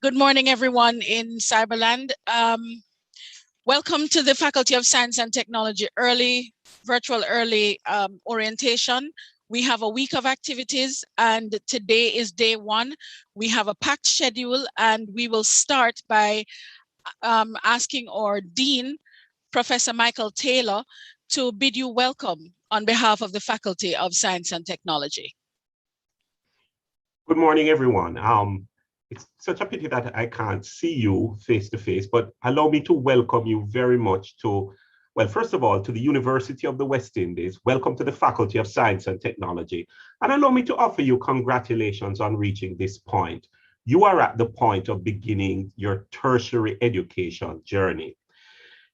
Good morning, everyone in Cyberland. Welcome to the Faculty of Science and Technology virtual early orientation. We have a week of activities and today is day one. We have a packed schedule and we will start by asking our Dean, Professor Michael Taylor, to bid you welcome on behalf of the Faculty of Science and Technology. Good morning, everyone. It's such a pity that I can't see you face to face, but allow me to welcome you very much to, well, first of all, to the University of the West Indies. Welcome to the Faculty of Science and Technology. And allow me to offer you congratulations on reaching this point. You are at the point of beginning your tertiary education journey.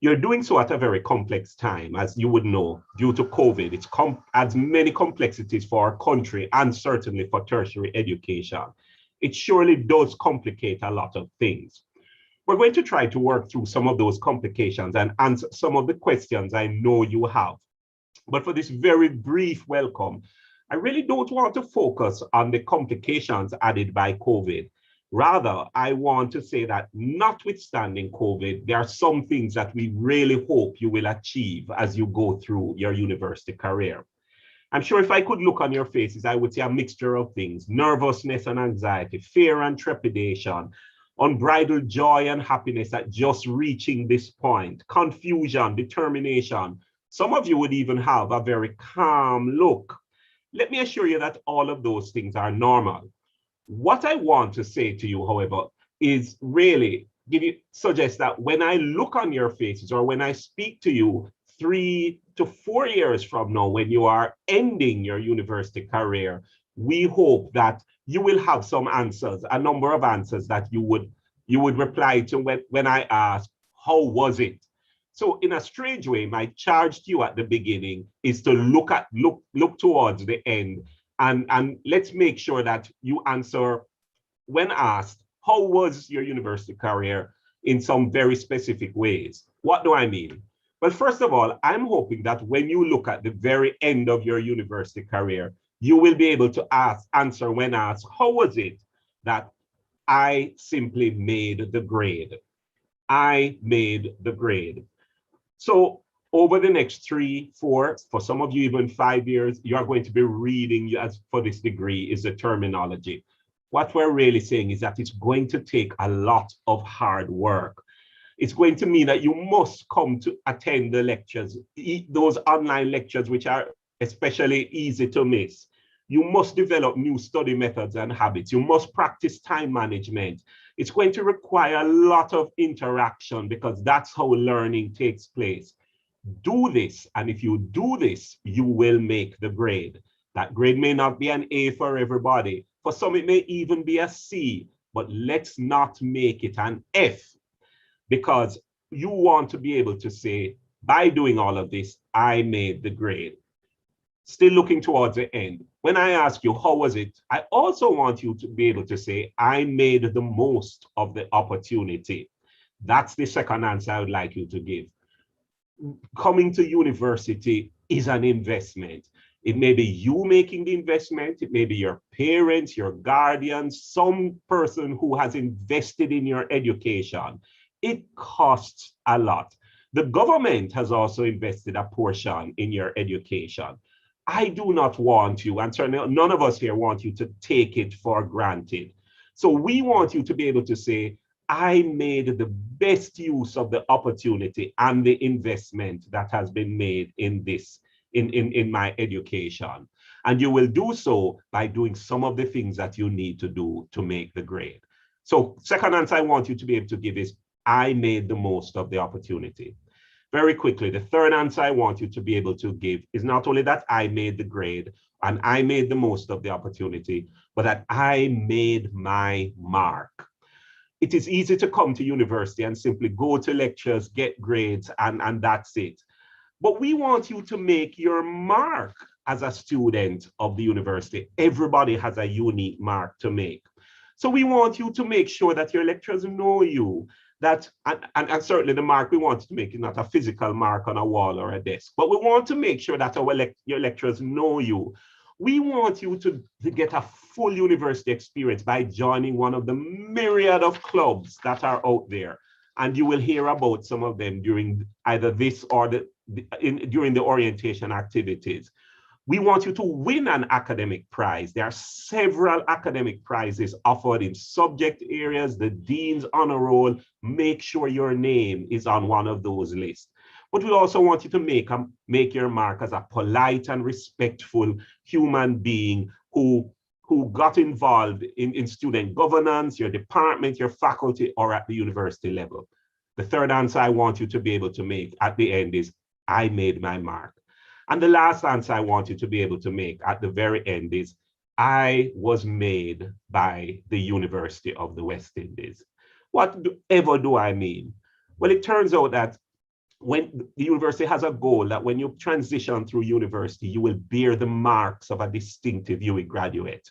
You're doing so at a very complex time, as you would know, due to COVID. It adds many complexities for our country and certainly for tertiary education. It surely does complicate a lot of things. We're going to try to work through some of those complications and answer some of the questions I know you have. But for this very brief welcome, I really don't want to focus on the complications added by COVID. Rather, I want to say that notwithstanding COVID, there are some things that we really hope you will achieve as you go through your university career. I'm sure if I could look on your faces, I would see a mixture of things: nervousness and anxiety, fear and trepidation, unbridled joy and happiness at just reaching this point, confusion, determination. Some of you would even have a very calm look. Let me assure you that all of those things are normal. What I want to say to you, however, is really suggest that when I look on your faces or when I speak to you 3 to 4 years from now, when you are ending your university career, we hope that you will have some answers, a number of answers that you would reply to when I ask, how was it? So in a strange way, my charge to you at the beginning is to look towards the end, and let's make sure that you answer when asked, how was your university career, in some very specific ways. What do I mean? Well, first of all, I'm hoping that when you look at the very end of your university career, you will be able to answer when asked, how was it that I simply made the grade? I made the grade. So over the next 3, 4, for some of you even 5 years, you are going to be reading, as for this degree, is the terminology. What we're really saying is that it's going to take a lot of hard work. It's going to mean that you must come to attend the lectures, those online lectures, which are especially easy to miss. You must develop new study methods and habits. You must practice time management. It's going to require a lot of interaction because that's how learning takes place. Do this, and if you do this, you will make the grade. That grade may not be an A for everybody. For some, it may even be a C, but let's not make it an F, because you want to be able to say, by doing all of this, I made the grade. Still looking towards the end. When I ask you, how was it? I also want you to be able to say, I made the most of the opportunity. That's the second answer I would like you to give. Coming to university is an investment. It may be you making the investment. It may be your parents, your guardians, some person who has invested in your education. It costs a lot. The government has also invested a portion in your education. I do not want you, and certainly none of us here want you to take it for granted. So we want you to be able to say, I made the best use of the opportunity and the investment that has been made in this, in my education. And you will do so by doing some of the things that you need to do to make the grade. So second answer I want you to be able to give is, I made the most of the opportunity. Very quickly, the third answer I want you to be able to give is not only that I made the grade and I made the most of the opportunity, but that I made my mark. It is easy to come to university and simply go to lectures, get grades, and that's it. But we want you to make your mark as a student of the university. Everybody has a unique mark to make. So we want you to make sure that your lecturers know you, that, and certainly the mark we want to make is not a physical mark on a wall or a desk, but we want to make sure that your lecturers know you. We want you to get a full university experience by joining one of the myriad of clubs that are out there. And you will hear about some of them during either this or during the orientation activities. We want you to win an academic prize. There are several academic prizes offered in subject areas, the Dean's Honor Roll. Make sure your name is on one of those lists. But we also want you to make your mark as a polite and respectful human being who got involved in student governance, your department, your faculty, or at the university level. The third answer I want you to be able to make at the end is, I made my mark. And the last answer I want you to be able to make at the very end is, I was made by the University of the West Indies. Whatever do I mean? Well, it turns out that when the university has a goal that when you transition through university, you will bear the marks of a distinctive UWI graduate.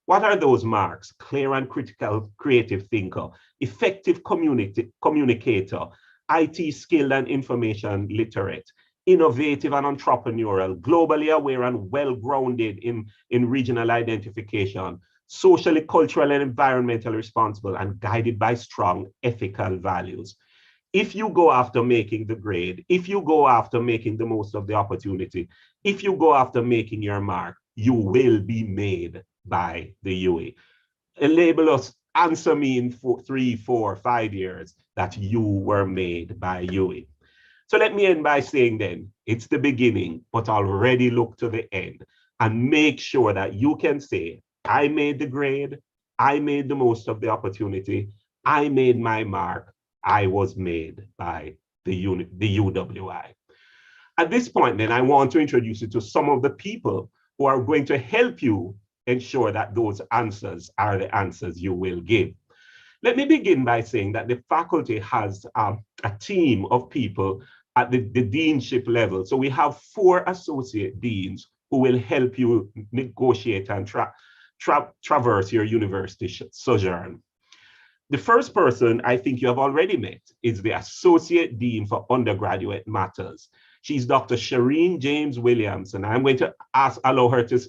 What are those marks? Clear and critical creative thinker, effective communicator, IT skilled and information literate, innovative and entrepreneurial, globally aware and well-grounded in regional identification, socially, cultural, and environmentally responsible, and guided by strong ethical values. If you go after making the grade, if you go after making the most of the opportunity, if you go after making your mark, you will be made by the UWI. Label us, answer me in 3, 4, 5 years that you were made by UWI. So let me end by saying then, it's the beginning, but already look to the end and make sure that you can say, I made the grade, I made the most of the opportunity, I made my mark, I was made by the UWI. At this point then, I want to introduce you to some of the people who are going to help you ensure that those answers are the answers you will give. Let me begin by saying that the faculty has a team of people at the deanship level. So we have 4 associate deans who will help you negotiate and traverse your university sojourn. The first person I think you have already met is the Associate Dean for Undergraduate Matters. She's Dr. Shireen James Williams, and I'm going to allow her to,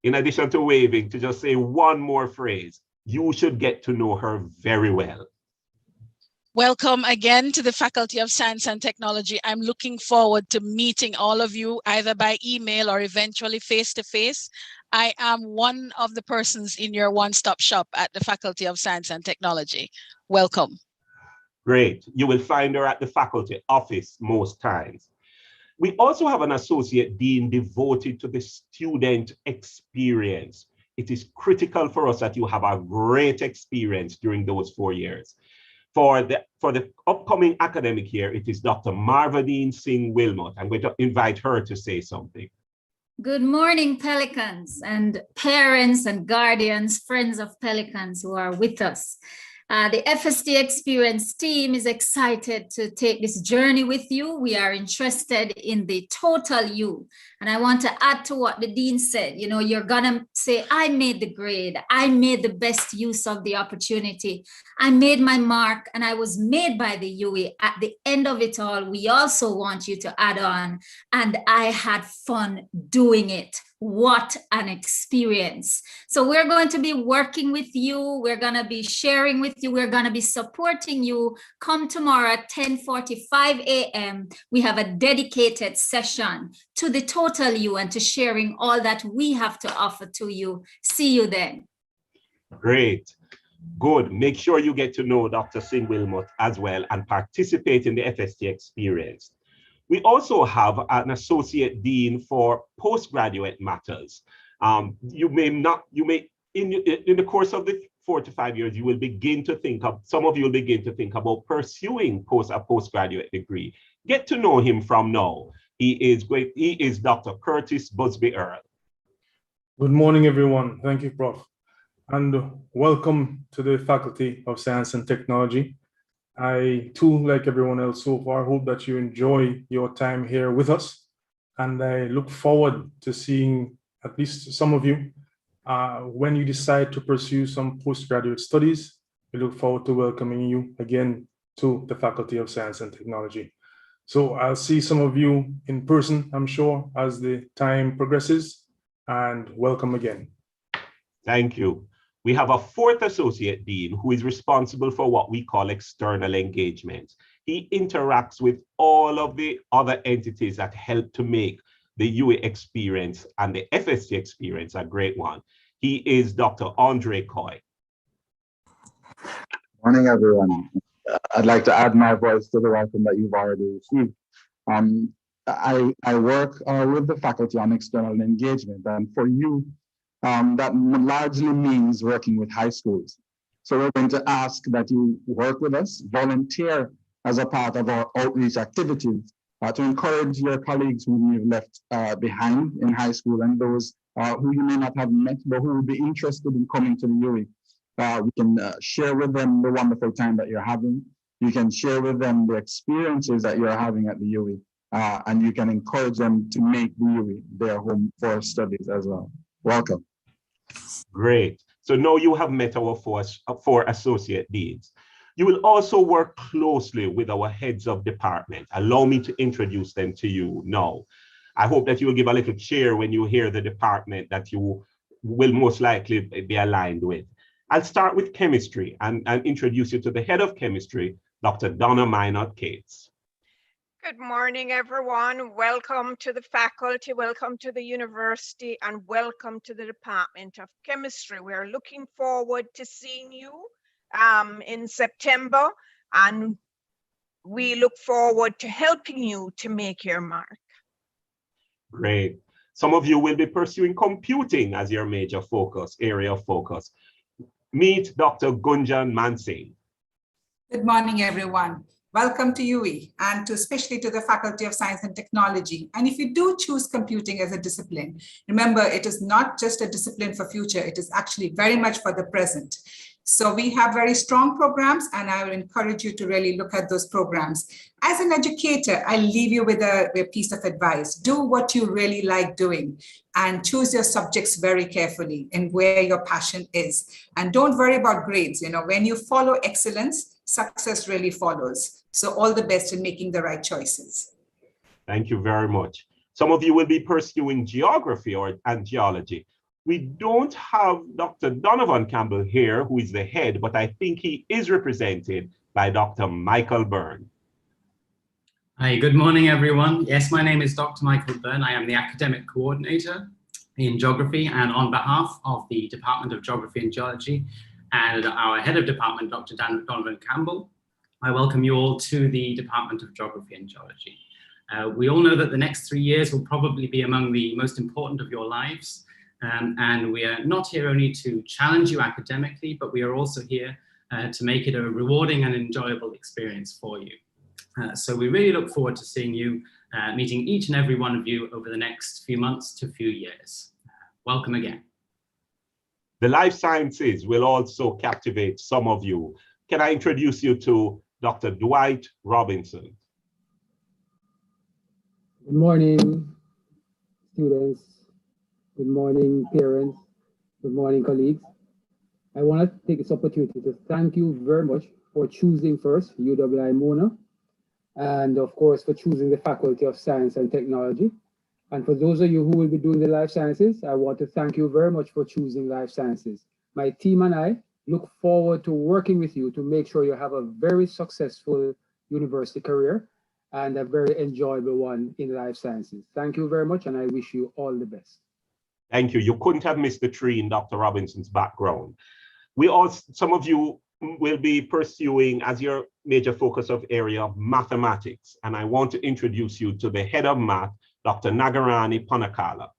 in addition to waving, to just say one more phrase. You should get to know her very well. Welcome again to the Faculty of Science and Technology. I'm looking forward to meeting all of you either by email or eventually face-to-face. I am one of the persons in your one-stop shop at the Faculty of Science and Technology. Welcome. Great. You will find her at the faculty office most times. We also have an associate dean devoted to the student experience. It is critical for us that you have a great experience during those 4 years. For the upcoming academic year, it is Dr. Marvadine Singh Wilmot. I'm going to invite her to say something. Good morning, Pelicans and parents and guardians, friends of Pelicans who are with us. The FST Experience team is excited to take this journey with you. We are interested in the total you. And I want to add to what the dean said. You know, you're gonna say, I made the grade. I made the best use of the opportunity. I made my mark and I was made by the UWI. At the end of it all, we also want you to add on, and I had fun doing it. What an experience. So we're going to be working with you. We're going to be sharing with you. We're going to be supporting you. Come tomorrow at 10:45 a.m. We have a dedicated session to the total you and to sharing all that we have to offer to you. See you then. Great. Good. Make sure you get to know Dr. Singh Wilmot as well and participate in the FST experience. We also have an associate dean for postgraduate matters. In the course of the 4 to 5 years, you will begin to think of, some of you will begin to think about pursuing a postgraduate degree. Get to know him from now. He is Dr. Curtis Busby Earl. Good morning, everyone. Thank you, Prof. And welcome to the Faculty of Science and Technology. I too, like everyone else so far, hope that you enjoy your time here with us. And I look forward to seeing at least some of you when you decide to pursue some postgraduate studies. We look forward to welcoming you again to the Faculty of Science and Technology. So I'll see some of you in person, I'm sure, as the time progresses. and welcome again. Thank you. We have a fourth associate dean who is responsible for what we call external engagement. He interacts with all of the other entities that help to make the UE experience and the FST experience a great one. He is Dr. Andre Coy. Morning, everyone. I'd like to add my voice to the welcome that you've already received. I work with the faculty on external engagement, and for you, that largely means working with high schools. So we're going to ask that you work with us, volunteer as a part of our outreach activities to encourage your colleagues whom you've left behind in high school and those who you may not have met, but who will be interested in coming to the UE. We can share with them the wonderful time that you're having. You can share with them the experiences that you're having at the UE, and you can encourage them to make the UE their home for studies as well. Welcome. Great. So now you have met our four associate deans. You will also work closely with our heads of department. Allow me to introduce them to you now. I hope that you will give a little cheer when you hear the department that you will most likely be aligned with. I'll start with chemistry and introduce you to the head of chemistry, Dr. Donna Minot-Cates. Good morning, everyone. Welcome to the faculty, welcome to the university, and welcome to the Department of Chemistry. We're looking forward to seeing you in September, and we look forward to helping you to make your mark. Great. Some of you will be pursuing computing as your major area of focus. Meet Dr. Gunjan Mansingh. Good morning, everyone. Welcome to UE and especially to the Faculty of Science and Technology. And if you do choose computing as a discipline, remember it is not just a discipline for future, it is actually very much for the present. So we have very strong programs, and I would encourage you to really look at those programs. As an educator, I leave you with a piece of advice. Do what you really like doing and choose your subjects very carefully and where your passion is. And don't worry about grades. You know, when you follow excellence, success really follows. So all the best in making the right choices. Thank you very much. Some of you will be pursuing geography and geology. We don't have Dr. Donovan Campbell here, who is the head, but I think he is represented by Dr. Michael Byrne. Hi, good morning, everyone. Yes, my name is Dr. Michael Byrne. I am the Academic Coordinator in Geography, and on behalf of the Department of Geography and Geology and our Head of Department, Dr. Donovan Campbell, I welcome you all to the Department of Geography and Geology. We all know that the next 3 years will probably be among the most important of your lives. And we are not here only to challenge you academically, but we are also here to make it a rewarding and enjoyable experience for you. So we really look forward to seeing you, meeting each and every one of you over the next few months to few years. Welcome again. The life sciences will also captivate some of you. Can I introduce you to Dr. Dwight Robinson? Good morning, students. Good morning, parents. Good morning, colleagues. I want to take this opportunity to thank you very much for choosing first UWI Mona, and of course for choosing the Faculty of Science and Technology. And for those of you who will be doing the life sciences, I want to thank you very much for choosing life sciences. My team and I look forward to working with you to make sure you have a very successful university career and a very enjoyable one in life sciences. Thank you very much, and I wish you all the best. Thank you. You couldn't have missed the tree in Dr. Robinson's background. Some of you will be pursuing as your major focus of area of mathematics. And I want to introduce you to the head of math, Dr. Nagarani Panakala.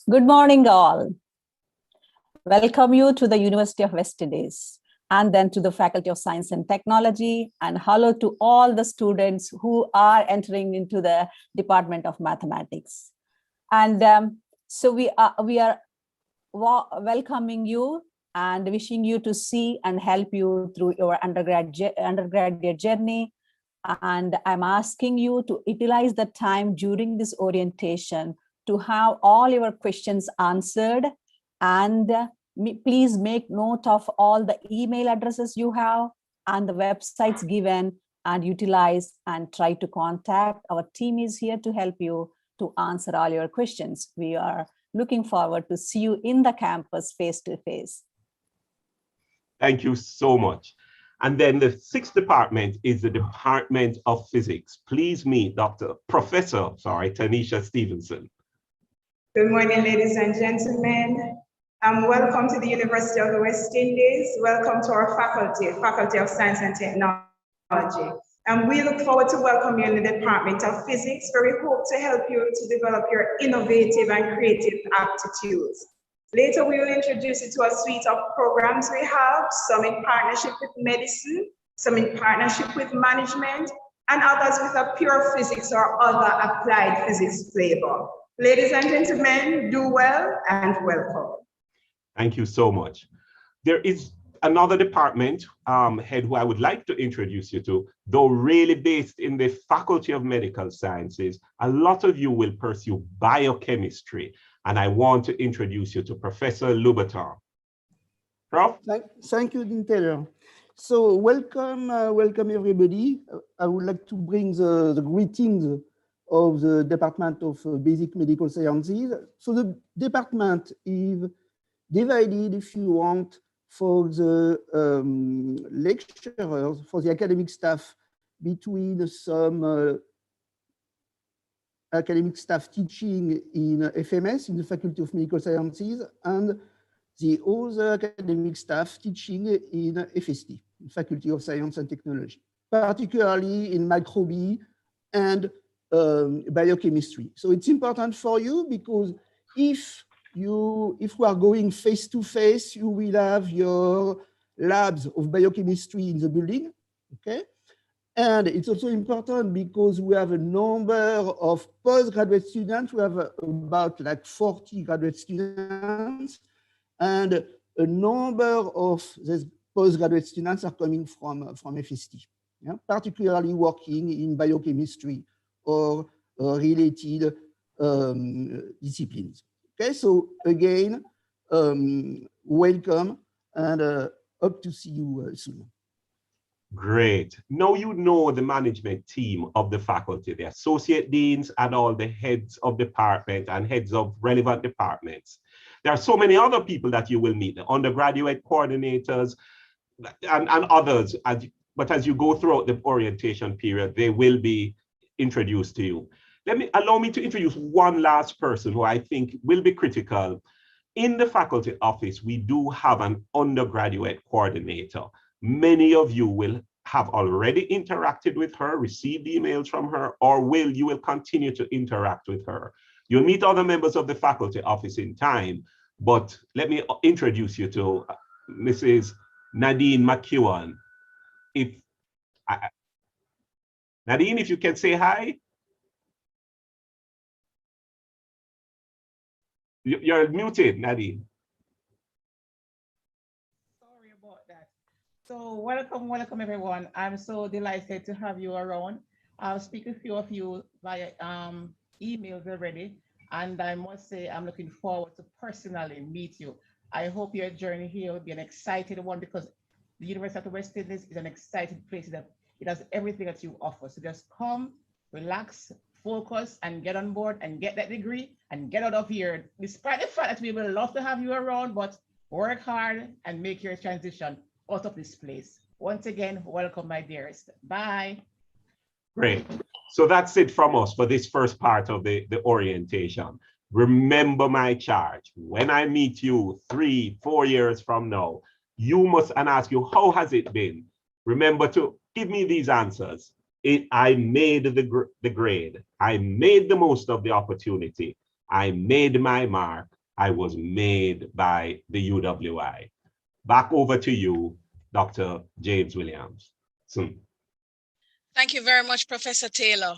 Good morning, all. Welcome you to the University of West Indies and then to the Faculty of Science and Technology, and hello to all the students who are entering into the Department of Mathematics. And so we are welcoming you and wishing you to see and help you through your undergraduate journey. And I'm asking you to utilize the time during this orientation to have all your questions answered, and please make note of all the email addresses you have and the websites given, and utilize and try to contact. Our team is here to help you to answer all your questions. We are looking forward to see you in the campus face to face. Thank you so much. And then the sixth department is the Department of Physics. Please meet Professor Tanisha Stevenson. Good morning, ladies and gentlemen. Welcome to the University of the West Indies. Welcome to our Faculty of Science and Technology. And we look forward to welcoming you in the Department of Physics, where we hope to help you to develop your innovative and creative aptitudes. Later, we will introduce you to a suite of programs we have, some in partnership with medicine, some in partnership with management, and others with a pure physics or other applied physics flavor. Ladies and gentlemen, do well and welcome. Thank you so much. There is another department head who I would like to introduce you to, though really based in the Faculty of Medical Sciences. A lot of you will pursue biochemistry, and I want to introduce you to Professor Louboutin. Prof? Thank you, Dean Taylor. So welcome everybody. I would like to bring the greetings of the Department of Basic Medical Sciences. So the department is divided, if you want, for the lecturers, for the academic staff, between some academic staff teaching in FMS, in the Faculty of Medical Sciences, and the other academic staff teaching in FST, Faculty of Science and Technology, particularly in microbiology and biochemistry. So it's important for you because if we are going face to face, you will have your labs of biochemistry in the building, okay? And it's also important because we have a number of postgraduate students. We have about like 40 graduate students, and a number of these postgraduate students are coming from FST, yeah? Particularly working in biochemistry or related disciplines. Okay, so again, welcome, and hope to see you soon. Great. Now you know the management team of the faculty, the associate deans and all the heads of department and heads of relevant departments. There are so many other people that you will meet, the undergraduate coordinators and others, but as you go throughout the orientation period, they will be introduced to you. Allow me to introduce one last person who I think will be critical. In the faculty office, we do have an undergraduate coordinator. Many of you will have already interacted with her, received emails from her, or you will continue to interact with her. You'll meet other members of the faculty office in time, but let me introduce you to Mrs. Nadine McEwan. Nadine, if you can say hi. You're muted, Nadine. Sorry about that. So welcome everyone. I'm so delighted to have you around. I'll speak with a few of you via emails already, and I must say I'm looking forward to personally meet you. I hope your journey here will be an exciting one because the University of the West Indies is an exciting place that it has everything that you offer. So just come, relax, focus, and get on board and get that degree and get out of here. Despite the fact that we will love to have you around, but work hard and make your transition out of this place. Once again, welcome, my dearest. Bye. Great. So that's it from us for this first part of the orientation. Remember my charge. When I meet you 3-4 years from now, you must ask you, how has it been? Remember to give me these answers. I made the grade. I made the most of the opportunity. I made my mark. I was made by the UWI. Back over to you, Dr. James Williams. Thank you very much, Professor Taylor.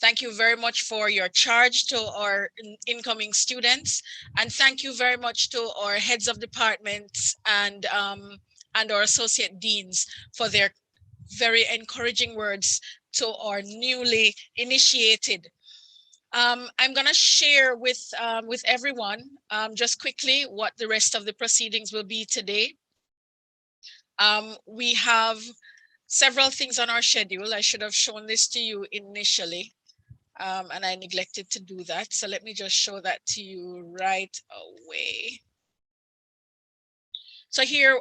Thank you very much for your charge to our incoming students. And thank you very much to our heads of departments and our associate deans for their very encouraging words to our newly initiated. I'm going to share with everyone just quickly what the rest of the proceedings will be today. We have several things on our schedule. I should have shown this to you initially. And I neglected to do that. So let me just show that to you right away. So here,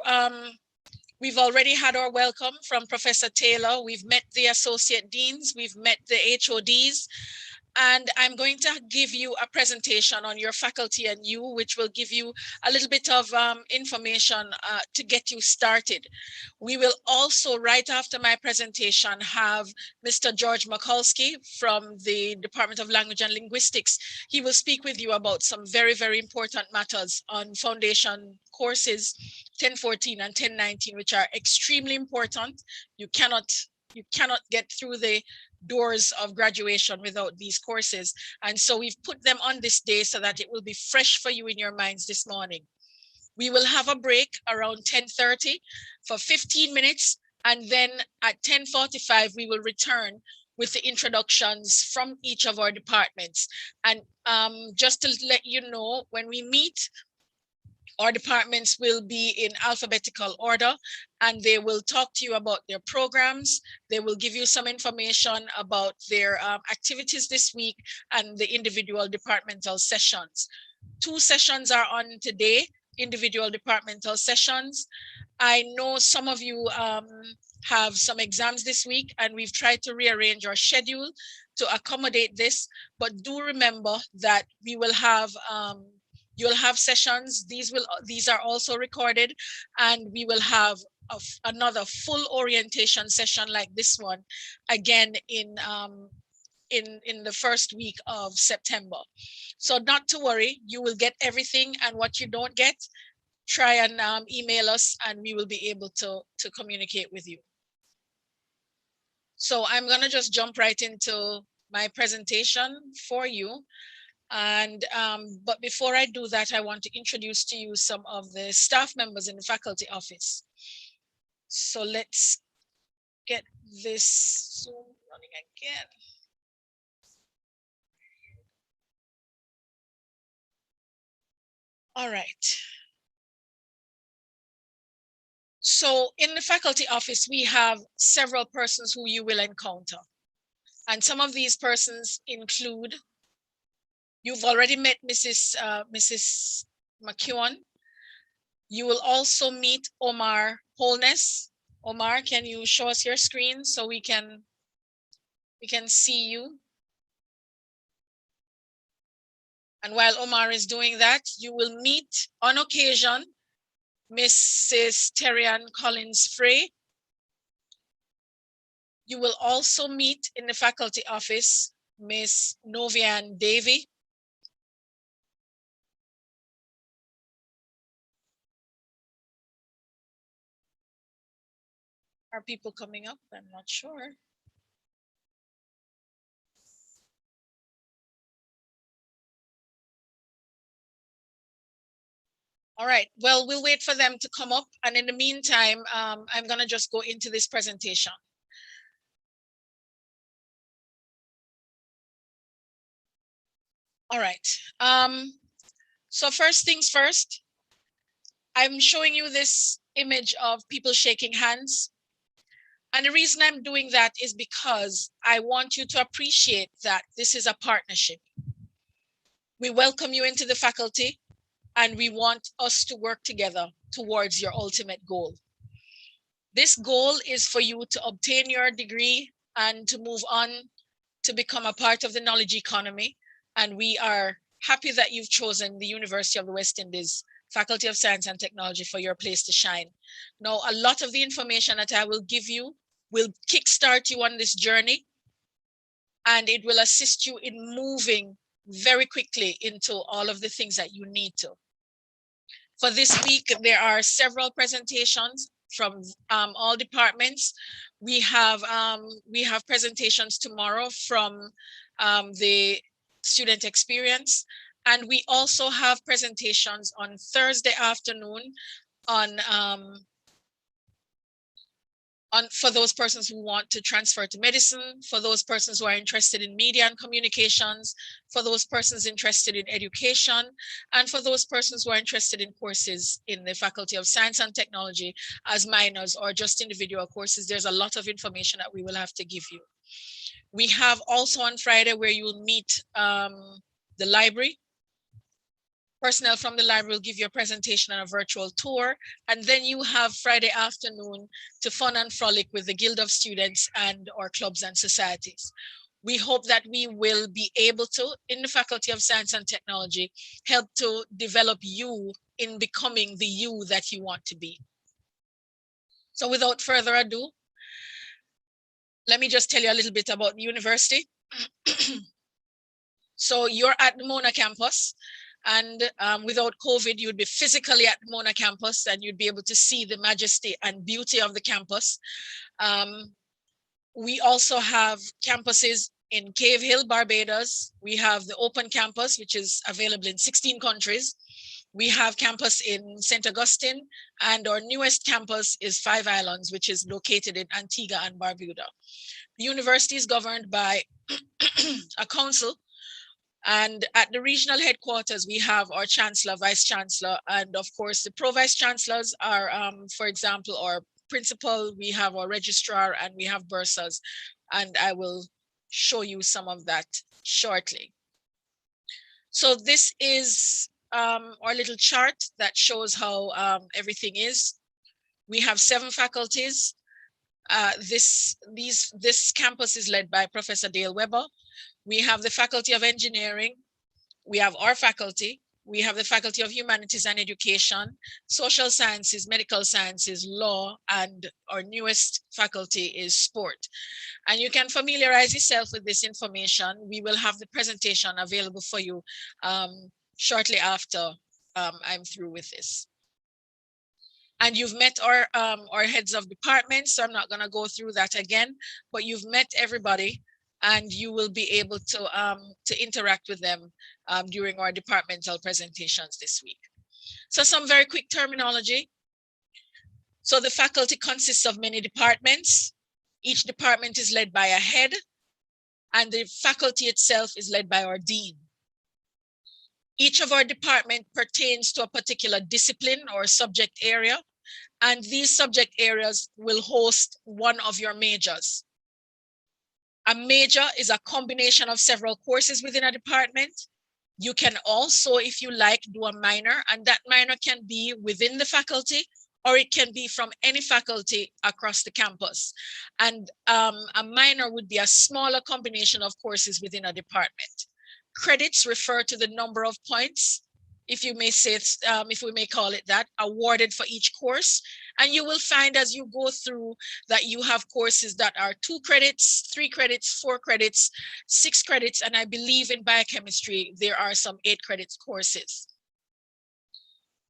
we've already had our welcome from Professor Taylor. We've met the associate deans, we've met the HODs, and I'm going to give you a presentation on your faculty and you, which will give you a little bit of information to get you started. We will also, right after my presentation, have Mr. George Mikulski from the Department of Language and Linguistics. He will speak with you about some very, very important matters on foundation courses 1014 and 1019, which are extremely important. You cannot get through the doors of graduation without these courses. And so we've put them on this day so that it will be fresh for you in your minds this morning. We will have a break around 10:30 for 15 minutes. And then at 10:45, we will return with the introductions from each of our departments. And just to let you know, when we meet, our departments will be in alphabetical order, and they will talk to you about their programs. They will give you some information about their activities this week and the individual departmental sessions. 2 sessions are on today, individual departmental sessions. I know some of you have some exams this week, and we've tried to rearrange our schedule to accommodate this, but do remember that we will have you'll have sessions. These are also recorded, and we will have another full orientation session like this one again in the first week of September. So not to worry, you will get everything, and what you don't get, try and email us, and we will be able to communicate with you. So I'm gonna just jump right into my presentation for you. And but before I do that, I want to introduce to you some of the staff members in the faculty office. So let's get this Zoom running again. All right. So in the faculty office, we have several persons who you will encounter. And some of these persons include, you've already met Mrs. McEwen. You will also meet Omar Holness. Omar, can you show us your screen so we can see you? And while Omar is doing that, you will meet on occasion Mrs. Terrian Collins Frey. You will also meet in the faculty office Miss Novian Davy. Are people coming up? I'm not sure. All right, well, we'll wait for them to come up. And in the meantime, I'm gonna just go into this presentation. All right, so first things first, I'm showing you this image of people shaking hands. And the reason I'm doing that is because I want you to appreciate that this is a partnership. We welcome you into the faculty, and we want us to work together towards your ultimate goal. This goal is for you to obtain your degree and to move on to become a part of the knowledge economy. And we are happy that you've chosen the University of the West Indies Faculty of Science and Technology for your place to shine. Now, a lot of the information that I will give you will kickstart you on this journey, and it will assist you in moving very quickly into all of the things that you need to. For this week, there are several presentations from all departments. We have presentations tomorrow from the student experience, and we also have presentations on Thursday afternoon for those persons who want to transfer to medicine, for those persons who are interested in media and communications, for those persons interested in education, and for those persons who are interested in courses in the Faculty of Science and Technology as minors or just individual courses. There's a lot of information that we will have to give you. We have also on Friday where you will meet the library. Personnel from the library will give you a presentation and a virtual tour. And then you have Friday afternoon to fun and frolic with the Guild of Students and our clubs and societies. We hope that we will be able to, in the Faculty of Science and Technology, help to develop you in becoming the you that you want to be. So without further ado, let me just tell you a little bit about the university. So you're at the Mona campus, and without COVID, you'd be physically at the Mona campus and you'd be able to see the majesty and beauty of the campus. We also have campuses in Cave Hill, Barbados. We have the open campus, which is available in 16 countries. We have campus in St. Augustine, and our newest campus is Five Islands, which is located in Antigua and Barbuda. The university is governed by a council, and at the regional headquarters, we have our chancellor, vice chancellor, and of course, the pro-vice chancellors are, for example, our principal, we have our registrar, and we have bursars, and I will show you some of that shortly. So this is our little chart that shows how everything is. We have 7 faculties. This campus is led by Professor Dale Weber. We have the Faculty of Engineering. We have our faculty. We have the Faculty of Humanities and Education, Social Sciences, Medical Sciences, Law, and our newest faculty is Sport. And you can familiarize yourself with this information. We will have the presentation available for you shortly after I'm through with this. And you've met our heads of departments, so I'm not going to go through that again, but you've met everybody and you will be able to interact with them during our departmental presentations this week. So some very quick terminology. So the faculty consists of many departments. Each department is led by a head, and the faculty itself is led by our dean. Each of our department pertains to a particular discipline or subject area, and these subject areas will host one of your majors. A major is a combination of several courses within a department. You can also, if you like, do a minor, and that minor can be within the faculty, or it can be from any faculty across the campus. And a minor would be a smaller combination of courses within a department. Credits refer to the number of points, if you may say, if we may call it that, awarded for each course. And you will find as you go through that you have courses that are 2 credits, 3 credits, 4 credits, 6 credits, and I believe in biochemistry, there are some 8 credits courses.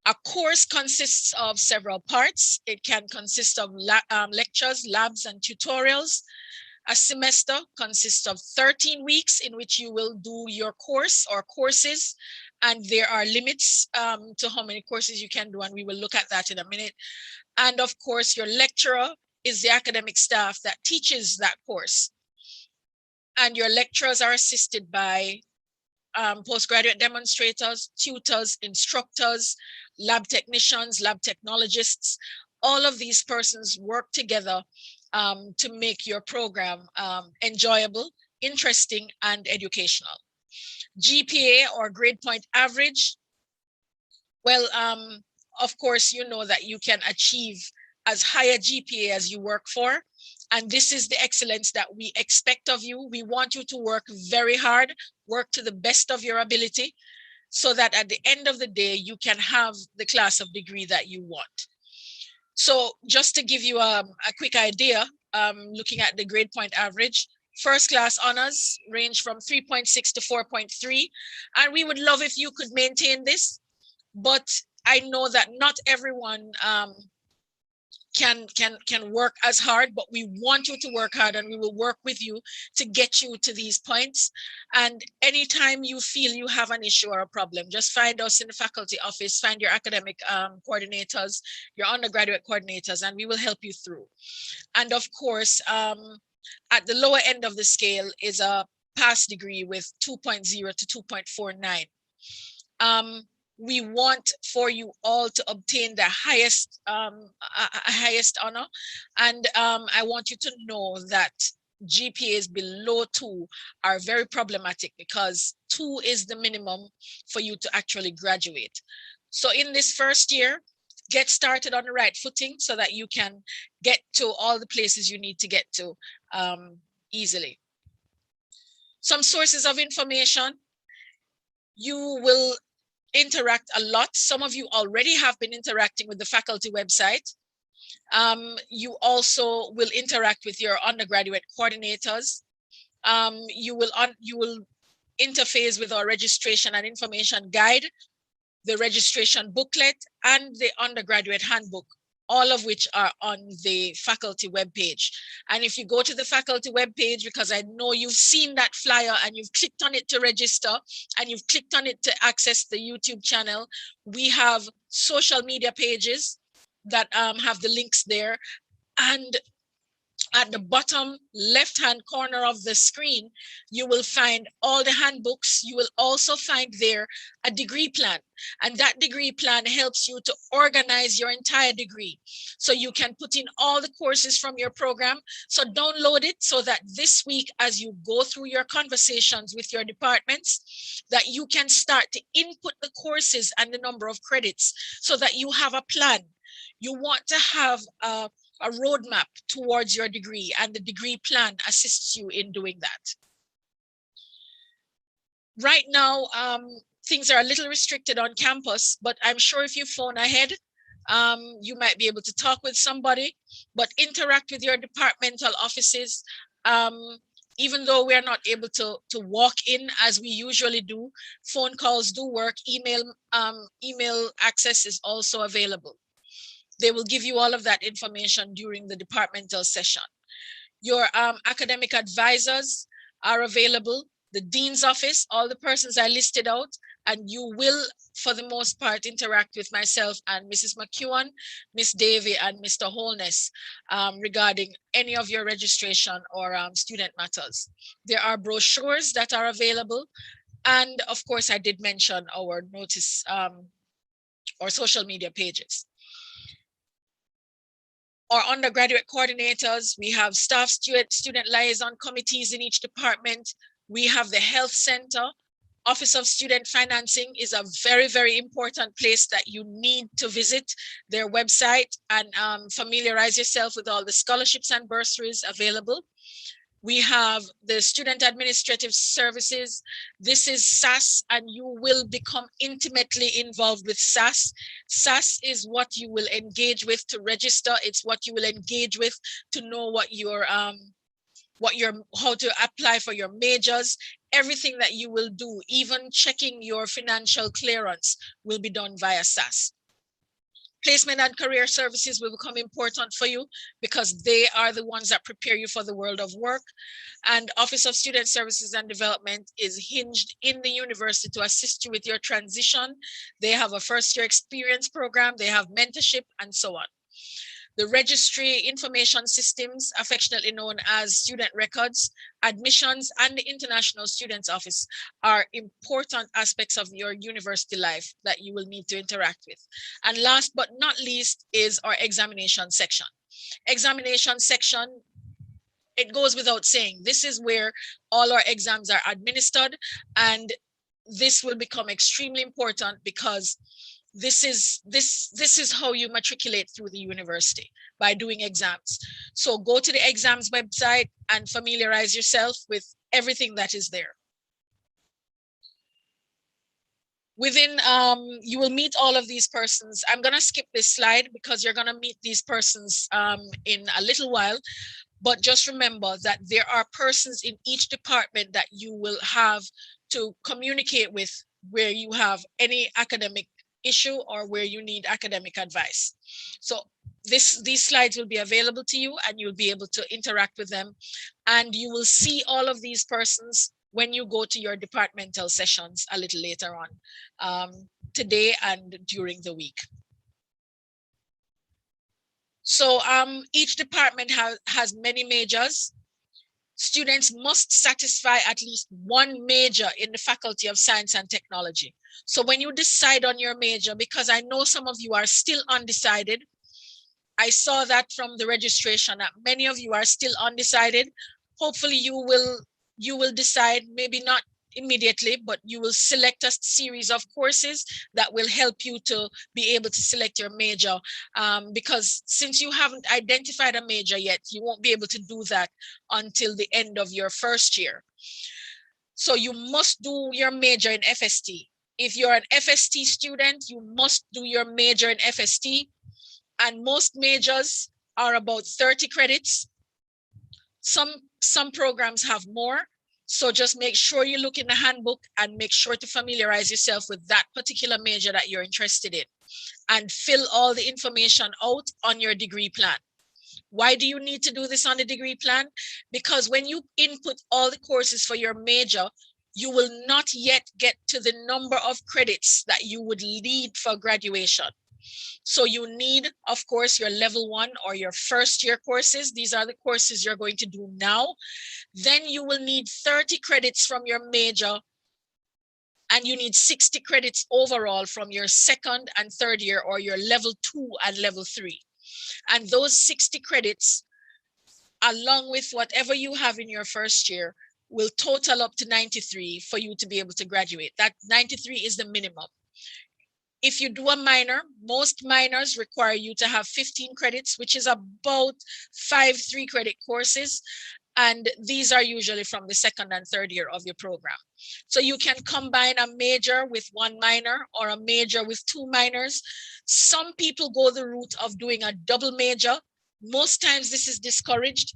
A course consists of several parts. It can consist of lectures, labs, and tutorials. A semester consists of 13 weeks in which you will do your course or courses, and there are limits to how many courses you can do, and we will look at that in a minute. And of course, your lecturer is the academic staff that teaches that course. And your lecturers are assisted by postgraduate demonstrators, tutors, instructors, lab technicians, lab technologists. All of these persons work together to make your program enjoyable, interesting, and educational. GPA or grade point average. Well, of course, you know that you can achieve as high a GPA as you work for. And this is the excellence that we expect of you. We want you to work very hard, work to the best of your ability, so that at the end of the day, you can have the class of degree that you want. So just to give you a quick idea, looking at the grade point average, first class honors range from 3.6 to 4.3. And we would love if you could maintain this, but I know that not everyone can work as hard, but we want you to work hard and we will work with you to get you to these points. And anytime you feel you have an issue or a problem, just find us in the faculty office, find your academic coordinators, your undergraduate coordinators, and we will help you through. And of course, at the lower end of the scale is a pass degree with 2.0 to 2.49. We want for you all to obtain the highest honor. And I want you to know that GPAs below 2 are very problematic because 2 is the minimum for you to actually graduate. So in this first year, get started on the right footing so that you can get to all the places you need to get to easily. Some sources of information. You will interact a lot. Some of you already have been interacting with the faculty website. You also will interact with your undergraduate coordinators. You will interface with our registration and information guide, the registration booklet, and the undergraduate handbook, all of which are on the faculty webpage. And if you go to the faculty webpage, because I know you've seen that flyer and you've clicked on it to register and you've clicked on it to access the YouTube channel, we have social media pages that have the links there. And at the bottom left-hand corner of the screen, you will find all the handbooks. You will also find there a degree plan. And that degree plan helps you to organize your entire degree. So you can put in all the courses from your program. So download it so that this week, as you go through your conversations with your departments, that you can start to input the courses and the number of credits so that you have a plan. You want to have a roadmap towards your degree, and the degree plan assists you in doing that. Right now, things are a little restricted on campus, but I'm sure if you phone ahead, you might be able to talk with somebody, but interact with your departmental offices. Even though we are not able to walk in as we usually do, phone calls do work. Email access is also available. They will give you all of that information during the departmental session. Your academic advisors are available, the dean's office, all the persons I listed out, and you will, for the most part, interact with myself and Mrs. McEwen, Miss Davy, and Mr. Holness regarding any of your registration or student matters. There are brochures that are available. And of course, I did mention our notice or social media pages. Our undergraduate coordinators, we have staff student liaison committees in each department. We have the health center. Office of Student Financing is a very, very important place that you need to visit their website and familiarize yourself with all the scholarships and bursaries available. We have the Student Administrative Services. This is SAS, and you will become intimately involved with SAS. SAS is what you will engage with to register. It's what you will engage with to know what how to apply for your majors. Everything that you will do, even checking your financial clearance, will be done via SAS. Placement and career services will become important for you because they are the ones that prepare you for the world of work. And Office of Student Services and Development is hinged in the university to assist you with your transition. They have a first-year experience program, they have mentorship, and so on. The registry information systems, affectionately known as student records, admissions, and the International Students Office are important aspects of your university life that you will need to interact with. And last but not least is our examination section. Examination section, it goes without saying, this is where all our exams are administered, and this will become extremely important because this is how you matriculate through the university, by doing exams. So go to the exams website and familiarize yourself with everything that is there. Within, you will meet all of these persons. I'm gonna skip this slide because you're gonna meet these persons in a little while, but just remember that there are persons in each department that you will have to communicate with where you have any academic issue or where you need academic advice. So these slides will be available to you and you'll be able to interact with them. And you will see all of these persons when you go to your departmental sessions a little later on today and during the week. So each department has many majors. Students must satisfy at least one major in the Faculty of Science and Technology. So when you decide on your major, because I know some of you are still undecided, I saw that from the registration that many of you are still undecided. hopefully you will decide, maybe not immediately, but you will select a series of courses that will help you to be able to select your major. Because since you haven't identified a major yet, you won't be able to do that until the end of your first year. So you must do your major in FST. If you're an FST student, you must do your major in FST. And most majors are about 30 credits. Some programs have more. So just make sure you look in the handbook and make sure to familiarize yourself with that particular major that you're interested in, and fill all the information out on your degree plan. Why do you need to do this on the degree plan? Because when you input all the courses for your major, you will not yet get to the number of credits that you would need for graduation. So you need, of course, your level 1 or your first year courses. These are the courses you're going to do now. Then you will need 30 credits from your major, and you need 60 credits overall from your second and third year, or your level 2 and level 3. And those 60 credits, along with whatever you have in your first year, will total up to 93 for you to be able to graduate. That 93 is the minimum. If you do a minor, most minors require you to have 15 credits, which is about 5 3-credit courses. And these are usually from the second and third year of your program. So you can combine a major with 1 minor, or a major with 2 minors. Some people go the route of doing a double major. Most times this is discouraged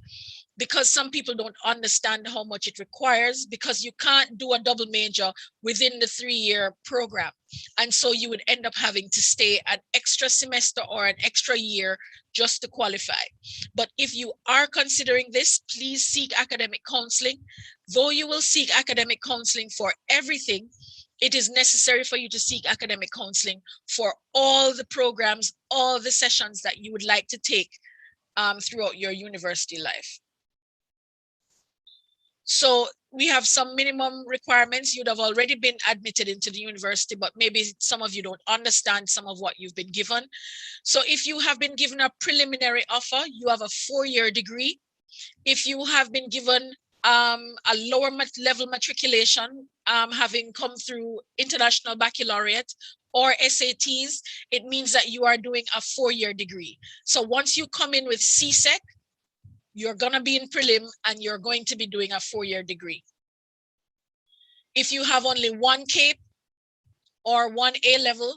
because some people don't understand how much it requires, because you can't do a double major within the 3-year program. And so you would end up having to stay an extra semester or an extra year just to qualify. But if you are considering this, please seek academic counseling. Though you will seek academic counseling for everything, it is necessary for you to seek academic counseling for all the programs, all the sessions that you would like to take throughout your university life. So we have some minimum requirements. You'd have already been admitted into the university, but maybe some of you don't understand some of what you've been given. So if you have been given a preliminary offer, you have a 4-year degree. If you have been given a lower level matriculation, having come through International Baccalaureate or SATs, it means that you are doing a 4-year degree. So once you come in with CSEC, you're going to be in prelim and you're going to be doing a 4-year degree. If you have only 1 CAPE or 1 A-level,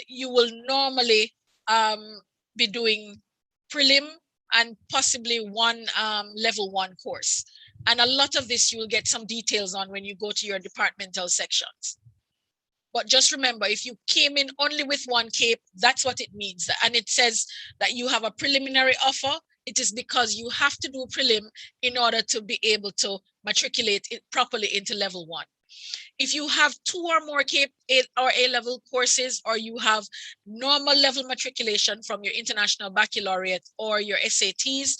you will normally be doing prelim and possibly 1 level 1 course. And a lot of this you will get some details on when you go to your departmental sections. But just remember, if you came in only with 1 CAPE, that's what it means. And it says that you have a preliminary offer. It is because you have to do prelim in order to be able to matriculate it properly into level 1. If you have 2 or more CAPE or A-level courses, or you have normal level matriculation from your International Baccalaureate or your SATs,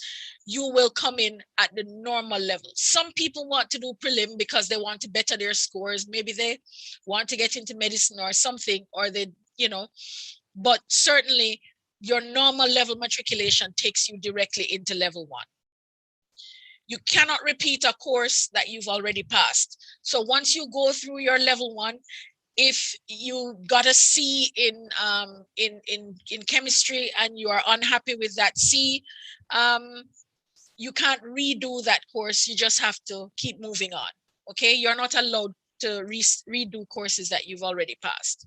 you will come in at the normal level. Some people want to do prelim because they want to better their scores. Maybe they want to get into medicine or something, or they, but certainly your normal level matriculation takes you directly into level 1. You cannot repeat a course that you've already passed. So once you go through your level 1, if you got a C in chemistry and you are unhappy with that C, you can't redo that course. You just have to keep moving on. Okay, you're not allowed to redo courses that you've already passed.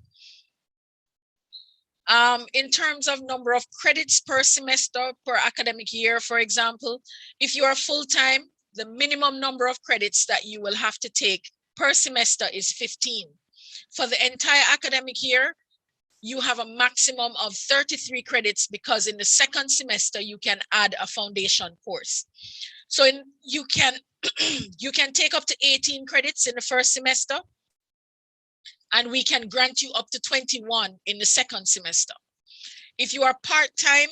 In terms of number of credits per semester per academic year, for example, if you are full-time, the minimum number of credits that you will have to take per semester is 15. For the entire academic year, you have a maximum of 33 credits, because in the second semester, you can add a foundation course. So you can take up to 18 credits in the first semester, and we can grant you up to 21 in the second semester. If you are part-time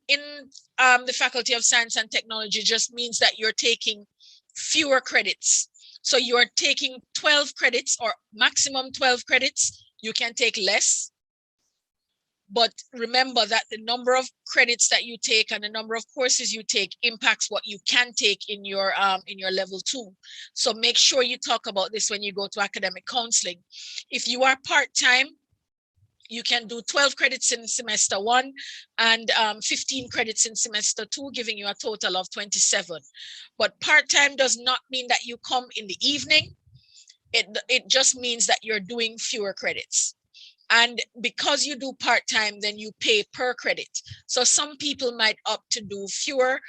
in the Faculty of Science and Technology just means that you're taking fewer credits. So you are taking 12 credits or maximum 12 credits. You can take less. But remember that the number of credits that you take and the number of courses you take impacts what you can take in your level 2. So make sure you talk about this when you go to academic counseling. If you are part-time, you can do 12 credits in semester 1 and 15 credits in semester 2, giving you a total of 27. But part-time does not mean that you come in the evening. It just means that you're doing fewer credits. And because you do part-time, then you pay per credit. So some people might opt to do fewer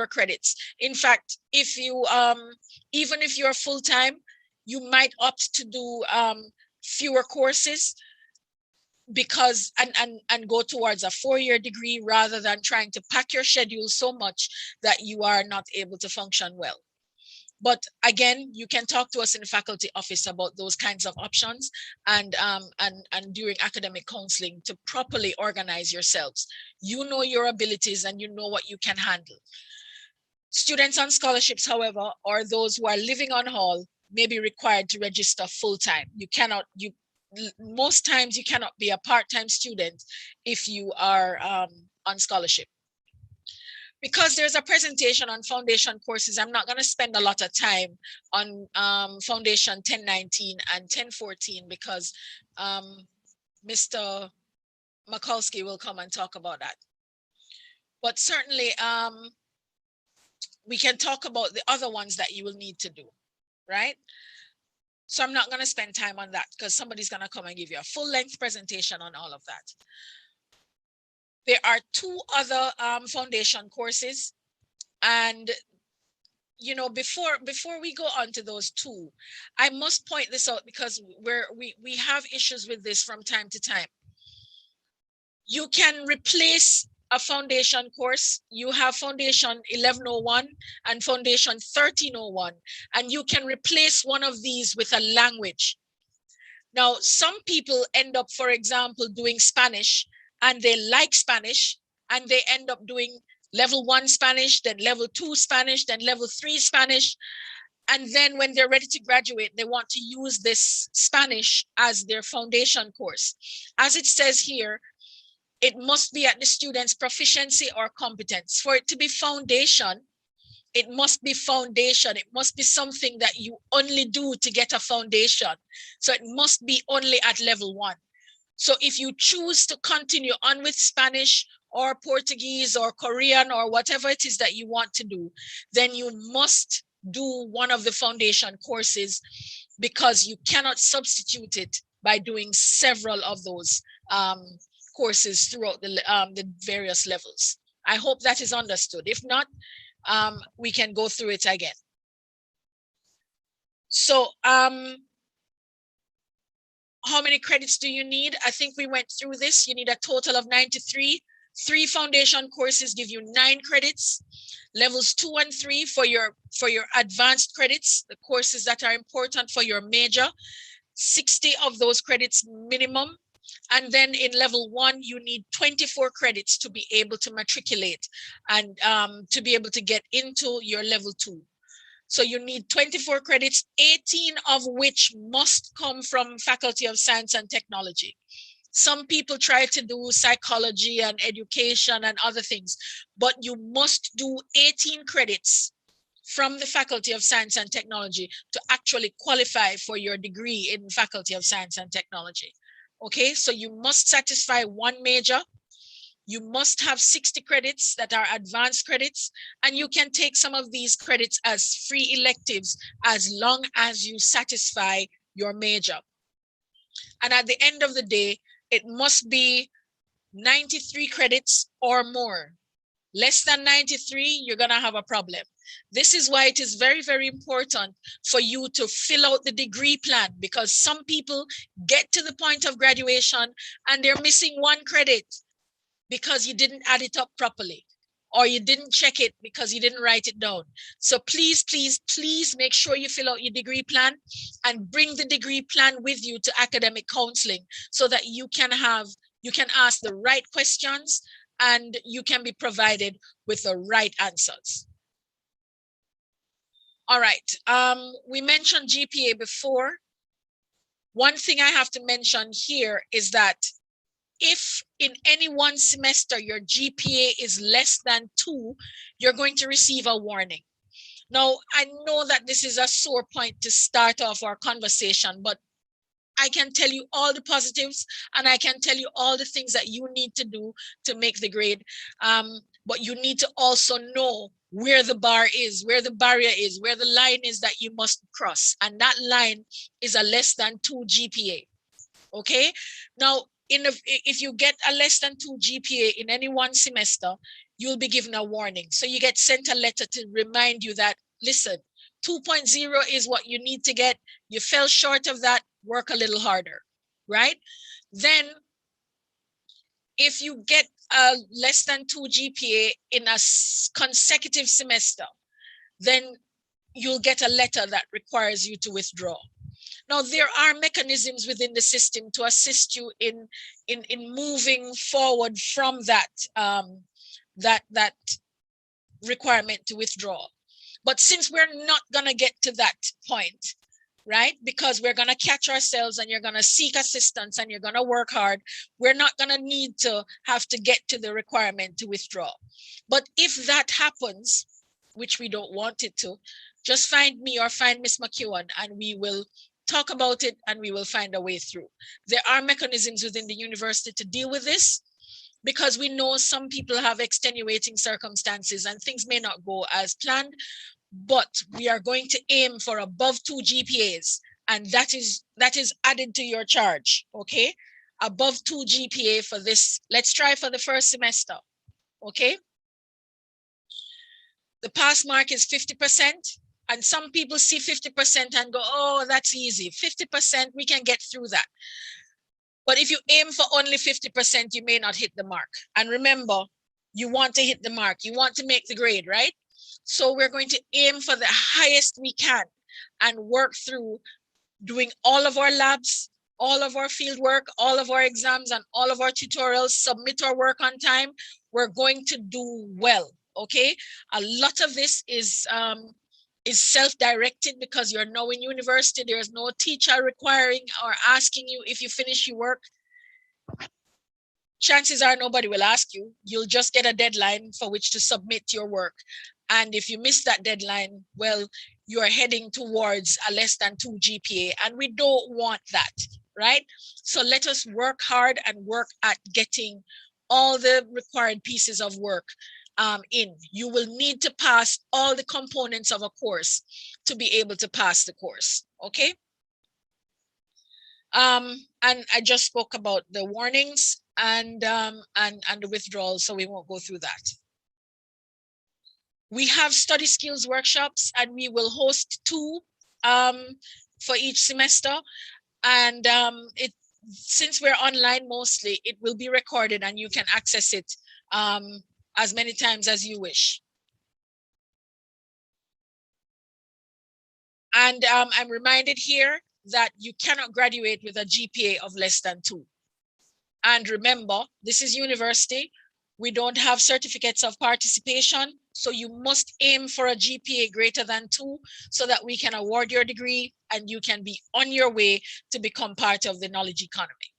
credits. In fact, if you even if you're full-time, you might opt to do fewer courses because and go towards a 4-year degree rather than trying to pack your schedule so much that you are not able to function well. But again, you can talk to us in the faculty office about those kinds of options and during academic counseling to properly organize yourselves. You know your abilities and you know what you can handle. Students on scholarships, however, or those who are living on hall may be required to register full-time. Most times you cannot be a part-time student if you are on scholarship. Because there's a presentation on foundation courses, I'm not going to spend a lot of time on Foundation 1019 and 1014 because Mr. Mikulski will come and talk about that. But certainly we can talk about the other ones that you will need to do, right? So I'm not going to spend time on that because somebody's going to come and give you a full-length presentation on all of that. There are 2 other foundation courses, and before we go on to those 2, I must point this out because we have issues with this from time to time. You can replace a foundation course. You have Foundation 1101 and Foundation 1301, and you can replace one of these with a language. Now, some people end up, for example, doing Spanish, and they like Spanish, and they end up doing level 1 Spanish, then level 2 Spanish, then level 3 Spanish. And then when they're ready to graduate, they want to use this Spanish as their foundation course. As it says here, it must be at the student's proficiency or competence. For it to be foundation, it must be foundation. It must be something that you only do to get a foundation. So it must be only at level 1. So if you choose to continue on with Spanish or Portuguese or Korean or whatever it is that you want to do, then you must do one of the foundation courses because you cannot substitute it by doing several of those courses throughout the various levels. I hope that is understood. If not, we can go through it again. So how many credits do you need? I think we went through this. You need a total of 93. 3 foundation courses give you 9 credits. Levels 2 and 3 for your advanced credits, the courses that are important for your major, 60 of those credits minimum. And then in level 1, you need 24 credits to be able to matriculate and to be able to get into your level 2. So you need 24 credits, 18 of which must come from Faculty of Science and Technology. Some people try to do psychology and education and other things, but you must do 18 credits from the Faculty of Science and Technology to actually qualify for your degree in Faculty of Science and Technology. Okay, so you must satisfy 1 major. You must have 60 credits that are advanced credits, and you can take some of these credits as free electives as long as you satisfy your major. And at the end of the day, it must be 93 credits or more. Less than 93, you're gonna have a problem. This is why it is very, very important for you to fill out the degree plan, because some people get to the point of graduation and they're missing 1 credit because you didn't add it up properly, or you didn't check it because you didn't write it down. So please, please, please make sure you fill out your degree plan and bring the degree plan with you to academic counseling so that you can ask the right questions and you can be provided with the right answers. All right, we mentioned GPA before. One thing I have to mention here is that if in any one semester your GPA is less than 2, you're going to receive a warning. Now, I know that this is a sore point to start off our conversation, but I can tell you all the positives and I can tell you all the things that you need to do to make the grade. But you need to also know where the bar is, where the barrier is, where the line is that you must cross. And that line is a less than 2 GPA. Okay? Now, if you get a less than 2 GPA in any one semester, you'll be given a warning. So you get sent a letter to remind you that, listen, 2.0 is what you need to get. You fell short of that, work a little harder, right? Then if you get a less than 2 GPA in a consecutive semester, then you'll get a letter that requires you to withdraw. Now, there are mechanisms within the system to assist you in moving forward from that, that requirement to withdraw. But since we're not going to get to that point, right, because we're going to catch ourselves and you're going to seek assistance and you're going to work hard, we're not going to need to have to get to the requirement to withdraw. But if that happens, which we don't want it to, just find me or find Miss McEwen and we will talk about it and we will find a way through. There are mechanisms within the university to deal with this, because we know some people have extenuating circumstances and things may not go as planned, but we are going to aim for above 2 GPAs, and that is added to your charge, okay? Above 2 GPA for this. Let's try for the first semester, okay? The pass mark is 50%, and some people see 50% and go, oh, that's easy. 50%, we can get through that. But if you aim for only 50%, you may not hit the mark. And remember, you want to hit the mark. You want to make the grade, right? So we're going to aim for the highest we can and work through doing all of our labs, all of our field work, all of our exams, and all of our tutorials, submit our work on time. We're going to do well, okay? A lot of this is self-directed because you're now in university. There's no teacher requiring or asking you if you finish your work. Chances are nobody will ask you. You'll just get a deadline for which to submit your work. And if you miss that deadline, well, you're heading towards a less than 2 GPA, and we don't want that, right? So let us work hard and work at getting all the required pieces of work in. You will need to pass all the components of a course to be able to pass the course, okay? And I just spoke about the warnings and the withdrawal, so we won't go through that. We have study skills workshops, and we will host 2 for each semester. And since we're online mostly, it will be recorded and you can access it as many times as you wish. And I'm reminded here that you cannot graduate with a GPA of less than 2. And remember, this is university. We don't have certificates of participation, so you must aim for a GPA greater than 2 so that we can award your degree and you can be on your way to become part of the knowledge economy.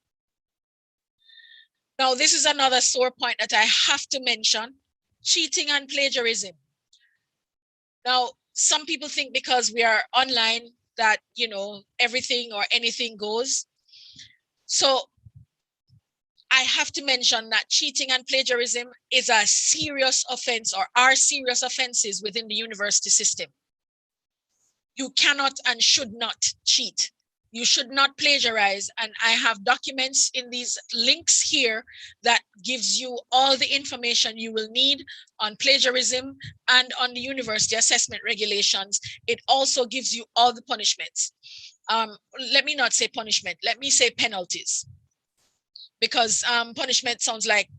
Now, this is another sore point that I have to mention: cheating and plagiarism. Now, some people think because we are online that, you know, everything or anything goes. So I have to mention that cheating and plagiarism is a serious offense, or are serious offenses within the university system. You cannot and should not cheat. You should not plagiarize. And I have documents in these links here that gives you all the information you will need on plagiarism and on the university assessment regulations. It also gives you all the punishments. Let me not say punishment, let me say penalties. Because punishment sounds like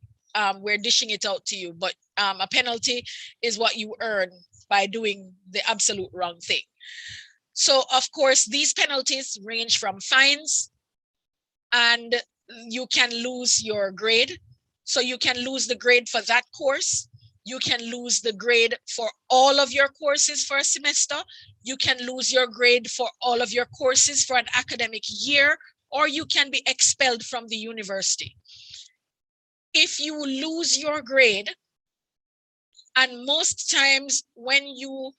we're dishing it out to you, but a penalty is what you earn by doing the absolute wrong thing. So, of course, these penalties range from fines, and you can lose your grade. So you can lose the grade for that course. You can lose the grade for all of your courses for a semester. You can lose your grade for all of your courses for an academic year, or you can be expelled from the university. if you lose your grade, and most times when you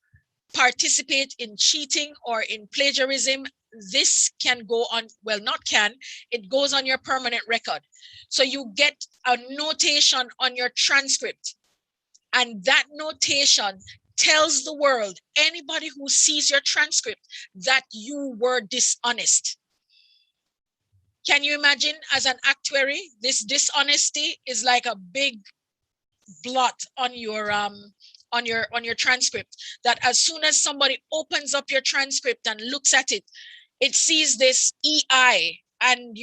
participate in cheating or in plagiarism, this can go on, well, not can, it goes on your permanent record. So you get a notation on your transcript, and that notation tells the world, anybody who sees your transcript, that you were dishonest. Can you imagine, as an actuary, this dishonesty is like a big blot on your transcript, that as soon as somebody opens up your transcript and looks at it, it sees this EI, and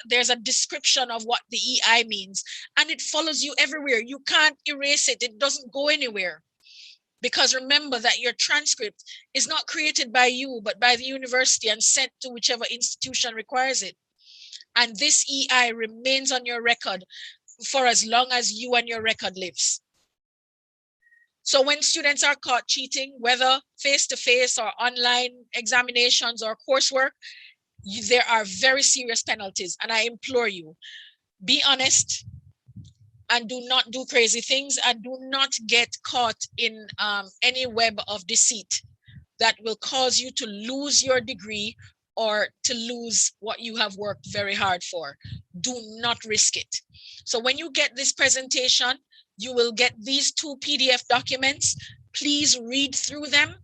there's a description of what the EI means, and it follows you everywhere. You can't erase it. It doesn't go anywhere. Because remember that your transcript is not created by you, but by the university and sent to whichever institution requires it. And this EI remains on your record for as long as you and your record lives. So when students are caught cheating, whether face-to-face or online examinations or coursework, there are very serious penalties. And I implore you, be honest and do not do crazy things, and do not get caught in any web of deceit that will cause you to lose your degree or to lose what you have worked very hard for. Do not risk it. So when you get this presentation, you will get these 2 PDF documents. Please read through them.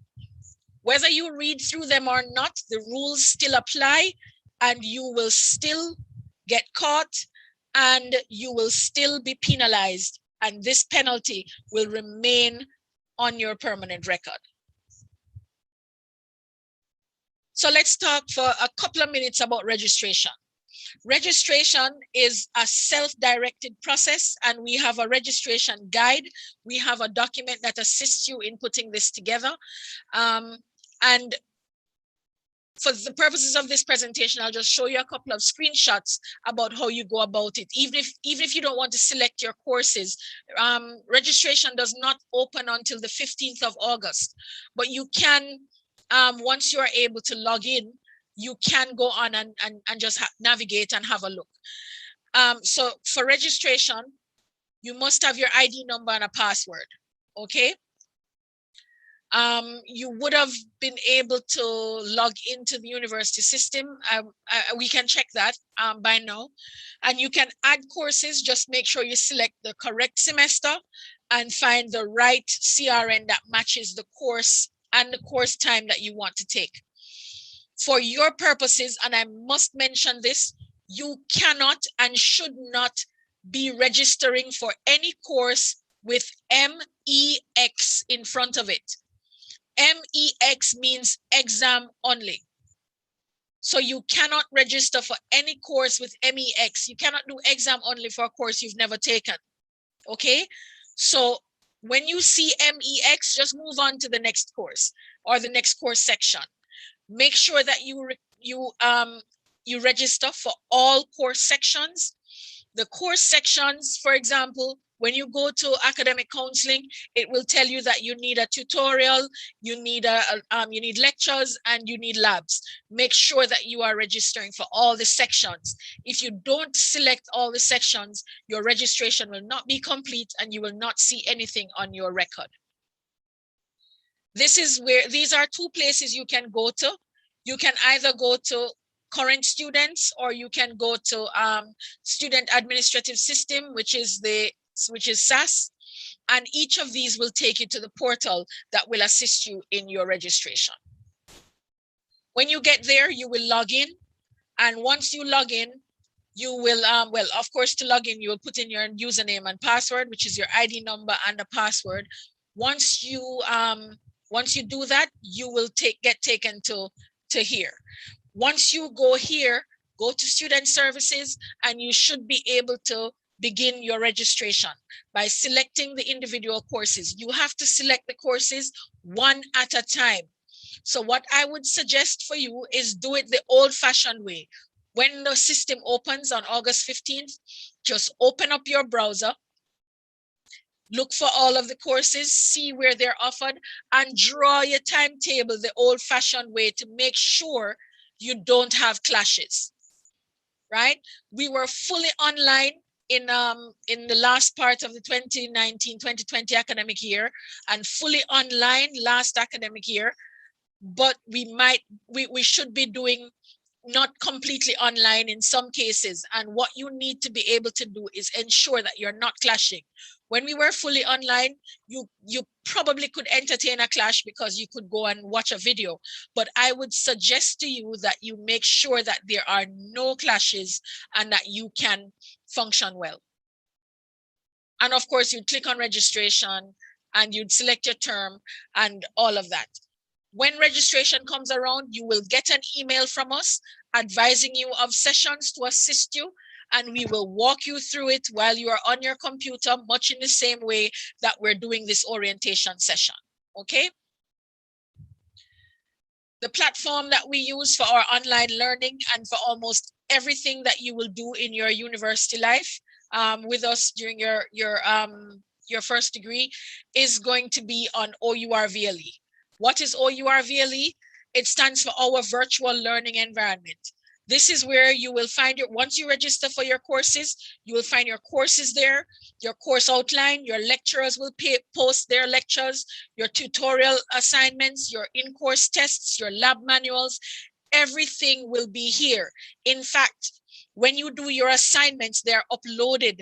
Whether you read through them or not, the rules still apply, and you will still get caught, and you will still be penalized, and this penalty will remain on your permanent record. So let's talk for a couple of minutes about registration. Registration is a self-directed process, and we have a registration guide. We have a document that assists you in putting this together. And for the purposes of this presentation, I'll just show you a couple of screenshots about how you go about it. Even if you don't want to select your courses, registration does not open until the 15th of August. But you can, once you are able to log in, you can go on and just navigate and have a look. So for registration, you must have your ID number and a password, okay? You would have been able to log into the university system. We can check that by now. And you can add courses. Just make sure you select the correct semester and find the right CRN that matches the course and the course time that you want to take. For your purposes, and I must mention this, you cannot and should not be registering for any course with MEX in front of it. MEX means exam only. So you cannot register for any course with MEX. You cannot do exam only for a course you've never taken. Okay? So when you see MEX, just move on to the next course or the next course section. Make sure that you register for all course sections. The course sections, for example, when you go to academic counseling, it will tell you that you need a tutorial, you need lectures, and you need labs. Make sure that you are registering for all the sections. If you don't select all the sections, your registration will not be complete and you will not see anything on your record. These are 2 places you can go to. You can either go to current students, or you can go to student administrative system, which is SAS, and each of these will take you to the portal that will assist you in your registration. When you get there, you will log in, and once you log in, you will, well, of course, to log in, you will put in your username and password, which is your ID number and a password. Once you do that, you will get taken to here. Once you go here, go to student services, and you should be able to begin your registration by selecting the individual courses. You have to select the courses one at a time. So what I would suggest for you is do it the old-fashioned way. When the system opens on August 15th, just open up your browser, look for all of the courses, see where they're offered, and draw your timetable the old-fashioned way to make sure you don't have clashes, right? We were fully online in the last part of the 2019-2020 academic year and fully online last academic year, but we should be doing not completely online in some cases. And what you need to be able to do is ensure that you're not clashing. When we were fully online, you probably could entertain a clash because you could go and watch a video. But I would suggest to you that you make sure that there are no clashes and that you can function well. And of course, you'd click on registration and you'd select your term and all of that. When registration comes around, you will get an email from us advising you of sessions to assist you, and we will walk you through it while you are on your computer, much in the same way that we're doing this orientation session, okay? The platform that we use for our online learning and for almost everything that you will do in your university life with us during your first degree is going to be on OUR-VLE. What is OUR-VLE? It stands for our virtual learning environment. This is where you will find once you register for your courses, you will find your courses there, your course outline, your lecturers will post their lectures, your tutorial assignments, your in-course tests, your lab manuals, everything will be here. In fact, when you do your assignments, they're uploaded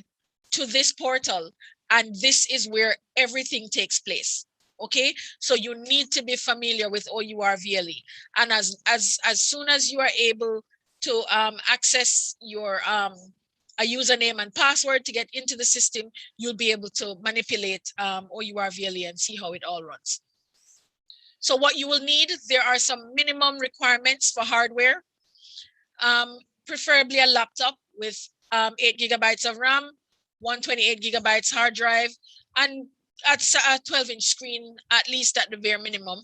to this portal, and this is where everything takes place. Okay, so you need to be familiar with OUR-VLE, and as soon as you are able to access your a username and password to get into the system, you'll be able to manipulate OUR-VLE and see how it all runs. So what you will need, there are some minimum requirements for hardware, preferably a laptop with 8 GB of RAM, 128 GB hard drive, and at a 12-inch screen, at least at the bare minimum,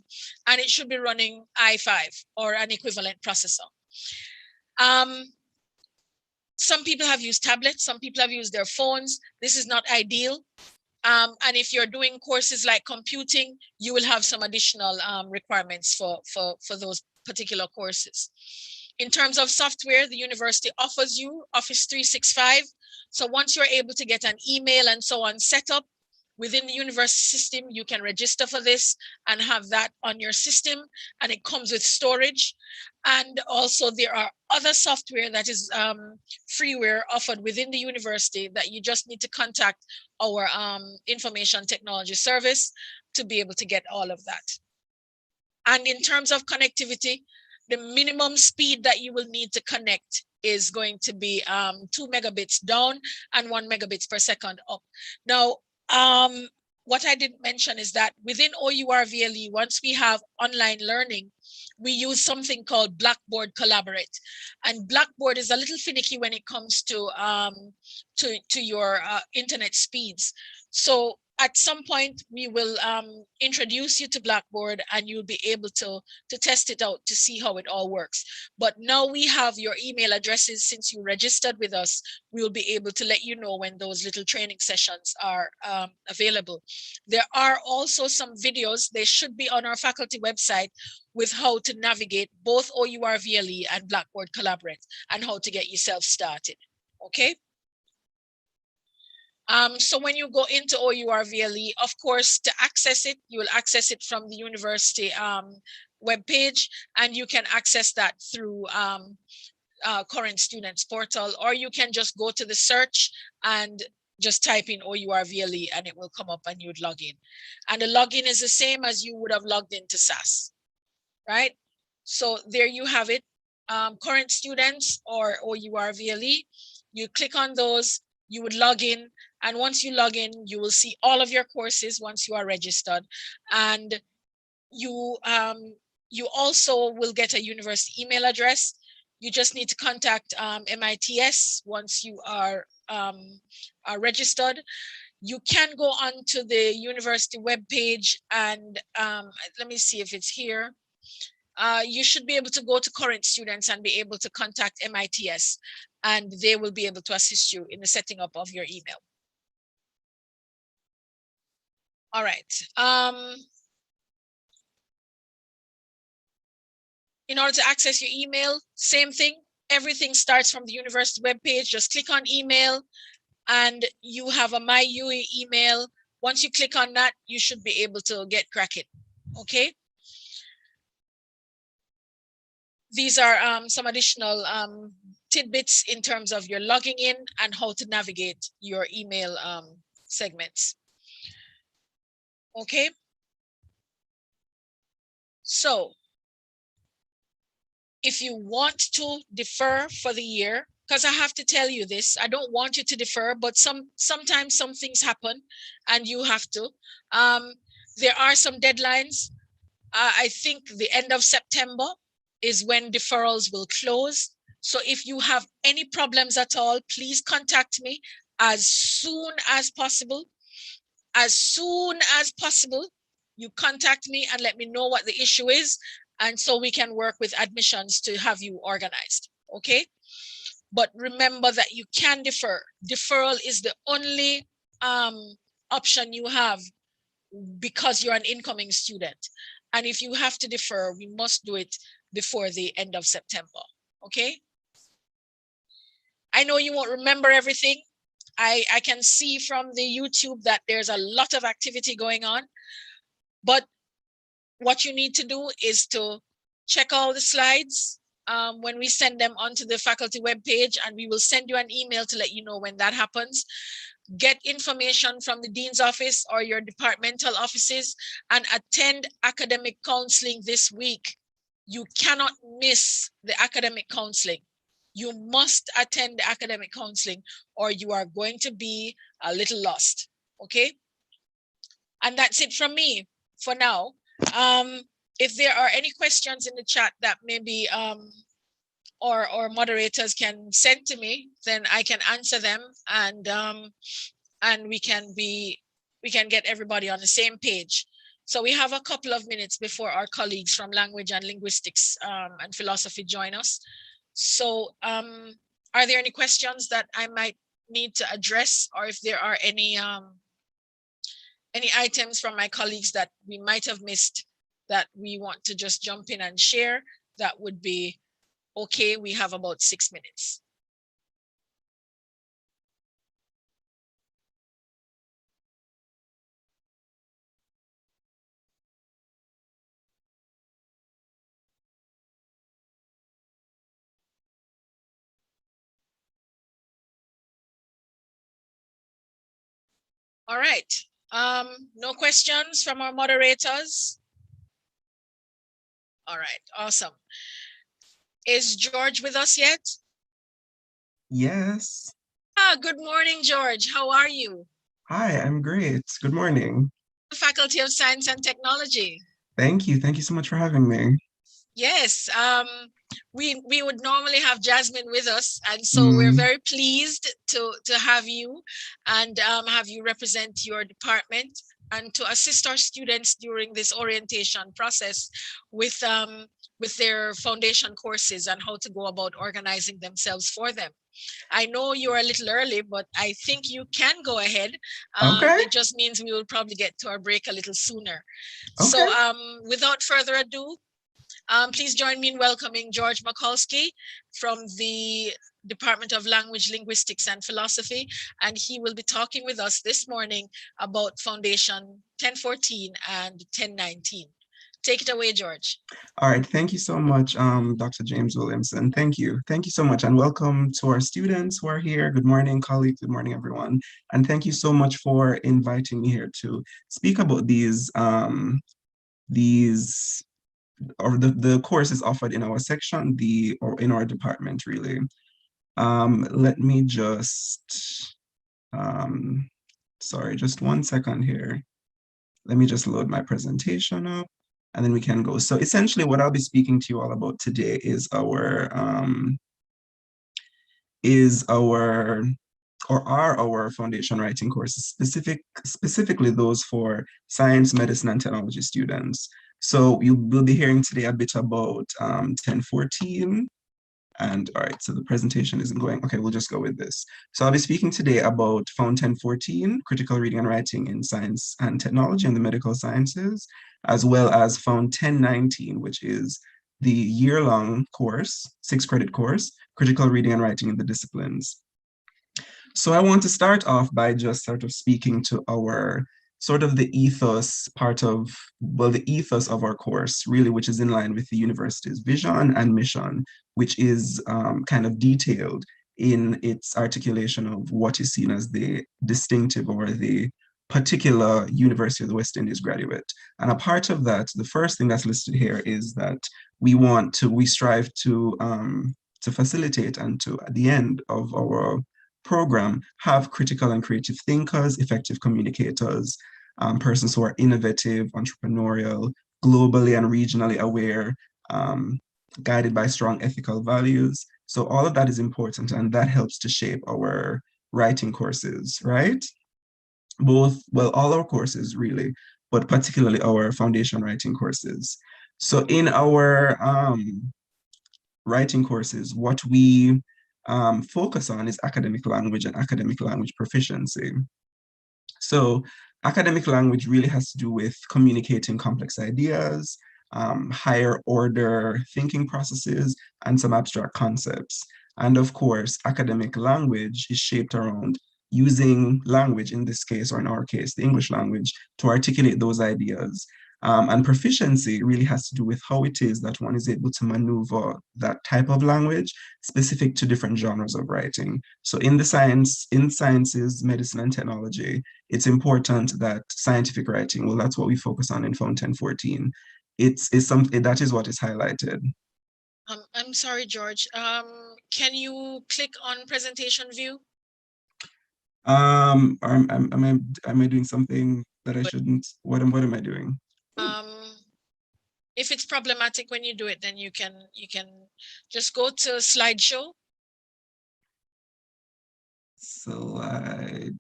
and it should be running i5 or an equivalent processor. Some people have used tablets, some people have used their phones. This is not ideal. And if you're doing courses like computing, you will have some additional requirements for those particular courses. In terms of software, the university offers you Office 365. So once you're able to get an email and so on set up, within the university system, you can register for this and have that on your system, and it comes with storage. And also there are other software that is freeware offered within the university that you just need to contact our information technology service to be able to get all of that. And in terms of connectivity, the minimum speed that you will need to connect is going to be 2 megabits down and 1 megabits per second up. Now, what I didn't mention is that within OUR-VLE, once we have online learning, we use something called Blackboard Collaborate. And Blackboard is a little finicky when it comes to your internet speeds. So at some point, we will introduce you to Blackboard and you'll be able to test it out to see how it all works. But now we have your email addresses. Since you registered with us, we will be able to let you know when those little training sessions are available. There are also some videos, they should be on our faculty website, with how to navigate both OUR-VLE and Blackboard Collaborate and how to get yourself started, okay? So when you go into OUR-VLE, of course, to access it, you will access it from the university webpage, and you can access that through current students portal, or you can just go to the search and just type in OUR-VLE and it will come up and you would log in. And the login is the same as you would have logged into SAS, right? So there you have it, current students or OUR-VLE. You click on those, you would log in, and once you log in, you will see all of your courses once you are registered. And you also will get a university email address. You just need to contact MITS once you are registered. You can go onto the university webpage and let me see if it's here. You should be able to go to current students and be able to contact MITS, and they will be able to assist you in the setting up of your email. All right. In order to access your email, same thing. Everything starts from the university webpage. Just click on email, and you have a My UE email. Once you click on that, you should be able to get cracking, okay? These are some additional tidbits in terms of your logging in and how to navigate your email segments. Okay. So if you want to defer for the year, because I have to tell you this, I don't want you to defer, but sometimes some things happen and you have to. There are some deadlines. I think the end of September is when deferrals will close. So if you have any problems at all, please contact me as soon as possible. As soon as possible, you contact me and let me know what the issue is. And so we can work with admissions to have you organized, okay? But remember that you can defer. Deferral is the only option you have because you're an incoming student. And if you have to defer, we must do it before the end of September, okay? I know you won't remember everything. I can see from the YouTube that there's a lot of activity going on, but what you need to do is to check all the slides when we send them onto the faculty webpage, and we will send you an email to let you know when that happens. Get information from the dean's office or your departmental offices and attend academic counseling this week. You cannot miss the academic counseling. You must attend the academic counseling or you are going to be a little lost, okay? And that's it from me for now. If there are any questions in the chat that maybe or moderators can send to me, then I can answer them, and we can get everybody on the same page. So we have a couple of minutes before our colleagues from language and linguistics and philosophy join us. So are there any questions that I might need to address, or if there are any items from my colleagues that we might have missed that we want to just jump in and share, that would be okay. We have about 6 minutes. All right. No questions from our moderators? All right, awesome. Is George with us yet? Yes. Good morning, George. How are you? Hi, I'm great. Good morning. Faculty of Science and Technology. Thank you. Thank you so much for having me. Yes, we would normally have Jasmine with us, and so we're very pleased to have you and have you represent your department and to assist our students during this orientation process with their foundation courses and how to go about organizing themselves for them. I know you're a little early, but I think you can go ahead. Okay. It just means we will probably get to our break a little sooner. Okay. So without further ado, please join me in welcoming George Mikulski from the Department of Language, Linguistics and Philosophy, and he will be talking with us this morning about Foundation 1014 and 1019. Take it away, George. All right, thank you so much, Dr. James Williamson. Thank you so much, and welcome to our students who are here. Good morning, colleagues. Good morning, everyone. And thank you so much for inviting me here to speak about these or the courses offered in our section, or in our department, really. Let me just, sorry, just 1 second here. Let me just load my presentation up and then we can go. So essentially what I'll be speaking to you all about today is our foundation writing courses, specifically those for science, medicine, and technology students. So you will be hearing today a bit about 1014. And all right, so the presentation isn't going. Okay, we'll just go with this. So I'll be speaking today about Found 1014, Critical Reading and Writing in Science and Technology and the Medical Sciences, as well as Found 1019, which is the year-long course, 6-credit course, Critical Reading and Writing in the Disciplines. So I want to start off by just sort of speaking to our sort of the ethos part of, well, the ethos of our course, really, which is in line with the university's vision and mission, which is kind of detailed in its articulation of what is seen as the distinctive or the particular University of the West Indies graduate. And a part of that, the first thing that's listed here is that we strive to facilitate and to, at the end of our program, have critical and creative thinkers, effective communicators, persons who are innovative, entrepreneurial, globally and regionally aware, guided by strong ethical values. So all of that is important, and that helps to shape our writing courses, right? Both, well, all our courses really, but particularly our foundation writing courses. So in our writing courses, what we focus on is academic language and academic language proficiency. So academic language really has to do with communicating complex ideas, higher order thinking processes, and some abstract concepts. And of course, academic language is shaped around using language, in this case, or in our case, the English language, to articulate those ideas. And proficiency really has to do with how it is that one is able to maneuver that type of language specific to different genres of writing. So in sciences, medicine, and technology, it's important that scientific writing, well, that's what we focus on in Found 1014. It's something that is what is highlighted. I'm sorry, George. Can you click on presentation view? Am I doing something that I shouldn't? What am I doing? If it's problematic when you do it, then you can just go to slideshow. Slideshow.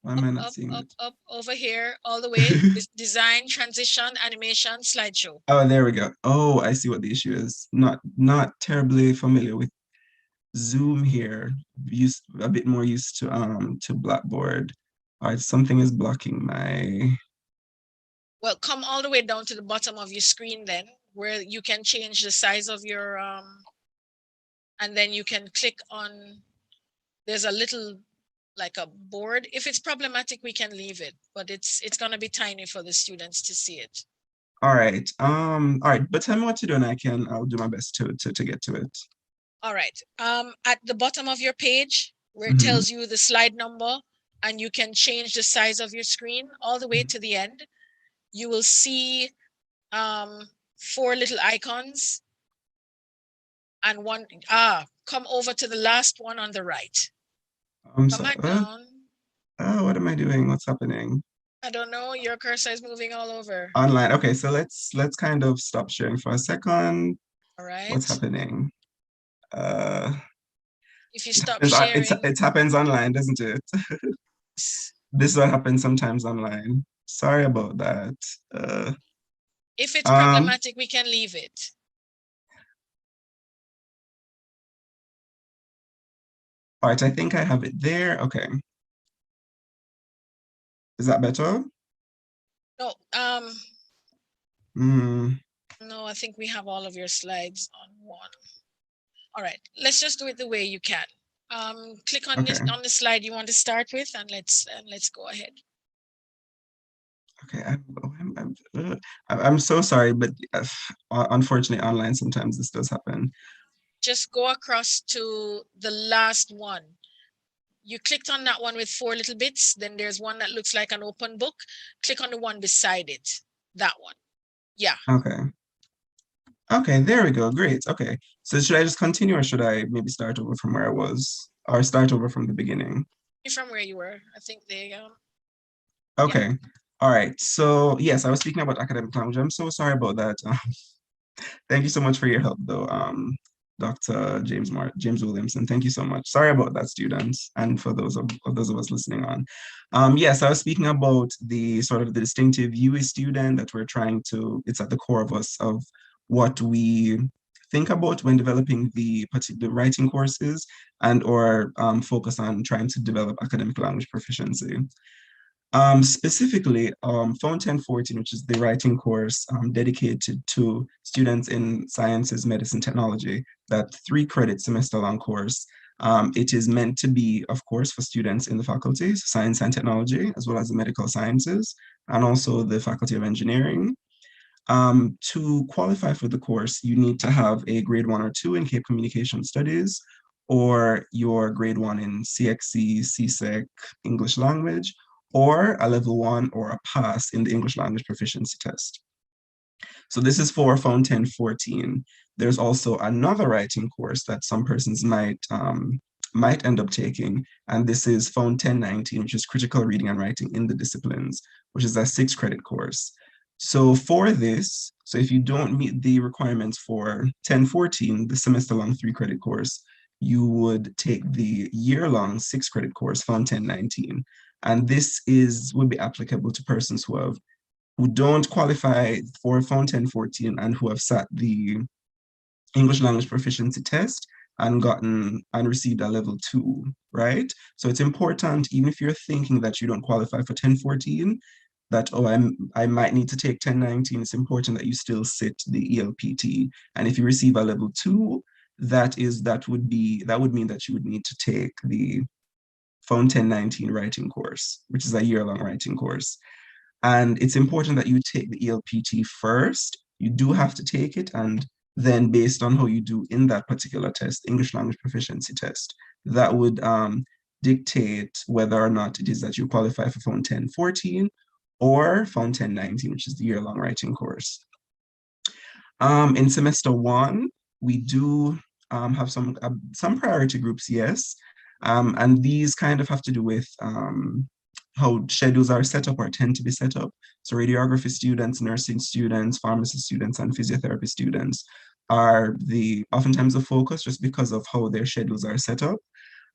Why am I not seeing it? Up over here, all the way. Design, transition, animation, slideshow. Oh, there we go. Oh, I see what the issue is. Not terribly familiar with Zoom here. A bit more used to Blackboard. All right, something is blocking my. Well, come all the way down to the bottom of your screen then, where you can change the size of your, and then you can click on, there's a little, like a board. If it's problematic, we can leave it, but it's gonna be tiny for the students to see it. All right, but tell me what to do and I'll do my best to get to it. All right, at the bottom of your page, where it tells you the slide number, and you can change the size of your screen all the way to the end, you will see 4 little icons, and come over to the last one on the right. I'm come sorry. back down. Oh, what am I doing? What's happening? I don't know, your cursor is moving all over. Online. Okay, so let's kind of stop sharing for a second. All right. What's happening? If you stop sharing. It happens online, doesn't it? This is what happens sometimes online. Sorry about that. If it's problematic, we can leave it. All right, I think I have it there. Okay. Is that better? No, no, I think we have all of your slides on one. All right, let's just do it the way you can. Click on this on the slide you want to start with, and let's go ahead. Okay, I'm so sorry, but unfortunately, online sometimes this does happen. Just go across to the last one. You clicked on that one with 4 little bits. Then there's one that looks like an open book. Click on the one beside it. That one. Yeah. Okay. Okay, there we go. Great. Okay. So should I just continue, or should I maybe start over from where I was, or start over from the beginning? From where you were. I think there you go. Okay. Yeah. All right. So yes, I was speaking about academic language. I'm so sorry about that. Thank you so much for your help, though, Dr. James Williamson. Thank you so much. Sorry about that, students, and for those of us listening on. Yes, I was speaking about the sort of the distinctive UE student that we're trying to. It's at the core of us, of what we think about when developing the particular writing courses, and or focus on trying to develop academic language proficiency. Specifically, Found 1014, which is the writing course dedicated to students in sciences, medicine, technology, that 3-credit semester-long course. It is meant to be, of course, for students in the faculties, science and technology, as well as the medical sciences, and also the Faculty of Engineering. To qualify for the course, you need to have a grade 1 or 2 in Cape Communication Studies, or your grade 1 in CXC, CSEC, English language, or a level 1 or a pass in the English language proficiency test. So this is for Phone 1014. There's also another writing course that some persons might end up taking, and this is Phone 1019, which is critical reading and writing in the disciplines, which is a 6-credit course. So for this, so if you don't meet the requirements for 1014, the semester-long 3-credit course, you would take the year-long 6-credit course, Phone 1019. And this would be applicable to persons who don't qualify for Phone 1014 and who have sat the English language proficiency test and received a level 2, right? So it's important, even if you're thinking that you don't qualify for 1014, that, oh, I might need to take 1019, it's important that you still sit the ELPT. And if you receive a level 2, that would mean that you would need to take the Phone 1019 writing course, which is a year-long writing course. And it's important that you take the ELPT first. You do have to take it, and then based on how you do in that particular test, English language proficiency test, that would dictate whether or not it is that you qualify for Phone 1014 or Phone 1019, which is the year-long writing course. In semester 1, we do have some priority groups, yes, and these kind of have to do with how schedules are set up or tend to be set up. So radiography students, nursing students, pharmacy students, and physiotherapy students are oftentimes the focus just because of how their schedules are set up.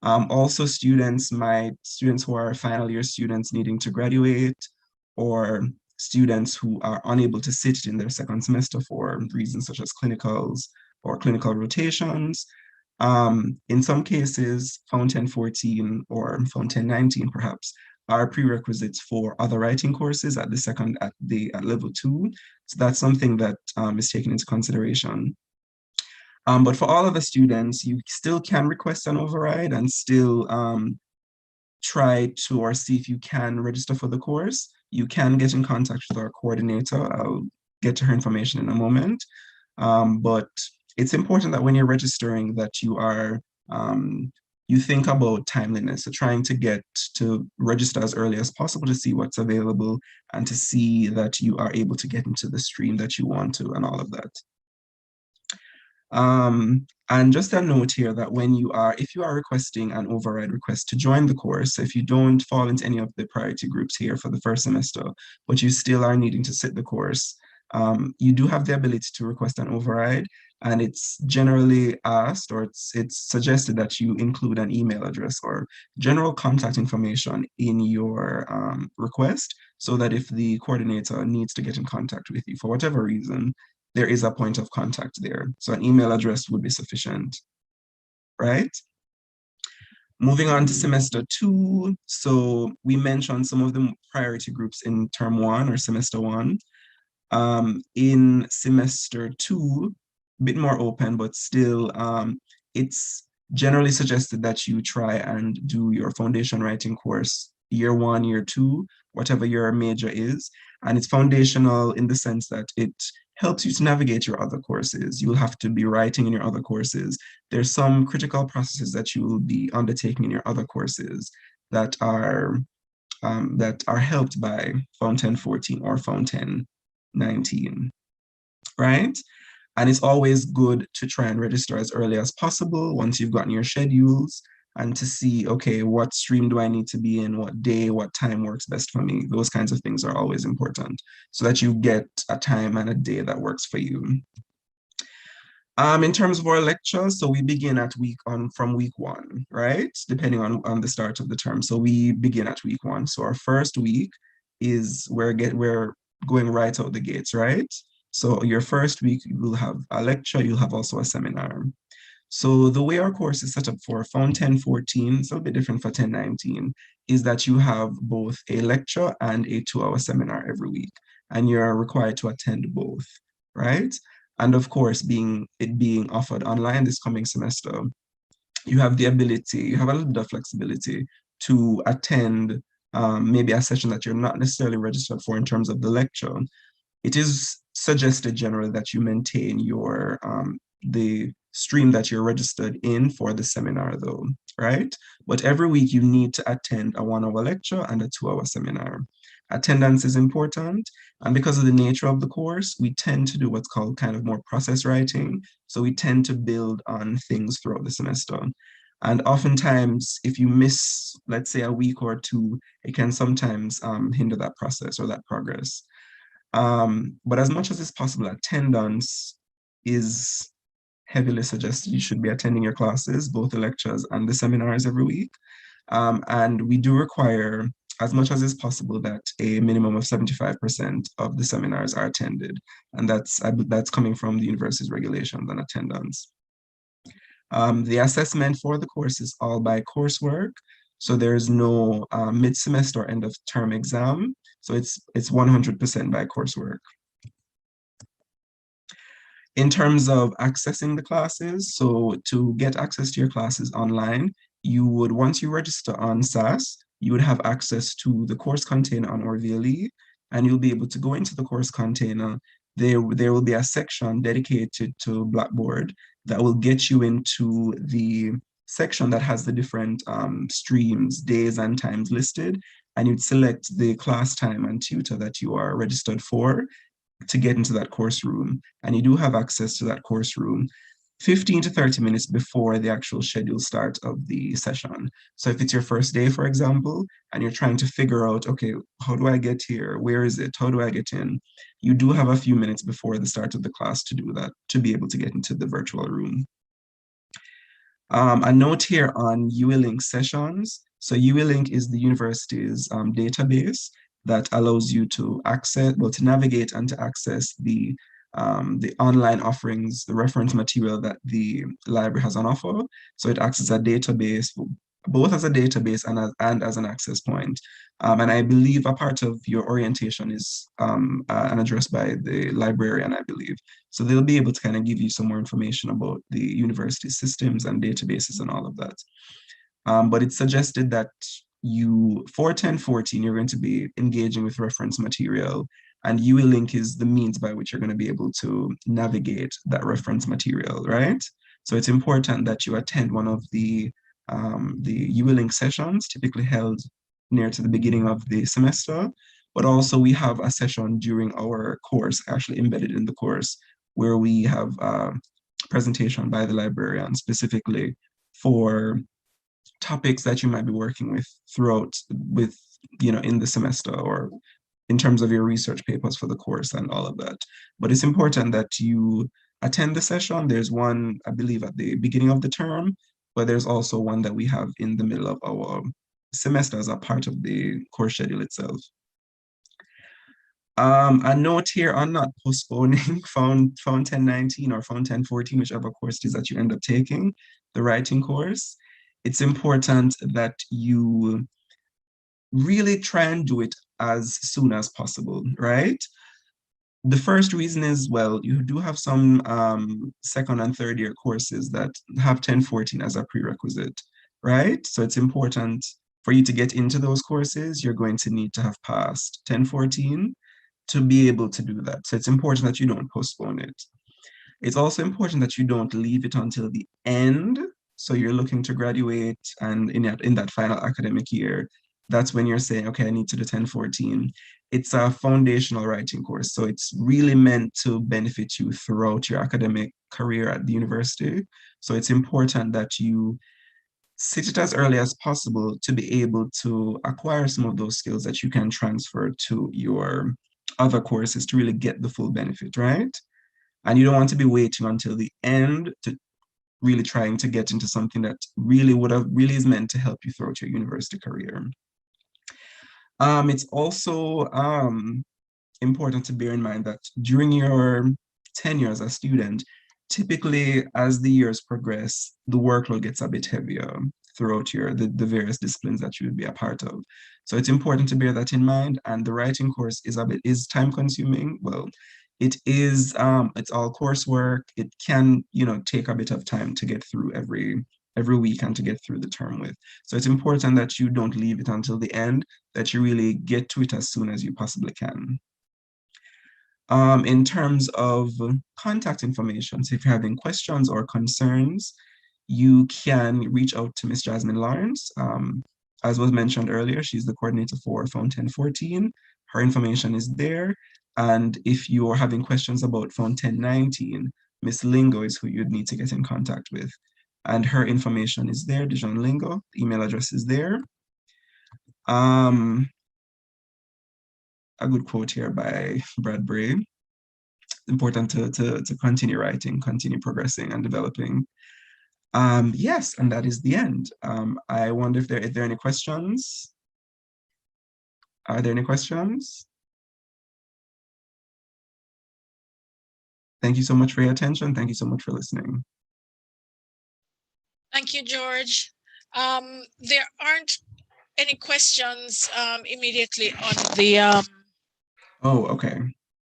Also students who are final year students needing to graduate, or students who are unable to sit in their second semester for reasons such as clinicals or clinical rotations. In some cases, Phone 1014 or Phone 1019 perhaps are prerequisites for other writing courses at level 2. So that's something that is taken into consideration. But for all of the students, you still can request an override and still try to or see if you can register for the course. You can get in contact with our coordinator. I'll get to her information in a moment. But it's important that when you're registering that you think about timeliness, so trying to get to register as early as possible to see what's available and to see that you are able to get into the stream that you want to and all of that. And just a note here that if you are requesting an override request to join the course, if you don't fall into any of the priority groups here for the first semester, but you still are needing to sit the course, you do have the ability to request an override, and it's generally asked, or it's suggested that you include an email address or general contact information in your request, so that if the coordinator needs to get in contact with you for whatever reason, there is a point of contact there. So an email address would be sufficient, right? Moving on to semester 2. So we mentioned some of the priority groups in term 1 or semester 1. In semester 2, a bit more open, but still it's generally suggested that you try and do your foundation writing course year 1, year 2, whatever your major is. And it's foundational in the sense that it helps you to navigate your other courses. You'll have to be writing in your other courses. There's some critical processes that you will be undertaking in your other courses that are helped by Phone 1014 or Phone 1019, right? And it's always good to try and register as early as possible once you've gotten your schedules, and to see, okay, what stream do I need to be in, what day, what time works best for me. Those kinds of things are always important so that you get a time and a day that works for you. In terms of our lectures, so we begin from week 1, right? Depending on the start of the term. So we begin at week 1. So our first week is we're going right out the gates, right? So your first week, you will have a lecture, you'll have also a seminar. So the way our course is set up for Phone 1014, it's a bit different for 1019, is that you have both a lecture and a 2-hour seminar every week, and you're required to attend both, right? And of course, it being offered online this coming semester, you have the ability, you have a little bit of flexibility to attend maybe a session that you're not necessarily registered for in terms of the lecture. It is suggested generally that you maintain your the stream that you're registered in for the seminar though, right? But every week you need to attend a 1-hour lecture and a 2-hour seminar. Attendance is important, and because of the nature of the course, we tend to do what's called kind of more process writing. So we tend to build on things throughout the semester. And oftentimes, if you miss, let's say, a week or two, it can sometimes hinder that process or that progress. But as much as it's possible, attendance is heavily suggested. You should be attending your classes, both the lectures and the seminars every week. And we do require, as much as is possible, that a minimum of 75% of the seminars are attended. And that's coming from the university's regulations on attendance. The assessment for the course is all by coursework. So there's no mid-semester or end of term exam. So it's 100% by coursework. In terms of accessing the classes, so to get access to your classes online, you would, once you register on SAS, you would have access to the course container on our VLE, and you'll be able to go into the course container. There will be a section dedicated to Blackboard that will get you into the section that has the different streams, days and times listed, and you'd select the class time and tutor that you are registered for to get into that course room. And you do have access to that course room 15 to 30 minutes before the actual scheduled start of the session. So if it's your first day, for example, and you're trying to figure out, okay, how do I get here? Where is it? How do I get in? You do have a few minutes before the start of the class to do that, to be able to get into the virtual room. A note here on UWE-Link sessions. So UWE-Link is the university's database that allows you to access, well, to navigate and to access the online offerings, the reference material that the library has on offer. So it acts as a database, both as a database and as an access point. And I believe a part of your orientation is an address by the librarian, I believe. So they'll be able to kind of give you some more information about the university systems and databases and all of that. But it's suggested that for 1014, you're going to be engaging with reference material, and UWE-Link is the means by which you're going to be able to navigate that reference material, right? So it's important that you attend one of the UWE-Link sessions, typically held near to the beginning of the semester, but also we have a session during our course, actually embedded in the course, where we have a presentation by the librarian specifically for topics that you might be working with throughout in the semester or in terms of your research papers for the course and all of that. But it's important that you attend the session. There's one, I believe, at the beginning of the term, but there's also one that we have in the middle of our semester as a part of the course schedule itself. A note here on not postponing Found 1019 or Found 1014, whichever course it is that you end up taking, the writing course. It's important that you really try and do it as soon as possible, right? The first reason is, well, you do have some second and third year courses that have 1014 as a prerequisite, right? So it's important for you to get into those courses, you're going to need to have passed 1014 to be able to do that. So it's important that you don't postpone it. It's also important that you don't leave it until the end. So you're looking to graduate, and in that final academic year, that's when you're saying, okay, I need to do 1014. It's a foundational writing course. So it's really meant to benefit you throughout your academic career at the university. So it's important that you sit it as early as possible to be able to acquire some of those skills that you can transfer to your other courses to really get the full benefit, right? And you don't want to be waiting until the end to really trying to get into something that really is meant to help you throughout your university career. It's also important to bear in mind that during your tenure as a student, typically as the years progress, the workload gets a bit heavier throughout the various disciplines that you would be a part of. So it's important to bear that in mind, and the writing course is time consuming. Well, it is, it's all coursework. It can, take a bit of time to get through every every week and to get through the term with. So it's important that you don't leave it until the end, that you really get to it as soon as you possibly can. In terms of contact information, so if you're having questions or concerns, you can reach out to Ms. Jasmine Lawrence. As was mentioned earlier, she's the coordinator for Phone 1014. Her information is there. And if you are having questions about Phone 1019, Ms. Lingo is who you'd need to get in contact with. And her information is there, Dijon Lingo, the email address is there. A good quote here by Brad Bray. Important to continue writing, continue progressing and developing. Yes, and that is the end. I wonder if there are any questions. Are there any questions? Thank you so much for your attention. Thank you so much for listening. Thank you, George. There aren't any questions immediately on the oh, okay.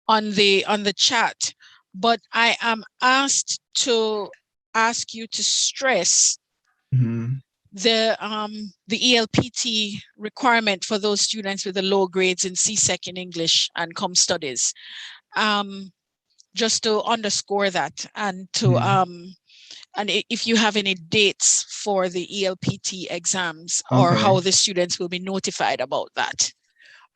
On the chat, but I am asked to ask you to stress the ELPT requirement for those students with the low grades in CSEC in English and Com Studies. Just to underscore that, and to and if you have any dates for the ELPT exams, or how the students will be notified about that.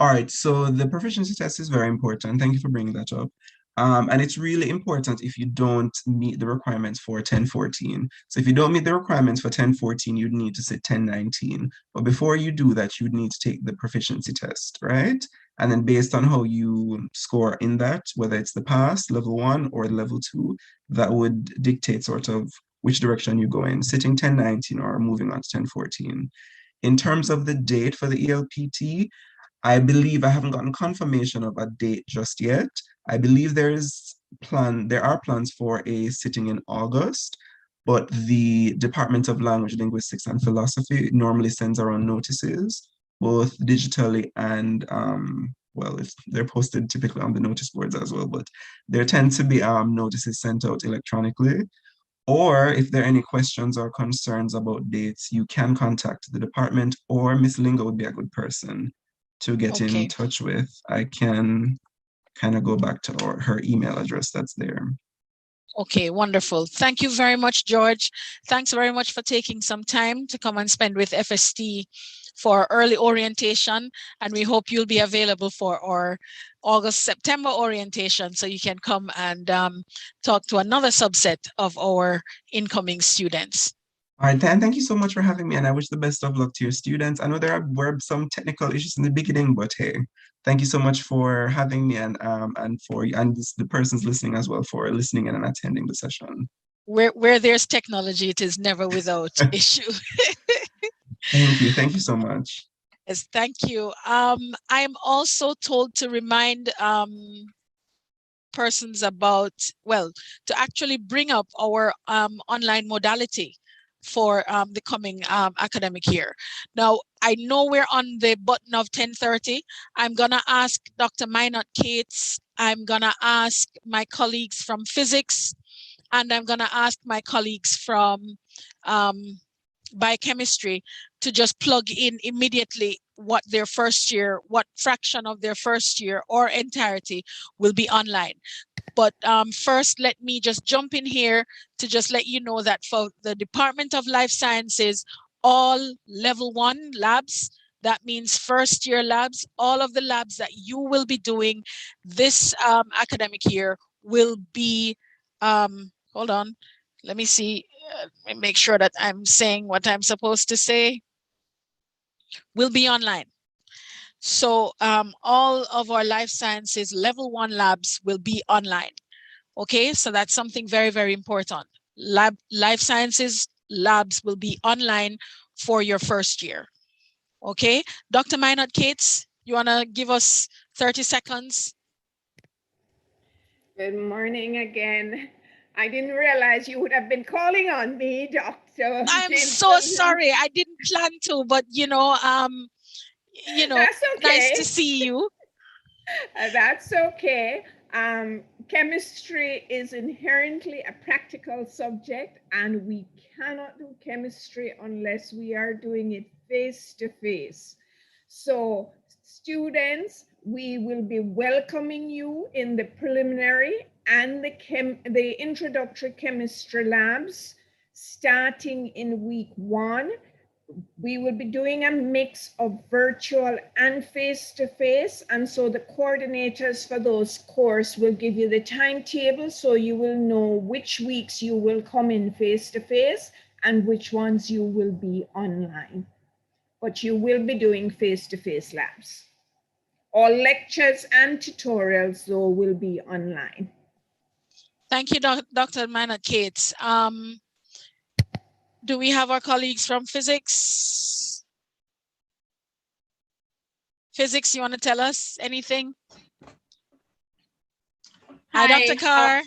All right, so the proficiency test is very important. Thank you for bringing that up. And it's really important if you don't meet the requirements for 1014. So if you don't meet the requirements for 1014, you'd need to sit 1019. But before you do that, you'd need to take the proficiency test, right? And then based on how you score in that, whether it's the pass, level 1 or level 2, that would dictate sort of which direction you go in, sitting 1019 or moving on to 1014. In terms of the date for the ELPT, I believe I haven't gotten confirmation of a date just yet. I believe there are plans for a sitting in August, but the Department of Language, Linguistics and Philosophy normally sends around notices, both digitally and, well, they're posted typically on the notice boards as well, but there tend to be notices sent out electronically. Or if there are any questions or concerns about dates, you can contact the department, or Ms. Lingo would be a good person to get in touch with. I can kind of go back to her email address that's there. Okay, wonderful. Thank you very much, George. Thanks very much for taking some time to come and spend with FST for early orientation. And we hope you'll be available for our August-September orientation, so you can come and talk to another subset of our incoming students. All right, Dan, thank you so much for having me, and I wish the best of luck to your students. I know there were some technical issues in the beginning, but hey, thank you so much for having me, and the persons listening as well for listening and attending the session. Where there's technology, it is never without issue. Thank you so much. Yes, thank you. I'm also told to remind persons about, well, to actually bring up our online modality for the coming academic year. Now, I know we're on the button of 10:30. I'm gonna ask Dr. Minot Cates, I'm gonna ask my colleagues from physics, and I'm gonna ask my colleagues from biochemistry to just plug in immediately what their first year, what fraction of their first year or entirety will be online. But first, let me just jump in here to just let you know that for the Department of Life Sciences, all level 1 labs, that means first year labs, all of the labs that you will be doing this academic year will be, hold on, let me see, make sure that I'm saying what I'm supposed to say, will be online. So all of our life sciences level 1 labs will be online. Okay, so that's something very, very important. Life sciences labs will be online for your first year. Okay, Dr. Minot Cates, you wanna give us 30 seconds? Good morning again. I didn't realize you would have been calling on me, Dr. I'm so sorry, I didn't plan to, but you know, That's okay. Nice to see you. That's okay. Chemistry is inherently a practical subject, and we cannot do chemistry unless we are doing it face to face. So students, we will be welcoming you in the preliminary and the introductory chemistry labs starting in week 1. We will be doing a mix of virtual and face-to-face, and so the coordinators for those courses will give you the timetable so you will know which weeks you will come in face-to-face and which ones you will be online. But you will be doing face-to-face labs. All lectures and tutorials, though, will be online. Thank you, Dr. Manna-Kate. Do we have our colleagues from physics? Physics, you want to tell us anything? Hi, Dr. Carr.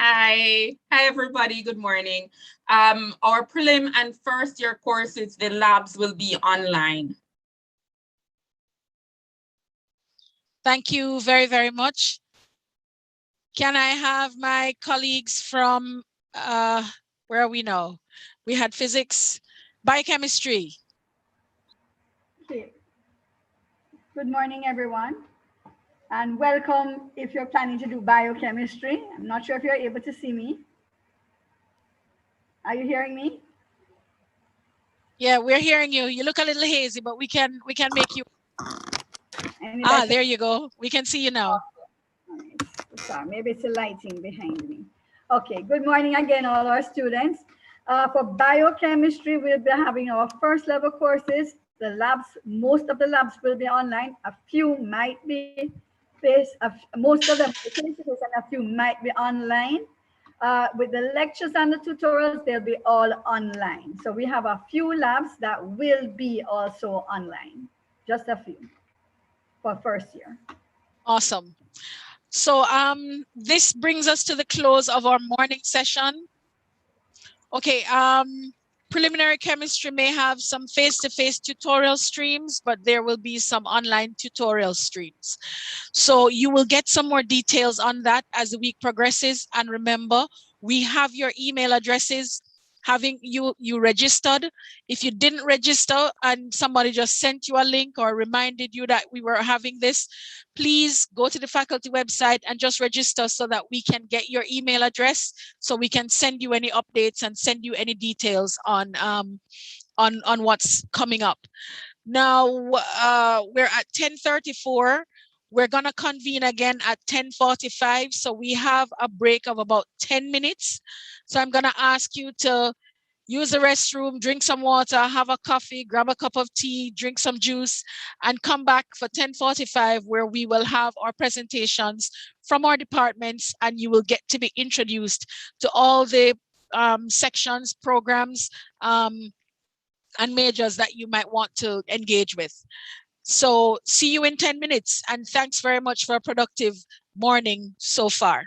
Hi, everybody. Good morning. Our prelim and first year courses, the labs will be online. Thank you very, very much. Can I have my colleagues from, where are we now? We had physics, biochemistry. Okay. Good morning, everyone, and welcome if you're planning to do biochemistry. I'm not sure if you're able to see me. Are you hearing me? Yeah, we're hearing you. You look a little hazy, but we can make you. There you go. We can see you now. Sorry, maybe it's the lighting behind me. Okay, good morning again, all our students. For biochemistry, we'll be having our first level courses. The labs, most of the labs will be online. A few might be most of them face-to-face, and a few might be online. With the lectures and the tutorials, they'll be all online. So we have a few labs that will be also online, just a few for first year. Awesome. So this brings us to the close of our morning session. Okay, preliminary chemistry may have some face-to-face tutorial streams, but there will be some online tutorial streams. So you will get some more details on that as the week progresses. And remember, we have your email addresses. Having you registered. If you didn't register and somebody just sent you a link or reminded you that we were having this, please go to the faculty website and just register so that we can get your email address, so we can send you any updates and send you any details on what's coming up. Now we're at 10:34. We're gonna convene again at 10:45. So we have a break of about 10 minutes. So I'm gonna ask you to use the restroom, drink some water, have a coffee, grab a cup of tea, drink some juice, and come back for 10:45, where we will have our presentations from our departments, and you will get to be introduced to all the sections, programs, and majors that you might want to engage with. So see you in 10 minutes, and thanks very much for a productive morning so far.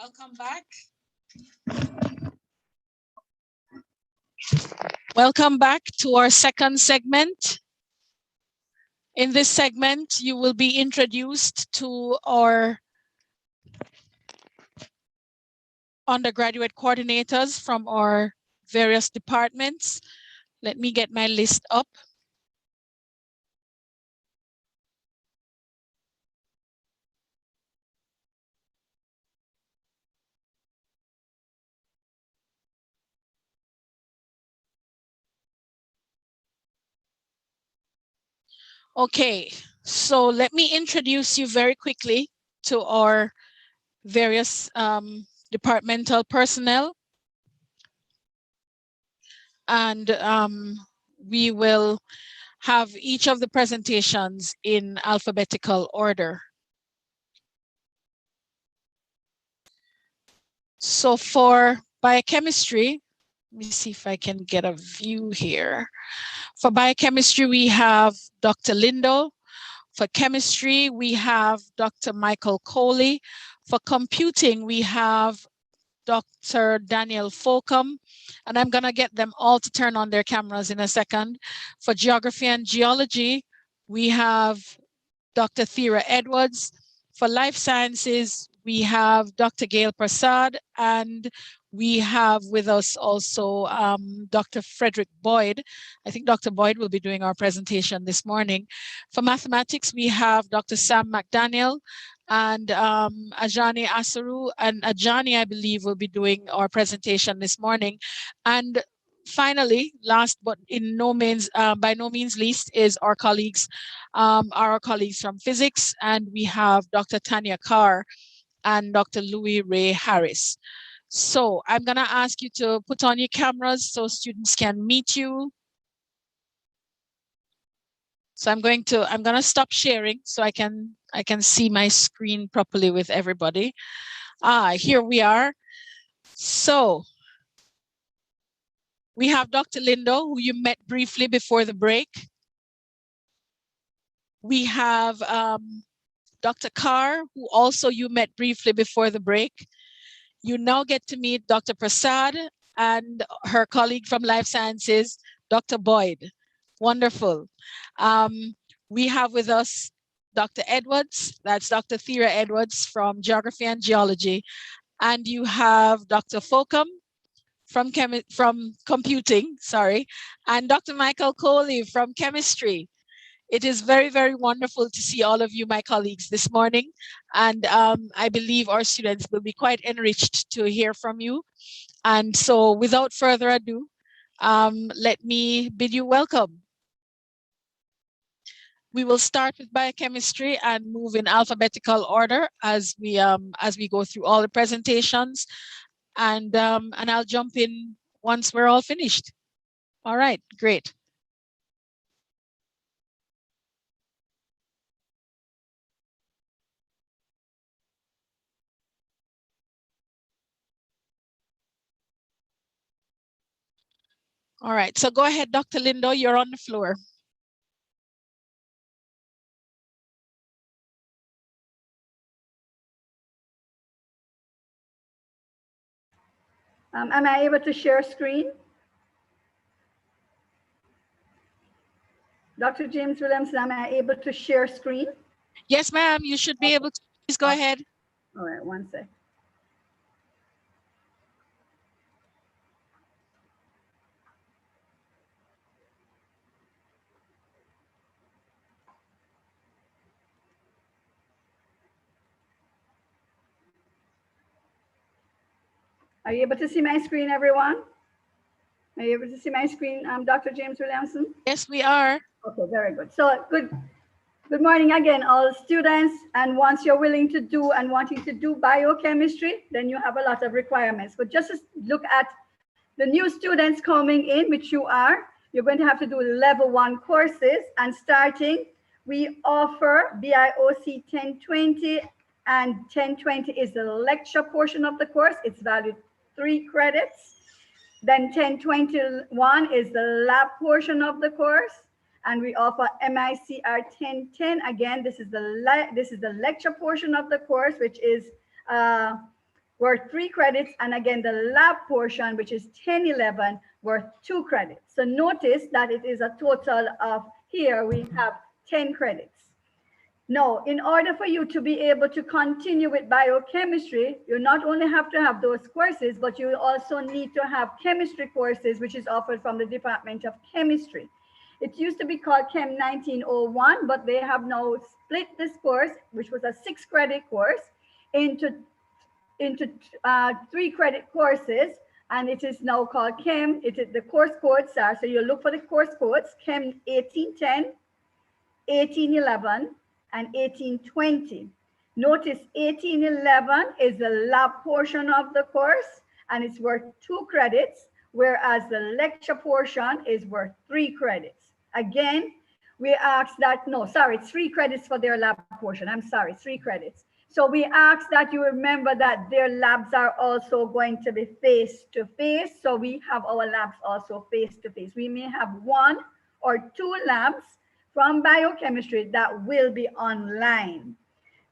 Welcome back. Welcome back to our second segment. In this segment, you will be introduced to our undergraduate coordinators from our various departments. Let me get my list up. Okay, so let me introduce you very quickly to our various departmental personnel. And we will have each of the presentations in alphabetical order. So for biochemistry, let me see if I can get a view here. For biochemistry, we have Dr. Lindo. For chemistry, we have Dr. Michael Coley. For computing, we have Dr. Daniel Folcom, and I'm going to get them all to turn on their cameras in a second. For geography and geology, we have Dr. Thera Edwards. For life sciences, we have Dr. Gail Prasad, and we have with us also Dr. Frederick Boyd. I think Dr. Boyd will be doing our presentation this morning. For mathematics, we have Dr. Sam McDaniel and Ajani Asaru, and Ajani, I believe, will be doing our presentation this morning. And finally, last but in no means, by no means least, is our colleagues from physics, and we have Dr. Tanya Carr and Dr. Louis Ray Harris. So I'm gonna ask you to put on your cameras so students can meet you. So I'm gonna stop sharing so I can see my screen properly with everybody. Here we are. So we have Dr. Lindo, who you met briefly before the break. We have Dr. Carr, who also you met briefly before the break. You now get to meet Dr. Prasad and her colleague from Life Sciences, Dr. Boyd. Wonderful. We have with us Dr. Edwards, that's Dr. Thera Edwards from Geography and Geology. And you have Dr. Folcom from computing, sorry, and Dr. Michael Coley from chemistry. It is very, very wonderful to see all of you, my colleagues, this morning. And I believe our students will be quite enriched to hear from you. And so without further ado, let me bid you welcome. We will start with biochemistry and move in alphabetical order as we go through all the presentations. And I'll jump in once we're all finished. All right, great. All right, so go ahead, Dr. Lindo, you're on the floor. Am I able to share screen? Dr. James Williamson, am I able to share screen? Yes, ma'am, you should be able to. Please go ahead. All right, one sec. Are you able to see my screen, everyone? Are you able to see my screen, Dr. James Williamson? Yes, we are. Okay, very good. So good morning again, all students. And once you're willing to do and wanting to do biochemistry, then you have a lot of requirements. But just look at the new students coming in, which you are. You're going to have to do level 1 courses. And starting, we offer BIOC 1020, and 1020 is the lecture portion of the course. It's valued 3 credits. Then 1021 is the lab portion of the course. And we offer MICR 1010. Again, this is the lecture portion of the course, which is worth 3 credits. And again, the lab portion, which is 10-11, worth 2 credits. So notice that it is a total of, here we have 10 credits. Now, in order for you to be able to continue with biochemistry, you not only have to have those courses, but you also need to have chemistry courses, which is offered from the Department of Chemistry. It used to be called Chem 1901, but they have now split this course, which was a 6-credit course, into 3-credit courses, and it is now called Chem. The course codes are, so you look for the course codes, Chem 1810, 1811, and 1820. Notice 1811 is the lab portion of the course, and it's worth 2 credits, whereas the lecture portion is worth 3 credits. Again, we ask that, no, sorry, it's 3 credits for their lab portion. I'm sorry, 3 credits. So we ask that you remember that their labs are also going to be face-to-face. So we have our labs also face-to-face. We may have 1 or 2 labs from biochemistry that will be online.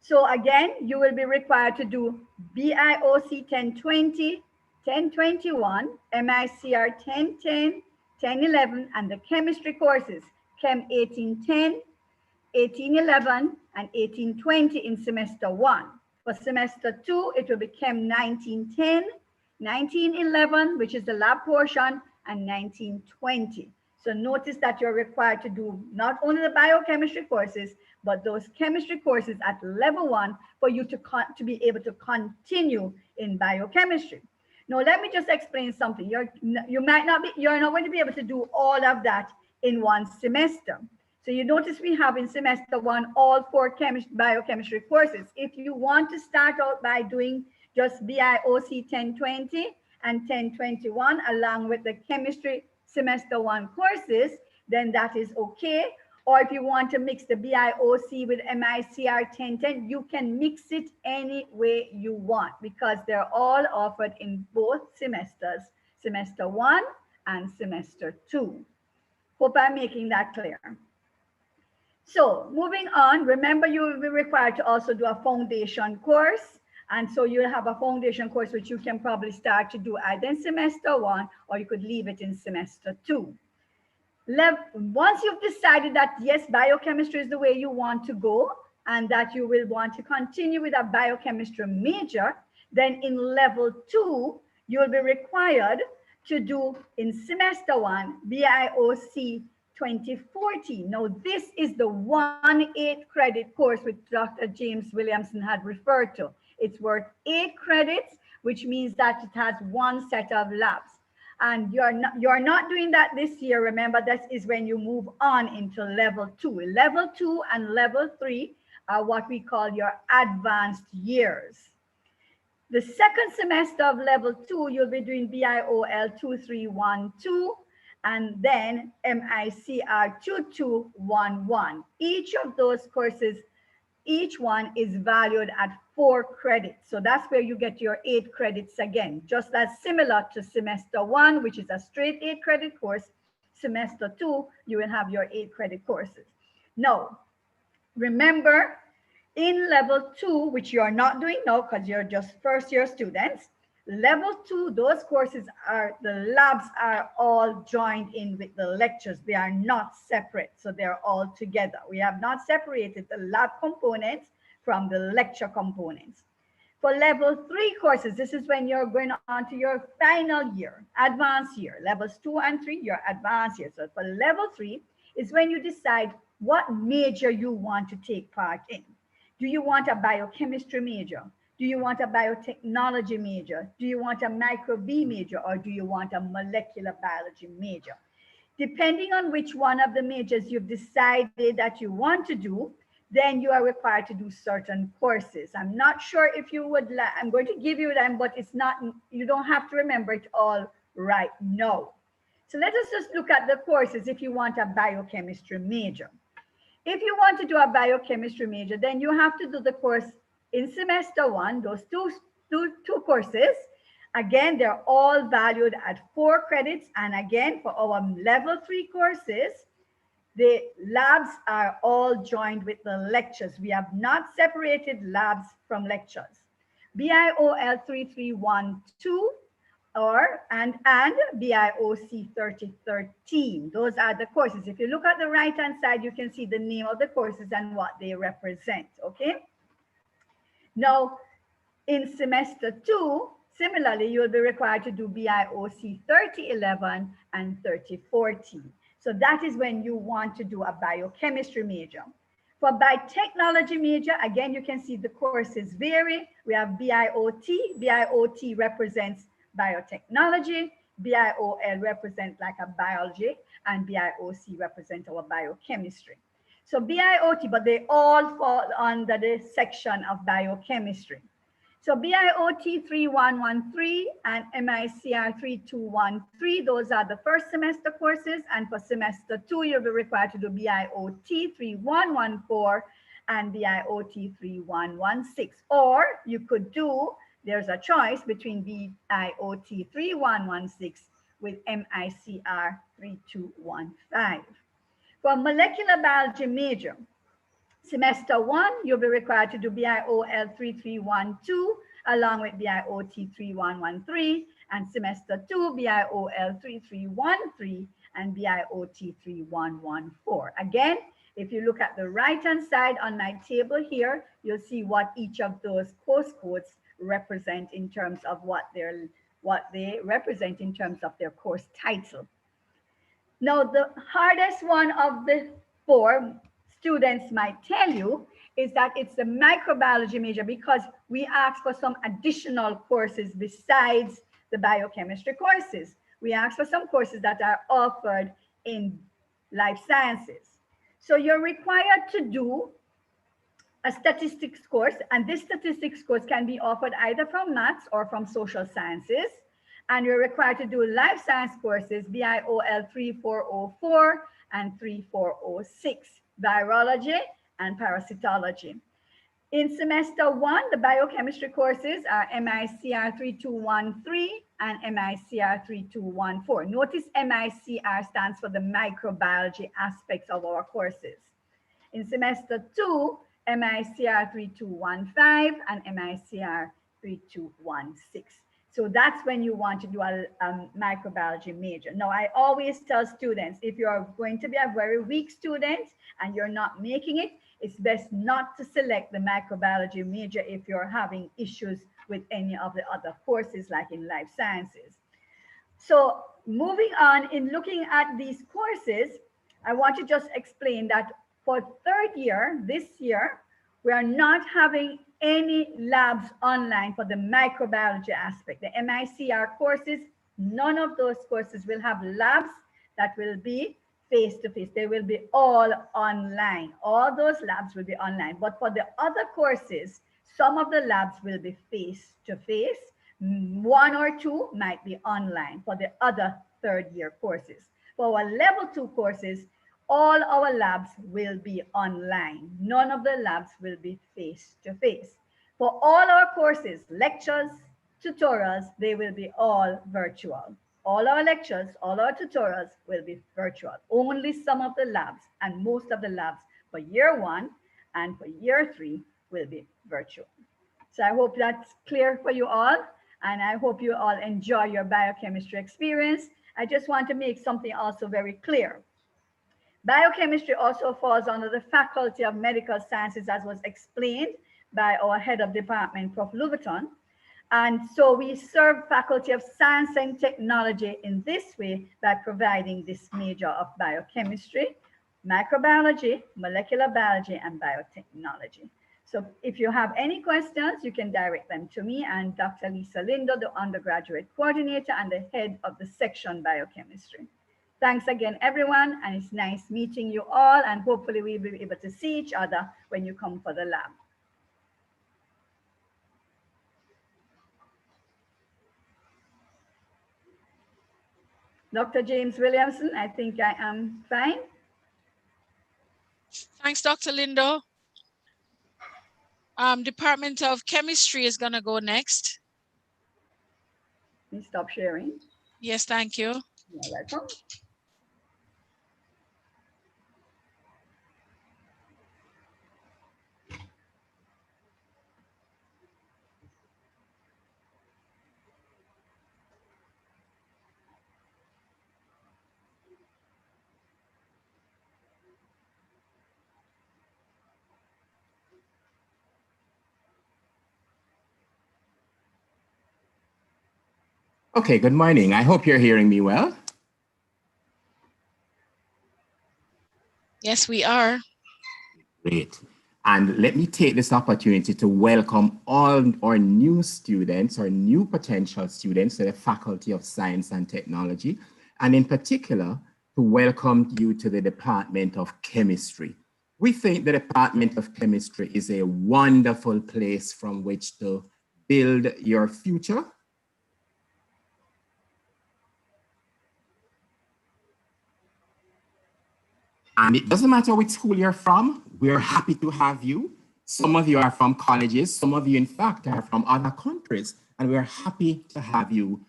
So again, you will be required to do BIOC 1020, 1021, MICR 1010, 1011, and the chemistry courses, Chem 1810, 1811, and 1820 in semester 1. For semester 2, it will be Chem 1910, 1911, which is the lab portion, and 1920. So notice that you're required to do not only the biochemistry courses, but those chemistry courses at level 1 for you to be able to continue in biochemistry. Now, let me just explain something. You're not going to be able to do all of that in 1 semester. So you notice we have in semester 1 all 4 biochemistry courses. If you want to start out by doing just BIOC 1020 and 1021 along with the chemistry semester 1 courses, then that is okay. Or if you want to mix the BIOC with MICR 1010, you can mix it any way you want because they're all offered in both semesters, semester 1 and semester 2. Hope I'm making that clear. So moving on, remember you will be required to also do a foundation course. And so you'll have a foundation course, which you can probably start to do either in semester 1 or you could leave it in semester 2. Once you've decided that, yes, biochemistry is the way you want to go and that you will want to continue with a biochemistry major, then in level 2, you'll be required to do in semester 1, BIOC 2040. Now, this is the 1 8-credit course which Dr. James Williamson had referred to. It's worth 8 credits, which means that it has 1 set of labs. And you're not doing that this year. Remember, that is when you move on into level 2. Level 2 and level 3 are what we call your advanced years. The second semester of level 2, you'll be doing BIOL 2312 and then MICR 2211. Each of those courses, each one is valued at 4 credits. So that's where you get your 8 credits again, just as similar to semester 1, which is a straight 8-credit course. Semester 2, you will have your 8-credit courses. Now, remember, in level 2, which you're not doing now because you're just first-year students, level 2, those courses the labs are all joined in with the lectures. They are not separate, so they're all together. We have not separated the lab components from the lecture components. For level 3 courses, this is when you're going on to your final year, advanced year. Levels 2 and 3, your advanced year. So for level 3 is when you decide what major you want to take part in. Do you want a biochemistry major? Do you want a biotechnology major? Do you want a microB major? Or do you want a molecular biology major? Depending on which one of the majors you've decided that you want to do, then you are required to do certain courses. I'm not sure if you would like, I'm going to give you them, but it's not, you don't have to remember it all right now. So let us just look at the courses if you want a biochemistry major. If you want to do a biochemistry major, then you have to do the course in semester 1, those two courses. Again, they're all valued at 4 credits. And again, for our level 3 courses, the labs are all joined with the lectures. We have not separated labs from lectures. BIOL 3312 and BIOC 3013. Those are the courses. If you look at the right-hand side, you can see the name of the courses and what they represent, okay? Now, in semester 2, similarly, you will be required to do BIOC 3011 and 3014. So that is when you want to do a biochemistry major. For biotechnology major, again, you can see the courses vary. We have BIOT. BIOT represents biotechnology. BIOL represents like a biology, and BIOC represents our biochemistry. So BIOT, but they all fall under the section of biochemistry. So BIOT 3113 and MICR 3213, those are the first semester courses. And for semester 2, you'll be required to do BIOT 3114 and BIOT 3116. Or you could do, there's a choice between BIOT 3116 with MICR 3215. For molecular biology major, semester 1, you'll be required to do BIOL 3312 along with BIOT 3113, and semester 2, BIOL 3313 and BIOT 3114. Again, if you look at the right-hand side on my table here, you'll see what each of those course codes represent in terms of what they represent in terms of their course title. Now, the hardest one of the 4, students might tell you, is that it's the microbiology major, because we ask for some additional courses besides the biochemistry courses. We ask for some courses that are offered in life sciences. So you're required to do a statistics course, and this statistics course can be offered either from maths or from social sciences. And you're required to do life science courses, BIOL 3404 and 3406, virology and parasitology. In semester 1, the biochemistry courses are MICR 3213 and MICR 3214. Notice MICR stands for the microbiology aspects of our courses. In semester 2, MICR 3215 and MICR 3216. So that's when you want to do a microbiology major. Now, I always tell students, if you're going to be a very weak student and you're not making it, it's best not to select the microbiology major if you're having issues with any of the other courses like in life sciences. So moving on, in looking at these courses, I want to just explain that for 3rd year, this year, we are not having any labs online for the microbiology aspect. The MICR courses, none of those courses will have labs that will be face-to-face. They will be all online. All those labs will be online. But for the other courses, some of the labs will be face-to-face. 1 or 2 might be online for the other 3rd year courses. For our level 2 courses, all our labs will be online. None of the labs will be face-to-face. For all our courses, lectures, tutorials, they will be all virtual. All our lectures, all our tutorials will be virtual. Only some of the labs and most of the labs for year 1 and for year 3 will be virtual. So I hope that's clear for you all, and I hope you all enjoy your biochemistry experience. I just want to make something also very clear. Biochemistry also falls under the Faculty of Medical Sciences, as was explained by our head of department, Prof. Louverton. And so we serve Faculty of Science and Technology in this way by providing this major of biochemistry, microbiology, molecular biology, and biotechnology. So if you have any questions, you can direct them to me and Dr. Lisa Lindo, the undergraduate coordinator and the head of the section biochemistry. Thanks again, everyone, and it's nice meeting you all, and hopefully we'll be able to see each other when you come for the lab. Dr. James Williamson, I think I am fine. Thanks, Dr. Lindo. Department of Chemistry is going to go next. Please stop sharing. Yes, thank you. You're welcome. Okay, good morning. I hope you're hearing me well. Yes, we are. Great. And let me take this opportunity to welcome all our new students or new potential students to the Faculty of Science and Technology, and in particular, to welcome you to the Department of Chemistry. We think the Department of Chemistry is a wonderful place from which to build your future. And it doesn't matter which school you're from, we're happy to have you. Some of you are from colleges, some of you, in fact, are from other countries, and we're happy to have you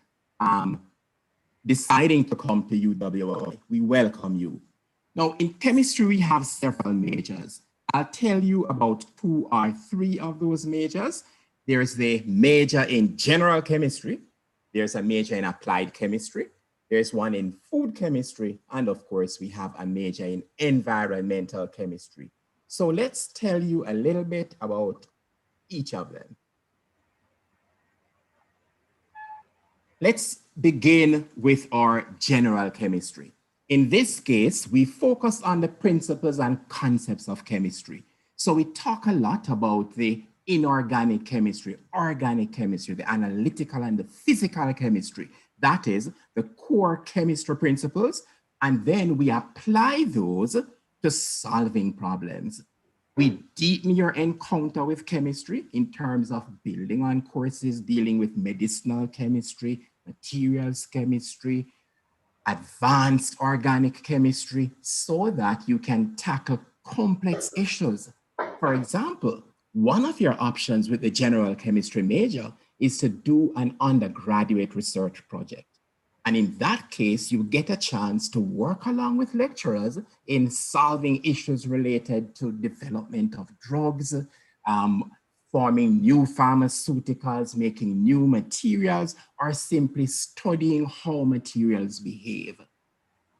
deciding to come to UWI. We welcome you. Now, in chemistry, we have several majors. I'll tell you about 2 or 3 of those majors. There's the major in general chemistry. There's a major in applied chemistry. There's one in food chemistry, and of course, we have a major in environmental chemistry. So let's tell you a little bit about each of them. Let's begin with our general chemistry. In this case, we focus on the principles and concepts of chemistry. So we talk a lot about the inorganic chemistry, organic chemistry, the analytical and the physical chemistry. That is the core chemistry principles, and then we apply those to solving problems. We deepen your encounter with chemistry in terms of building on courses dealing with medicinal chemistry, materials chemistry, advanced organic chemistry, so that you can tackle complex issues. For example, one of your options with the general chemistry major is to do an undergraduate research project. And in that case, you get a chance to work along with lecturers in solving issues related to development of drugs, forming new pharmaceuticals, making new materials, or simply studying how materials behave.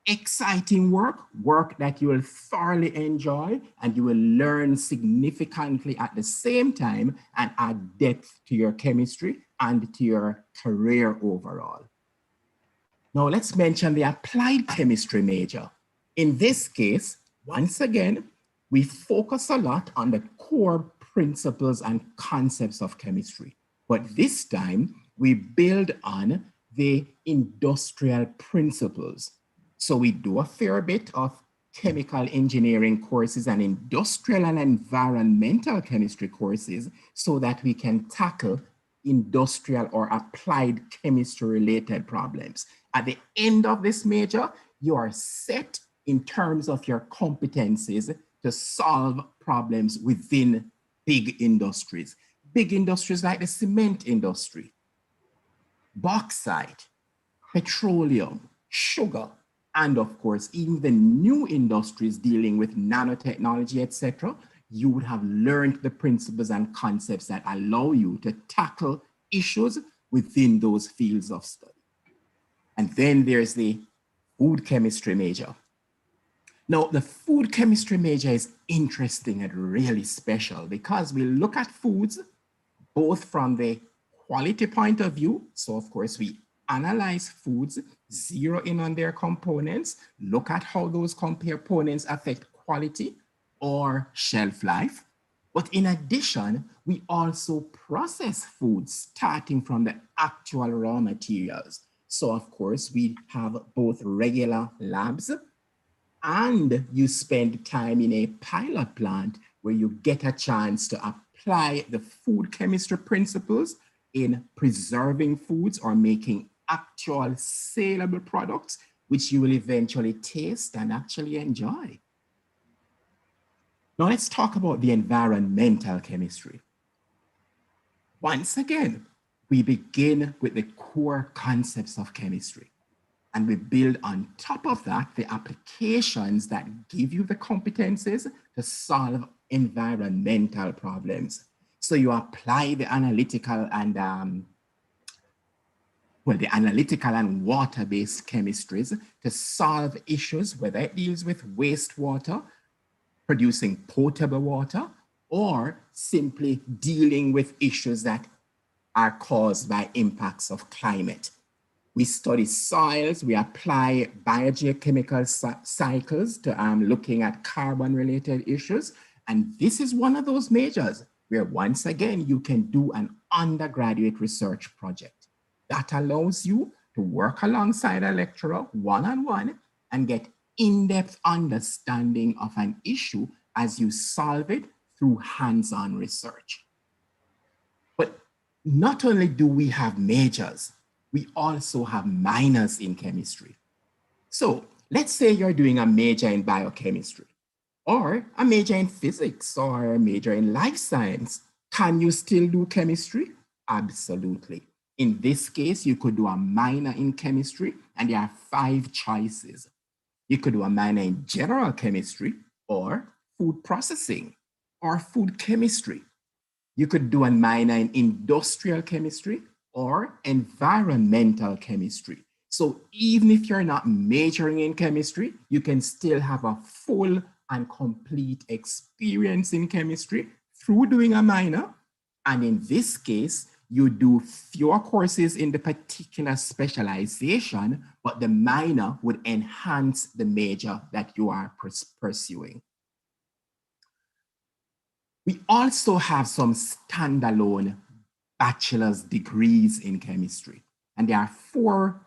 Exciting work, work that you will thoroughly enjoy, and you will learn significantly at the same time and add depth to your chemistry and to your career overall. Now let's mention the applied chemistry major. In this case, once again, we focus a lot on the core principles and concepts of chemistry, but this time we build on the industrial principles. So we do a fair bit of chemical engineering courses and industrial and environmental chemistry courses so that we can tackle industrial or applied chemistry related problems. At the end of this major, you are set in terms of your competencies to solve problems within big industries. Big industries like the cement industry, bauxite, petroleum, sugar, and of course, even the new industries dealing with nanotechnology, etc. You would have learned the principles and concepts that allow you to tackle issues within those fields of study. And then there's the food chemistry major. Now, the food chemistry major is interesting and really special because we look at foods both from the quality point of view. So of course, we analyze foods, zero in on their components, look at how those components affect quality or shelf life. But in addition, we also process foods starting from the actual raw materials. So of course, we have both regular labs and you spend time in a pilot plant where you get a chance to apply the food chemistry principles in preserving foods or making actual saleable products, which you will eventually taste and actually enjoy. Now let's talk about the environmental chemistry. Once again, we begin with the core concepts of chemistry, and we build on top of that the applications that give you the competencies to solve environmental problems. So you apply the analytical and water-based chemistries to solve issues, whether it deals with wastewater, producing potable water, or simply dealing with issues that are caused by impacts of climate. We study soils, we apply biogeochemical cycles to looking at carbon-related issues. And this is one of those majors where once again, you can do an undergraduate research project. That allows you to work alongside a lecturer one-on-one and get in-depth understanding of an issue as you solve it through hands-on research. But not only do we have majors, we also have minors in chemistry. So let's say you're doing a major in biochemistry, or a major in physics, or a major in life science. Can you still do chemistry? Absolutely. In this case, you could do a minor in chemistry, and there are 5 choices. You could do a minor in general chemistry, or food processing, or food chemistry. You could do a minor in industrial chemistry, or environmental chemistry. So even if you're not majoring in chemistry, you can still have a full and complete experience in chemistry through doing a minor. And in this case, you do fewer courses in the particular specialization, but the minor would enhance the major that you are pursuing. We also have some standalone bachelor's degrees in chemistry, and there are 4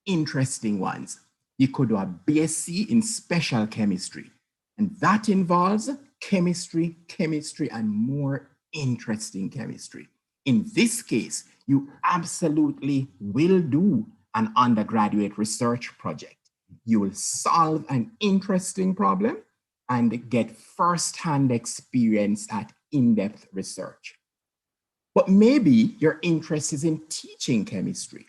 interesting ones. You could do a BSc in special chemistry, and that involves chemistry, and more interesting chemistry. In this case, you absolutely will do an undergraduate research project. You will solve an interesting problem and get first-hand experience at in-depth research. But maybe your interest is in teaching chemistry.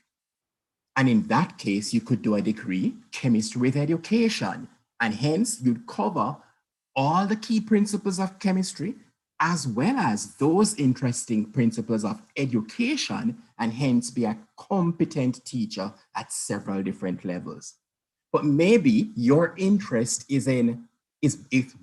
And in that case, you could do a degree, chemistry with education, and hence you'd cover all the key principles of chemistry, as well as those interesting principles of education, and hence be a competent teacher at several different levels. But maybe your interest is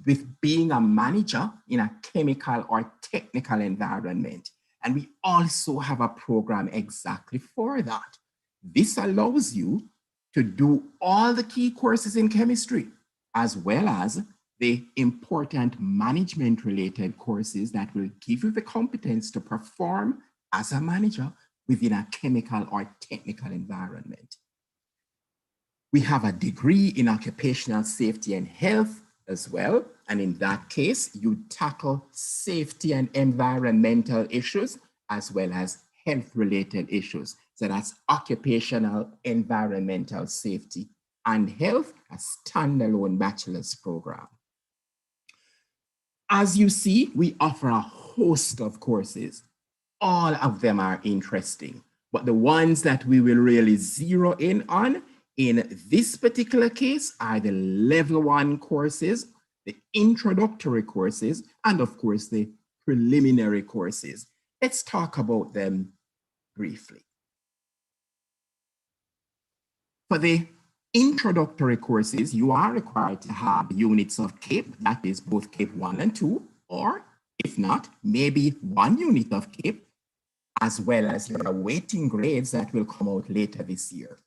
with being a manager in a chemical or technical environment. And we also have a program exactly for that. This allows you to do all the key courses in chemistry, as well as the important management-related courses that will give you the competence to perform as a manager within a chemical or technical environment. We have a degree in occupational safety and health as well. And in that case, you tackle safety and environmental issues, as well as health-related issues. So that's occupational, environmental safety and health, a standalone bachelor's program. As you see, we offer a host of courses. All of them are interesting, but the ones that we will really zero in on in this particular case are the level 1 courses, the introductory courses, and of course the preliminary courses. Let's talk about them briefly. For the introductory courses, you are required to have units of CAPE, that is both CAPE 1 and 2, or if not, maybe 1 unit of CAPE, as well as your awaiting grades that will come out later this year.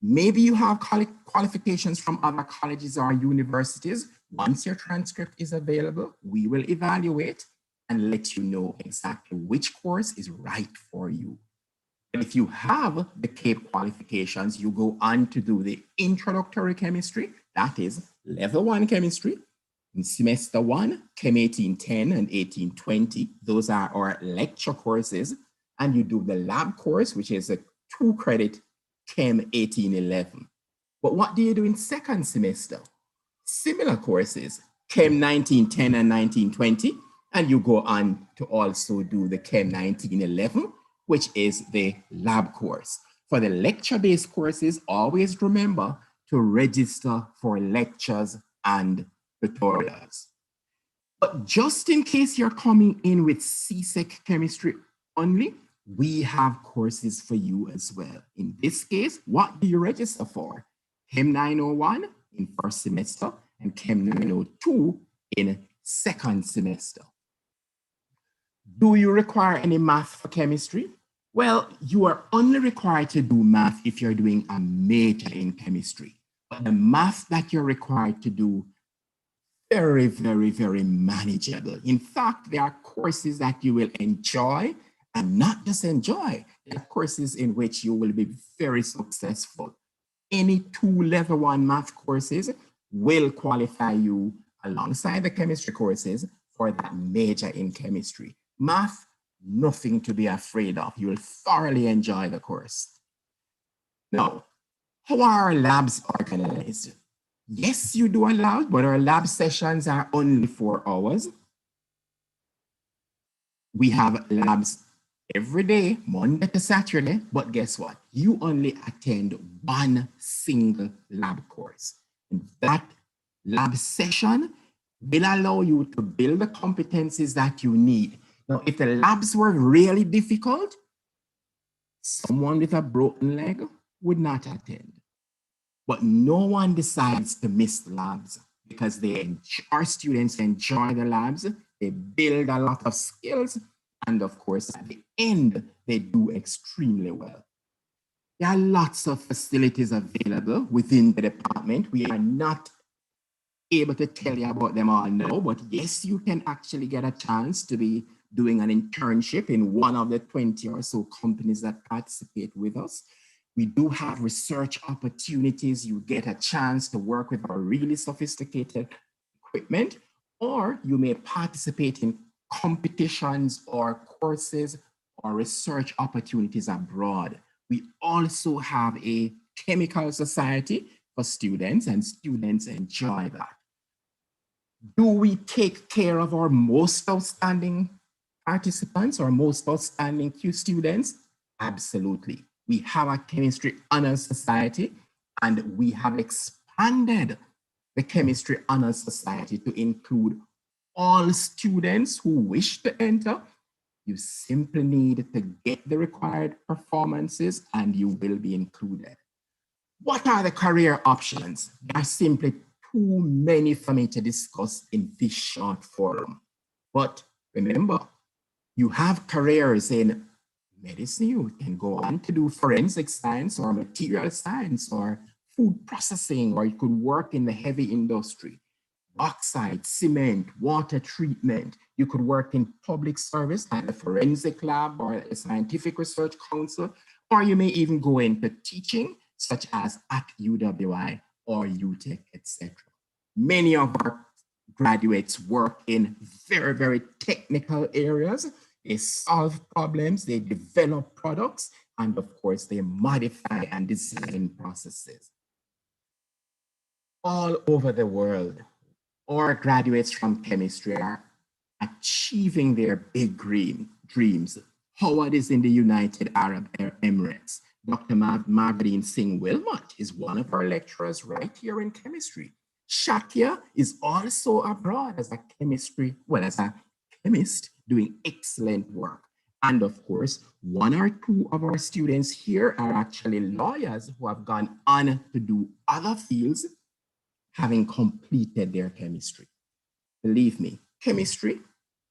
Maybe you have qualifications from other colleges or universities. Once your transcript is available, we will evaluate and let you know exactly which course is right for you. But if you have the CAPE qualifications, you go on to do the introductory chemistry, that is level 1 chemistry. In semester 1, Chem 1810 and 1820, those are our lecture courses. And you do the lab course, which is a 2-credit Chem 1811. But what do you do in second semester? Similar courses, Chem 1910 and 1920, and you go on to also do the Chem 1911, which is the lab course. For the lecture-based courses, always remember to register for lectures and tutorials. But just in case you're coming in with CSEC chemistry only, we have courses for you as well. In this case, what do you register for? Chem 901 in first semester and Chem 902 in second semester. Do you require any math for chemistry? Well, you are only required to do math if you're doing a major in chemistry. But the math that you're required to do, very, very, very manageable. In fact, there are courses that you will enjoy and not just enjoy. There are courses in which you will be very successful. Any 2 level 1 math courses will qualify you alongside the chemistry courses for that major in chemistry. Math, nothing to be afraid of. You will thoroughly enjoy the course. Now, how are our labs organized? Yes, you do a lab, but our lab sessions are only 4 hours. We have labs every day, Monday to Saturday, but guess what? You only attend 1 single lab course. And that lab session will allow you to build the competencies that you need. Now, if the labs were really difficult, someone with a broken leg would not attend. But no one decides to miss labs because our students enjoy the labs, they build a lot of skills, and of course, at the end, they do extremely well. There are lots of facilities available within the department. We are not able to tell you about them all now, but yes, you can actually get a chance to be doing an internship in one of the 20 or so companies that participate with us. We do have research opportunities. You get a chance to work with our really sophisticated equipment, or you may participate in competitions or courses or research opportunities abroad. We also have a chemical society for students, and students enjoy that. Do we take care of our most outstanding participants or most outstanding Q students? Absolutely. We have a chemistry honors society, and we have expanded the chemistry honors society to include all students who wish to enter. You simply need to get the required performances and you will be included. What are the career options? There are simply too many for me to discuss in this short forum. But remember, you have careers in medicine. You can go on to do forensic science or material science or food processing, or you could work in the heavy industry. Bauxite, cement, water treatment. You could work in public service at a forensic lab or a scientific research council, or you may even go into teaching, such as at UWI or UTech, etc. Many of our graduates work in very, very technical areas. They solve problems, they develop products, and of course, they modify and design processes. All over the world, our graduates from chemistry are achieving their big dreams. Howard is in the United Arab Emirates. Dr. Marvin Singh Wilmot is one of our lecturers right here in chemistry. Shakya is also abroad as a chemist doing excellent work. And of course, 1 or 2 of our students here are actually lawyers who have gone on to do other fields, having completed their chemistry. Believe me, chemistry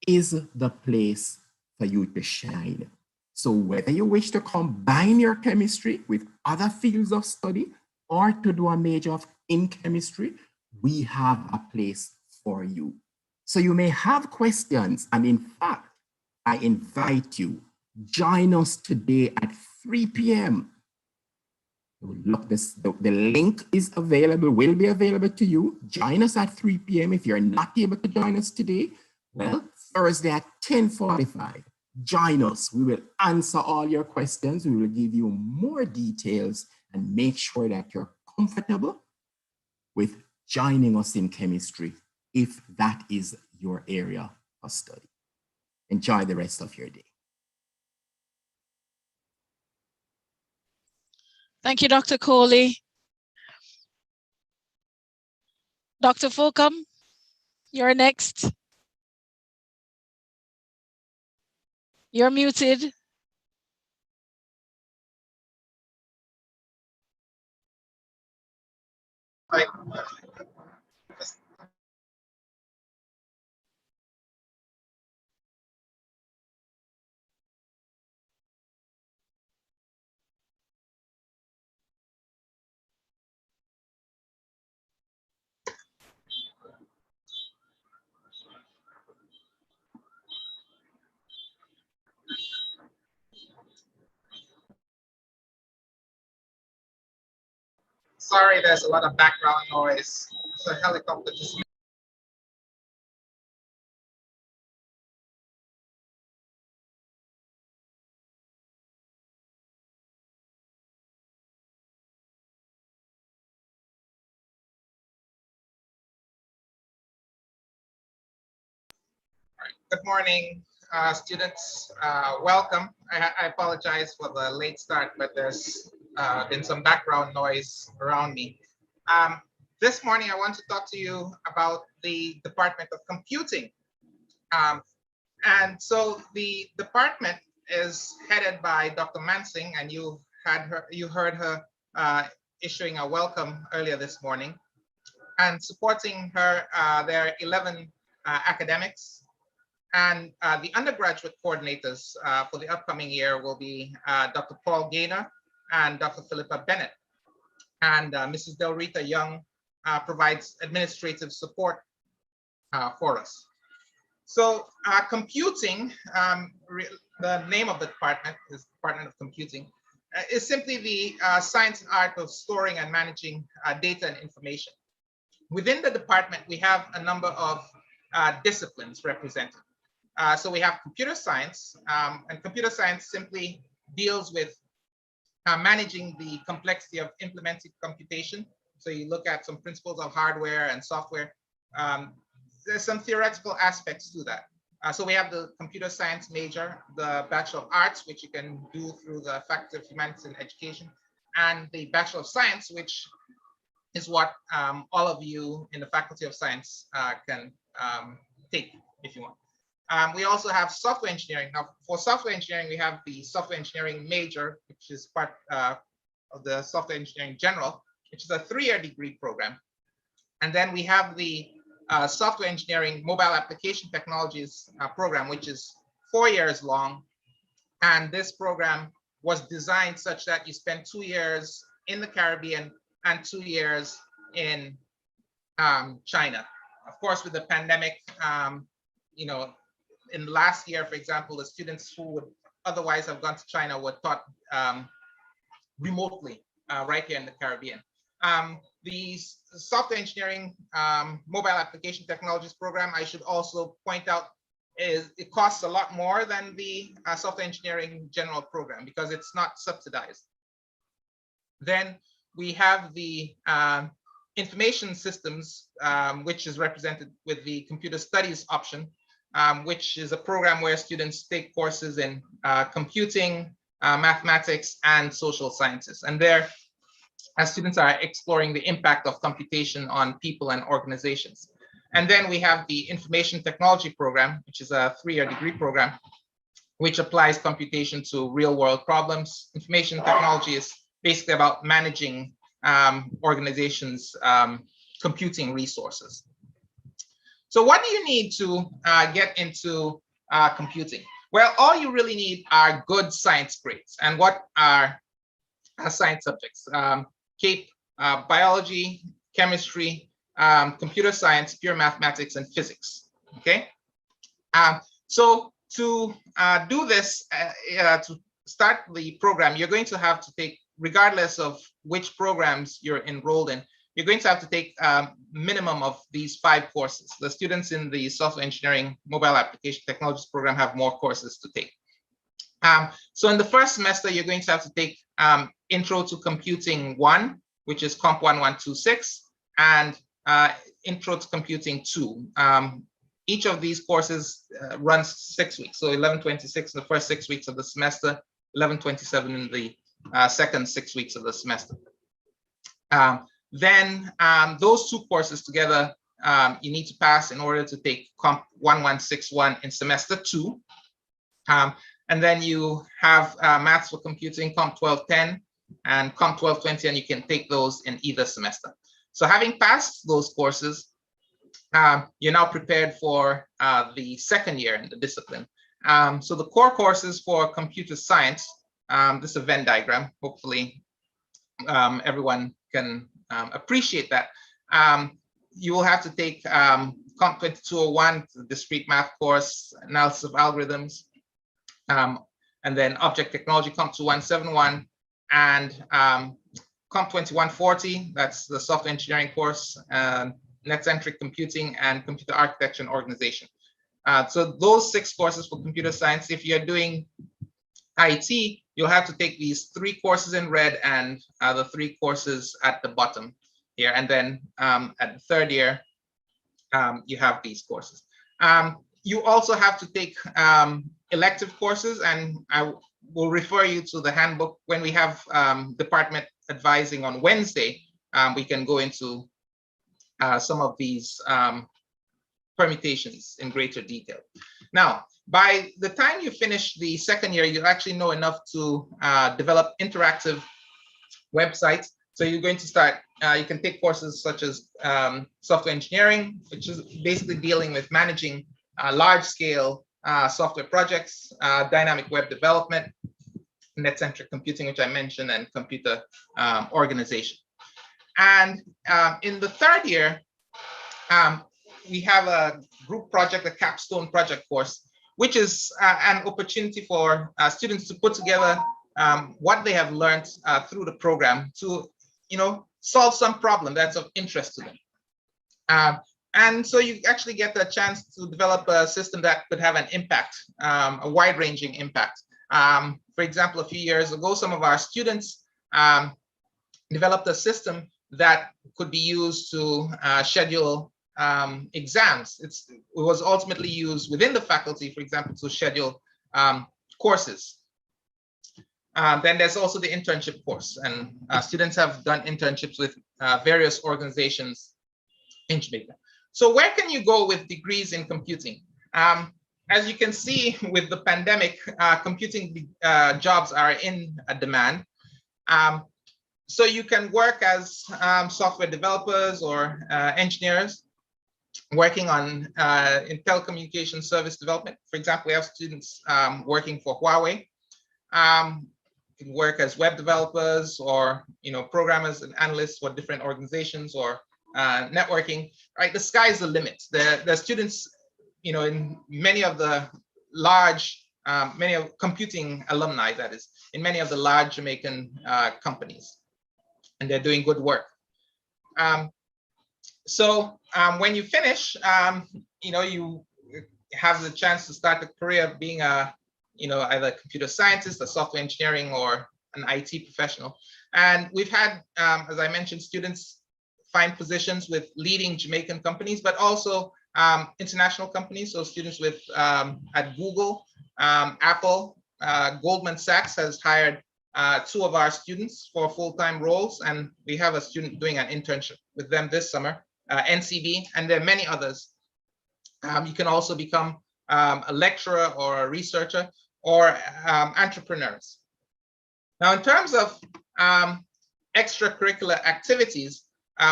is the place for you to shine. So whether you wish to combine your chemistry with other fields of study or to do a major in chemistry, we have a place for you. So you may have questions, and in fact, I invite you, join us today at 3 p.m. Look, the link is available, will be available to you. Join us at 3 p.m. If you're not able to join us today, well, Thursday at 10:45, join us. We will answer all your questions. We will give you more details and make sure that you're comfortable with joining us in chemistry if that is your area of study. Enjoy the rest of your day. Thank you, Dr. Coley. Dr. Fulcom, you're next. You're muted. Sorry, there's a lot of background noise. It's a helicopter just. Good morning, students. Welcome. I apologize for the late start, but there's been some background noise around me. This morning, I want to talk to you about the Department of Computing. And so the department is headed by Dr. Mansing, and you heard her issuing a welcome earlier this morning. And supporting her, there are 11 academics. And the undergraduate coordinators for the upcoming year will be Dr. Paul Gaynor and Dr. Philippa Bennett. And Mrs. Del Rita Young provides administrative support for us. So computing, the name of the department is Department of Computing, is simply the science and art of storing and managing data and information. Within the department, we have a number of disciplines represented. So we have computer science, and computer science simply deals with managing the complexity of implementing computation. So you look at some principles of hardware and software. There's some theoretical aspects to that. So we have the computer science major, the Bachelor of Arts, which you can do through the Faculty of Humanities and Education, and the Bachelor of Science, which is what all of you in the Faculty of Science can take if you want. We also have software engineering. Now, for software engineering, we have the software engineering major, which is part of the software engineering general, which is a 3-year degree program. And then we have the software engineering mobile application technologies program, which is 4 years long. And this program was designed such that you spend 2 years in the Caribbean and 2 years in China. Of course, with the pandemic, you know, in last year, for example, the students who would otherwise have gone to China were taught remotely right here in the Caribbean. The software engineering mobile application technologies program, I should also point out, it costs a lot more than the software engineering general program because it's not subsidized. Then we have the information systems, which is represented with the computer studies option, which is a program where students take courses in computing, mathematics, and social sciences. And there, students are exploring the impact of computation on people and organizations. And then we have the information technology program, which is a 3-year degree program, which applies computation to real world problems. Information technology is basically about managing organizations' computing resources. So what do you need to get into computing? Well, all you really need are good science grades. And what are science subjects? CAPE, biology, chemistry, computer science, pure mathematics, and physics, okay? So to do this, to start the program, you're going to have to take, regardless of which programs you're enrolled in, you're going to have to take a minimum of these 5 courses. The students in the software engineering mobile application technologies program have more courses to take. So in the first semester, you're going to have to take Intro to Computing 1, which is Comp 1126, and Intro to Computing 2. Each of these courses runs 6 weeks. So 1126 in the first 6 weeks of the semester, 1127 in the second 6 weeks of the semester. Then those 2 courses together, you need to pass in order to take Comp 1161 in semester 2. And then you have Maths for Computing, Comp 1210 and Comp 1220, and you can take those in either semester. So having passed those courses, you're now prepared for the second year in the discipline. So the core courses for computer science, this is a Venn diagram. Hopefully everyone can appreciate that. You will have to take Comp 2201, the discrete math course, analysis of algorithms, and then object technology, Comp 2171, and Comp 2140, that's the software engineering course, net-centric computing, and computer architecture and organization. So those 6 courses for computer science. If you're doing IT, you'll have to take these 3 courses in red and the 3 courses at the bottom here. And then at the 3rd year, you have these courses. You also have to take elective courses, and I will refer you to the handbook. When we have department advising on Wednesday, we can go into some of these permutations in greater detail. Now, by the time you finish the 2nd year, you actually know enough to develop interactive websites. So you're going to start, you can take courses such as software engineering, which is basically dealing with managing large-scale software projects, dynamic web development, net-centric computing, which I mentioned, and computer organization. And in the 3rd year, we have a group project, a capstone project course, which is an opportunity for students to put together what they have learned through the program to, solve some problem that's of interest to them. And so you actually get the chance to develop a system that could have an impact, a wide-ranging impact. For example, a few years ago, some of our students developed a system that could be used to schedule exams. It was ultimately used within the faculty, for example, to schedule courses. Then there's also the internship course, and students have done internships with various organizations in Jamaica. So where can you go with degrees in computing? As you can see with the pandemic, computing jobs are in demand. So you can work as software developers or engineers working on in telecommunication service development. For example, we have students working for Huawei. You can work as web developers or programmers and analysts for different organizations or networking. Right, the sky's the limit. The students, in many of the large, many of computing alumni, that is, in many of the large Jamaican companies, and they're doing good work. So when you finish, you have the chance to start a career of being a, either a computer scientist, a software engineering, or an IT professional. And we've had, as I mentioned, students find positions with leading Jamaican companies, but also international companies. So students with at Google, Apple, Goldman Sachs has hired 2 of our students for full-time roles, and we have a student doing an internship with them this summer, NCB, and there are many others. You can also become a lecturer or a researcher or entrepreneurs. Now, in terms of extracurricular activities,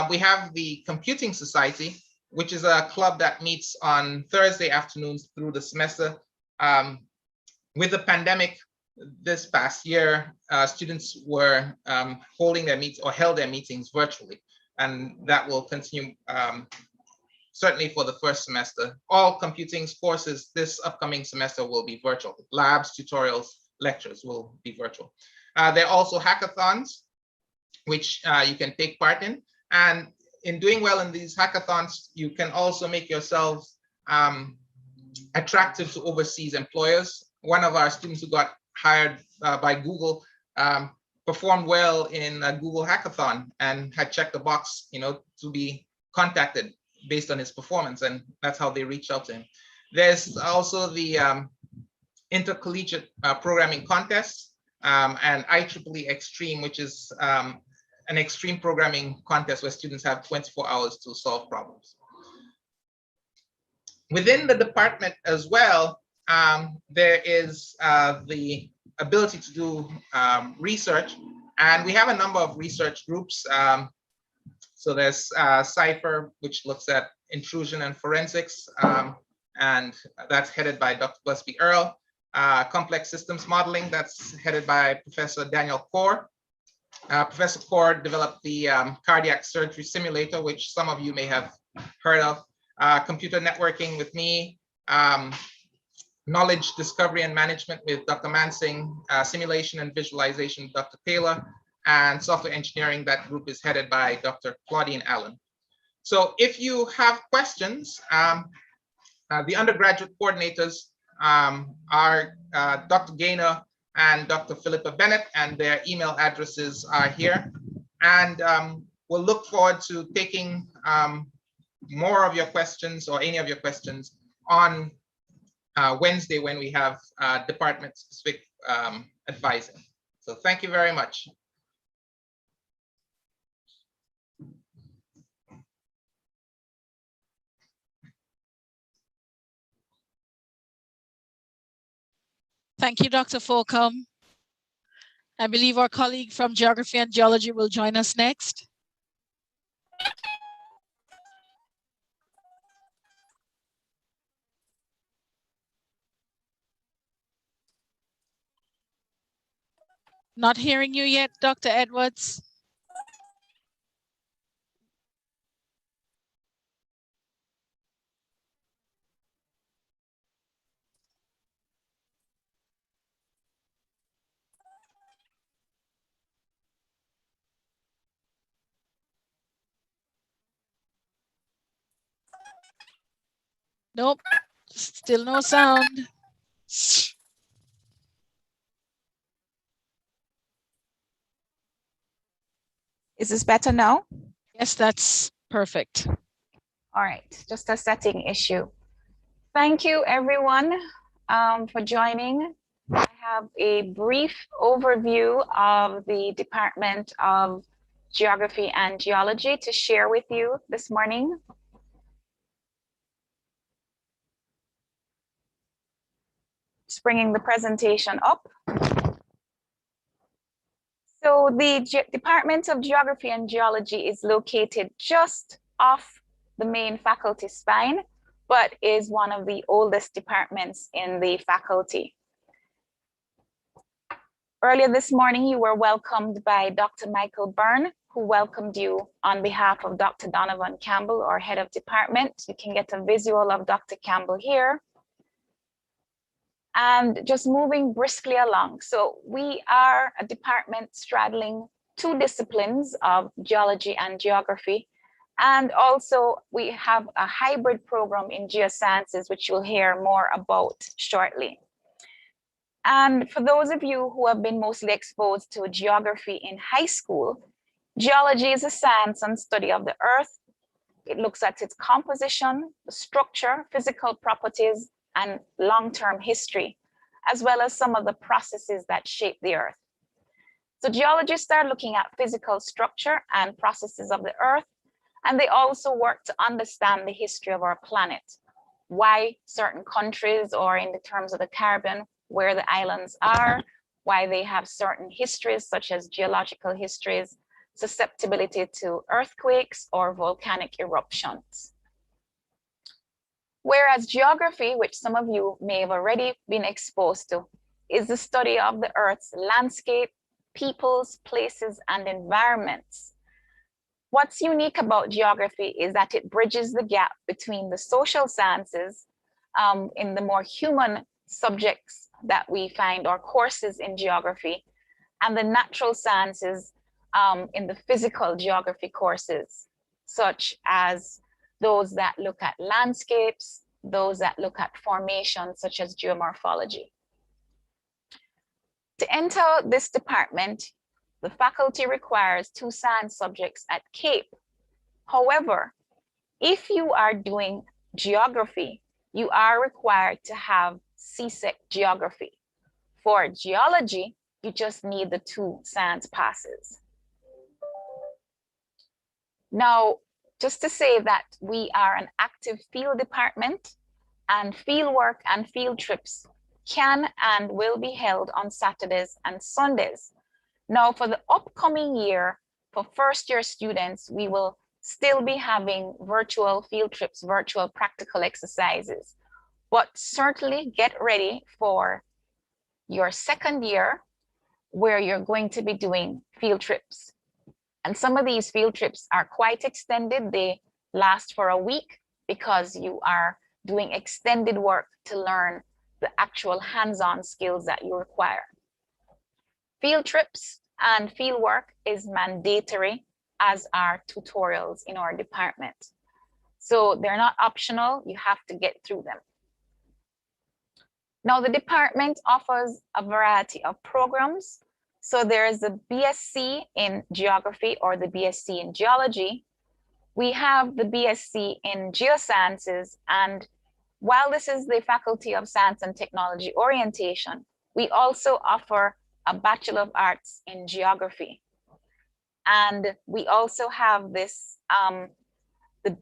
we have the Computing Society, which is a club that meets on Thursday afternoons through the semester. With the pandemic this past year, students were holding their meetings or held their meetings virtually, and that will continue certainly for the first semester. All computing courses this upcoming semester will be virtual. Labs, tutorials, lectures will be virtual. There are also hackathons, which you can take part in. And in doing well in these hackathons, you can also make yourselves attractive to overseas employers. One of our students who got hired by Google performed well in a Google hackathon and had checked the box, to be contacted based on his performance, and that's how they reached out to him. There's also the intercollegiate programming contest and IEEE Extreme, which is an extreme programming contest where students have 24 hours to solve problems. Within the department as well, there is the ability to do research, and we have a number of research groups. So there's CIPHER, which looks at intrusion and forensics, and that's headed by Dr. Busby Earl. Complex systems modeling, that's headed by Professor Daniel Kaur. Professor Kaur developed the cardiac surgery simulator, which some of you may have heard of. Computer networking with me, knowledge discovery and management with Dr. Mansing, simulation and visualization with Dr. Taylor, and software engineering. That group is headed by Dr. Claudine Allen. So if you have questions, the undergraduate coordinators are Dr. Gaynor and Dr. Philippa Bennett, and their email addresses are here. And we'll look forward to taking more of your questions or any of your questions on Wednesday when we have department-specific advising. So thank you very much. Thank you, Dr. Folcom. I believe our colleague from Geography and Geology will join us next. Not hearing you yet, Dr. Edwards. Nope, still no sound. Is this better now? Yes, that's perfect. All right, just a setting issue. Thank you everyone for joining. I have a brief overview of the Department of Geography and Geology to share with you this morning. Just bringing the presentation up. So the Department of Geography and Geology is located just off the main faculty spine, but is one of the oldest departments in the faculty. Earlier this morning, you were welcomed by Dr. Michael Byrne, who welcomed you on behalf of Dr. Donovan Campbell, our head of department. You can get a visual of Dr. Campbell here. And just moving briskly along. So we are a department straddling two disciplines of geology and geography. And also we have a hybrid program in geosciences, which you'll hear more about shortly. And for those of you who have been mostly exposed to geography in high school, geology is a science and study of the earth. It looks at its composition, the structure, physical properties, and long-term history, as well as some of the processes that shape the earth. So geologists are looking at physical structure and processes of the earth, and they also work to understand the history of our planet, why certain countries, or in the terms of the Caribbean, where the islands are, why they have certain histories, such as geological histories, susceptibility to earthquakes or volcanic eruptions. Whereas geography, which some of you may have already been exposed to, is the study of the Earth's landscape, peoples, places, and environments. What's unique about geography is that it bridges the gap between the social sciences in the more human subjects that we find, or courses in geography, and the natural sciences in the physical geography courses, such as those that look at landscapes, those that look at formations, such as geomorphology. To enter this department, the faculty requires 2 science subjects at CAPE. However, if you are doing geography, you are required to have CSEC geography. For geology, you just need the 2 science passes. Now, just to say that we are an active field department, and field work and field trips can and will be held on Saturdays and Sundays. Now, for the upcoming year, for first-year students, we will still be having virtual field trips, virtual practical exercises. But certainly get ready for your second year, where you're going to be doing field trips. And some of these field trips are quite extended. They last for a week because you are doing extended work to learn the actual hands-on skills that you require. Field trips and fieldwork is mandatory, as are tutorials in our department. So they're not optional, you have to get through them. Now the department offers a variety of programs. So there's the BSc in Geography or the BSc in Geology. We have the BSc in Geosciences, and while this is the Faculty of Science and Technology orientation, we also offer a Bachelor of Arts in Geography. And we also have this, the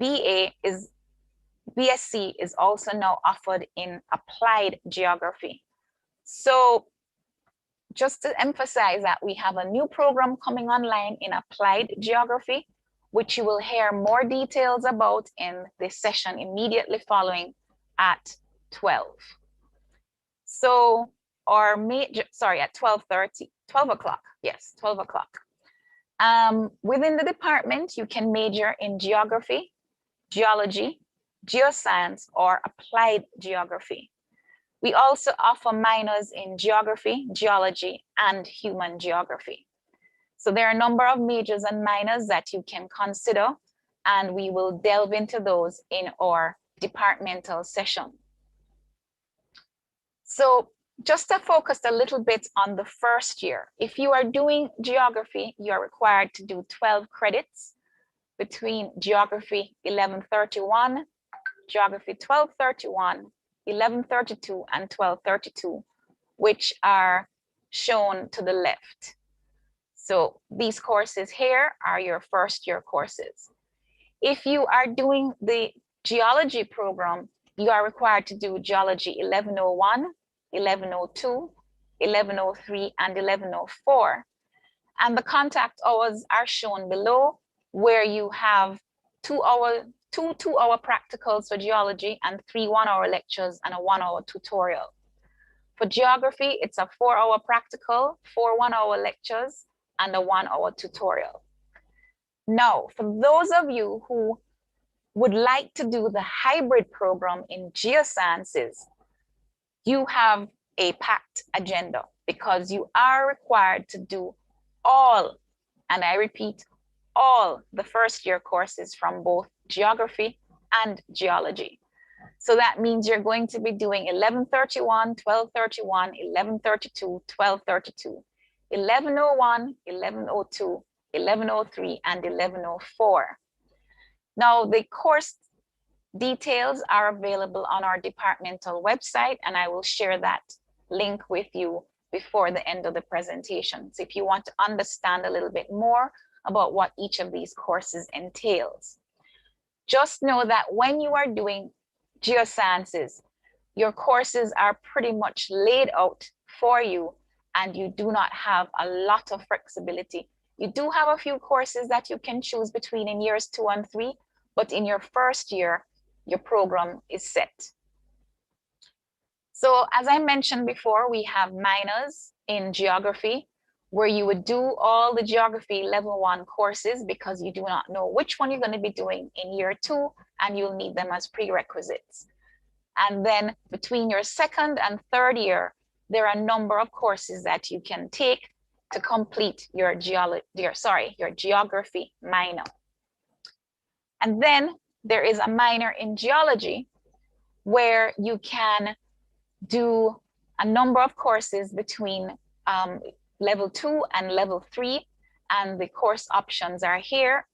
BSc is also now offered in Applied Geography. So just to emphasize that we have a new program coming online in Applied Geography, which you will hear more details about in this session immediately following at 12. So our major, sorry, at 12:30, 12 o'clock, yes, 12 o'clock. Within the department, you can major in Geography, Geology, Geoscience, or Applied Geography. We also offer minors in Geography, Geology, and Human Geography. So there are a number of majors and minors that you can consider, and we will delve into those in our departmental session. So just to focus a little bit on the first year, if you are doing Geography, you're required to do 12 credits between Geography 1131, Geography 1231, 1132, and 1232, which are shown to the left. So these courses here are your first year courses. If you are doing the Geology program, you are required to do Geology 1101, 1102, 1103, and 1104. And the contact hours are shown below, where you have two two-hour practicals for Geology and 3 one-hour lectures and a 1-hour tutorial. For Geography, it's a 4-hour practical, 4 one-hour lectures, and a 1-hour tutorial. Now, for those of you who would like to do the hybrid program in Geosciences, you have a packed agenda because you are required to do all, and I repeat, all the first year courses from both Geography and Geology. So that means you're going to be doing 1131, 1231, 1132, 1232, 1101, 1102, 1103, and 1104. Now, the course details are available on our departmental website, and I will share that link with you before the end of the presentation. So if you want to understand a little bit more about what each of these courses entails, just know that when you are doing Geosciences, your courses are pretty much laid out for you, and you do not have a lot of flexibility. You do have a few courses that you can choose between in years 2 and 3, but in your first year, your program is set. So as I mentioned before, we have minors in Geography, where you would do all the Geography level 1 courses because you do not know which one you're going to be doing in year 2, and you'll need them as prerequisites. And then between your second and third year, there are a number of courses that you can take to complete your Geography minor. And then there is a minor in Geology, where you can do a number of courses between level 2 and level 3, and the course options are here.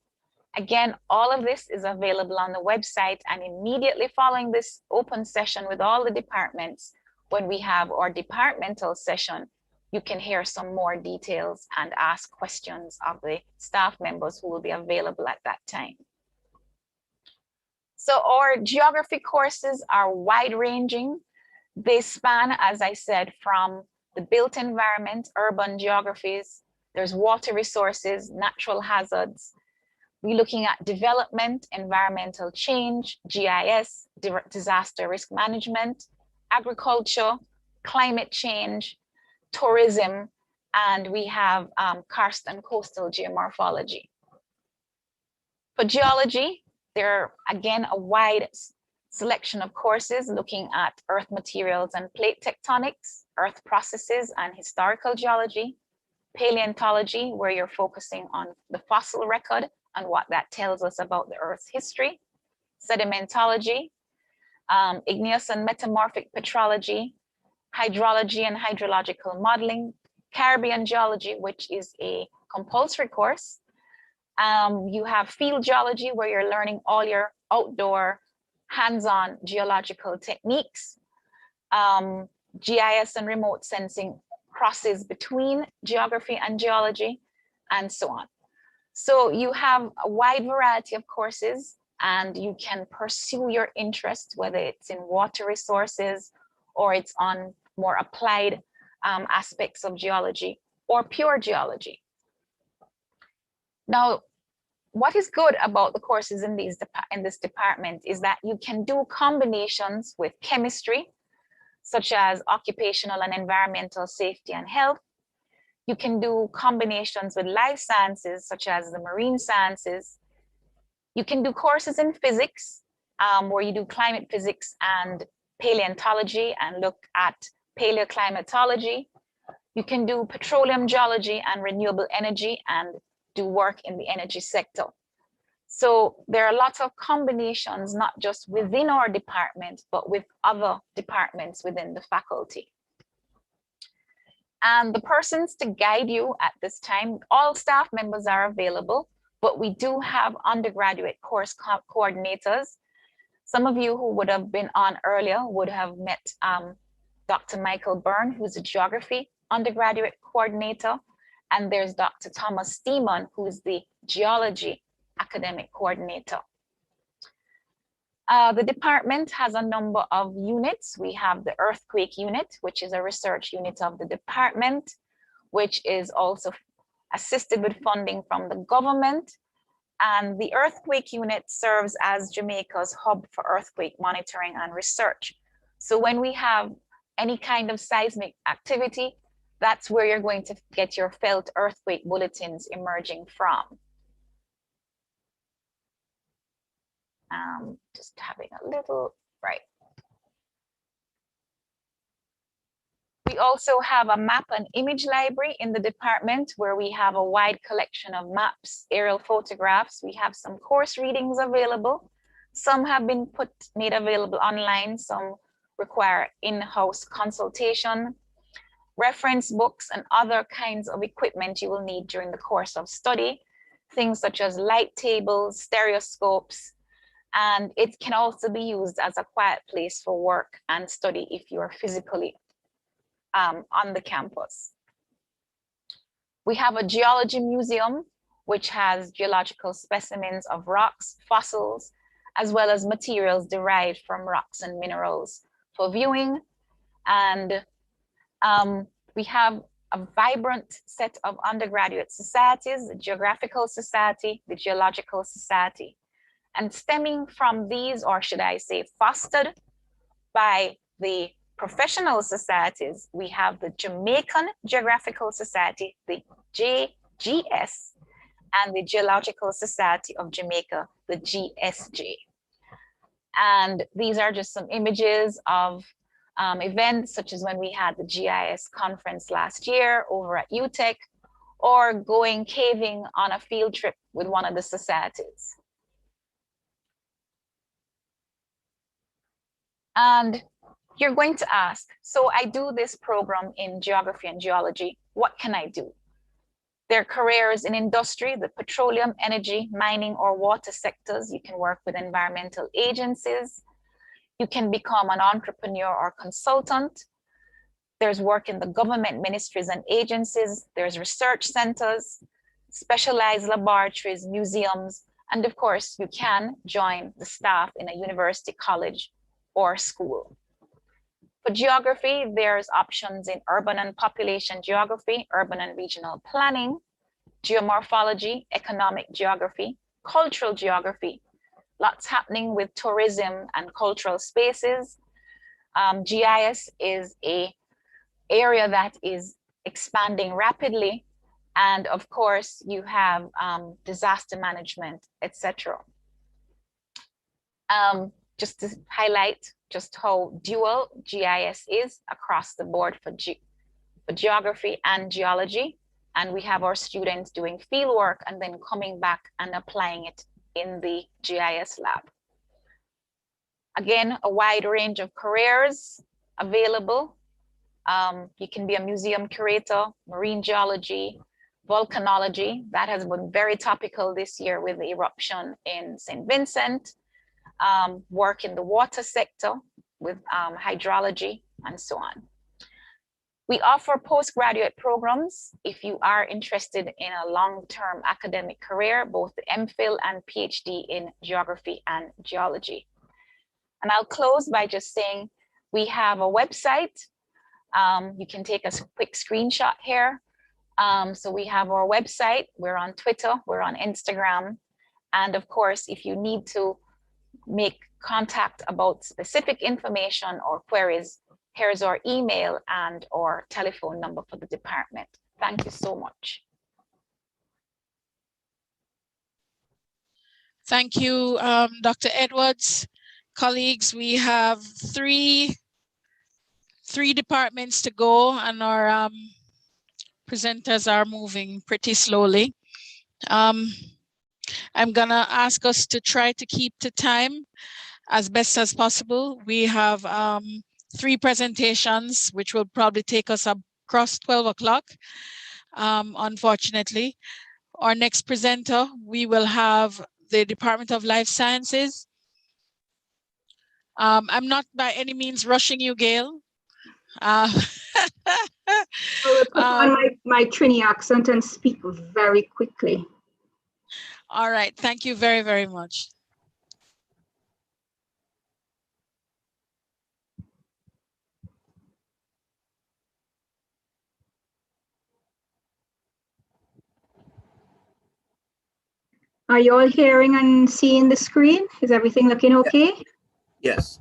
Again, all of this is available on the website, and immediately following this open session with all the departments, when we have our departmental session, you can hear some more details and ask questions of the staff members who will be available at that time. So our Geography courses are wide-ranging. They span, as I said, from the built environment, urban geographies, there's water resources, natural hazards. We're looking at development, environmental change, GIS, disaster risk management, agriculture, climate change, tourism, and we have karst and coastal geomorphology. For Geology, there are, again, a wide selection of courses looking at earth materials and plate tectonics, earth processes and historical geology, Paleontology, where you're focusing on the fossil record and what that tells us about the Earth's history. Sedimentology, igneous and metamorphic petrology, hydrology and hydrological modeling, Caribbean geology, which is a compulsory course. You have field geology, where you're learning all your outdoor hands-on geological techniques. GIS and remote sensing crosses between geography and geology, and so on. So you have a wide variety of courses, and you can pursue your interest, whether it's in water resources or it's on more applied aspects of geology or pure geology. Now, what is good about the courses in this department is that you can do combinations with chemistry, such as occupational and environmental safety and health. You can do combinations with life sciences, such as the marine sciences. You can do courses in physics, where you do climate physics and paleontology and look at paleoclimatology. You can do petroleum geology and renewable energy and do work in the energy sector. So there are lots of combinations, not just within our department, but with other departments within the faculty. And the persons to guide you at this time, all staff members are available, but we do have undergraduate course coordinators. Some of you who would have been on earlier would have met Dr. Michael Byrne, who's a geography undergraduate coordinator, and there's Dr. Thomas Steeman, who's the geology academic coordinator. The department has a number of units. We have the earthquake unit, which is a research unit of the department, which is also assisted with funding from the government. And the earthquake unit serves as Jamaica's hub for earthquake monitoring and research. So when we have any kind of seismic activity, that's where you're going to get your felt earthquake bulletins emerging from. Just having a little, right. We also have a map and image library in the department, where we have a wide collection of maps, aerial photographs. We have some course readings available. Some have been made available online. Some require in-house consultation, reference books, and other kinds of equipment you will need during the course of study. Things such as light tables, stereoscopes, and it can also be used as a quiet place for work and study if you are physically on the campus. We have a geology museum, which has geological specimens of rocks, fossils, as well as materials derived from rocks and minerals for viewing. And we have a vibrant set of undergraduate societies, the Geographical Society, the Geological Society. And stemming from these, or should I say fostered by the professional societies, we have the Jamaican Geographical Society, the JGS, and the Geological Society of Jamaica, the GSJ. And these are just some images of events such as when we had the GIS conference last year over at UTEC, or going caving on a field trip with one of the societies. And you're going to ask, so I do this program in geography and geology, what can I do? There are careers in industry, the petroleum, energy, mining, or water sectors. You can work with environmental agencies. You can become an entrepreneur or consultant. There's work in the government ministries and agencies. There's research centers, specialized laboratories, museums, and of course, you can join the staff in a university, college, or school. For geography, there's options in urban and population geography, urban and regional planning, geomorphology, economic geography, cultural geography. Lots happening with tourism and cultural spaces. GIS is an area that is expanding rapidly. And of course, you have disaster management, etc. Just to highlight just how dual GIS is across the board for geography and geology. And we have our students doing field work and then coming back and applying it in the GIS lab. Again, a wide range of careers available. You can be a museum curator, marine geology, volcanology. That has been very topical this year with the eruption in St. Vincent. Work in the water sector with hydrology and so on. We offer postgraduate programs if you are interested in a long-term academic career, both the MPhil and PhD in geography and geology. And I'll close by just saying we have a website. You can take a quick screenshot here. So we have our website, we're on Twitter, we're on Instagram. And of course, if you need to make contact about specific information or queries, here's our email and or telephone number for the department. Thank you so much. Thank you, Dr. Edwards. Colleagues, we have three departments to go, and our presenters are moving pretty slowly. I'm gonna ask us to try to keep to time as best as possible. We have 3 presentations, which will probably take us across 12 o'clock, unfortunately. Our next presenter, we will have the Department of Life Sciences. I'm not by any means rushing you, Gail. I will put on my Trini accent and speak very quickly. All right, thank you very, very much. Are you all hearing and seeing the screen? Is everything looking okay? Yes.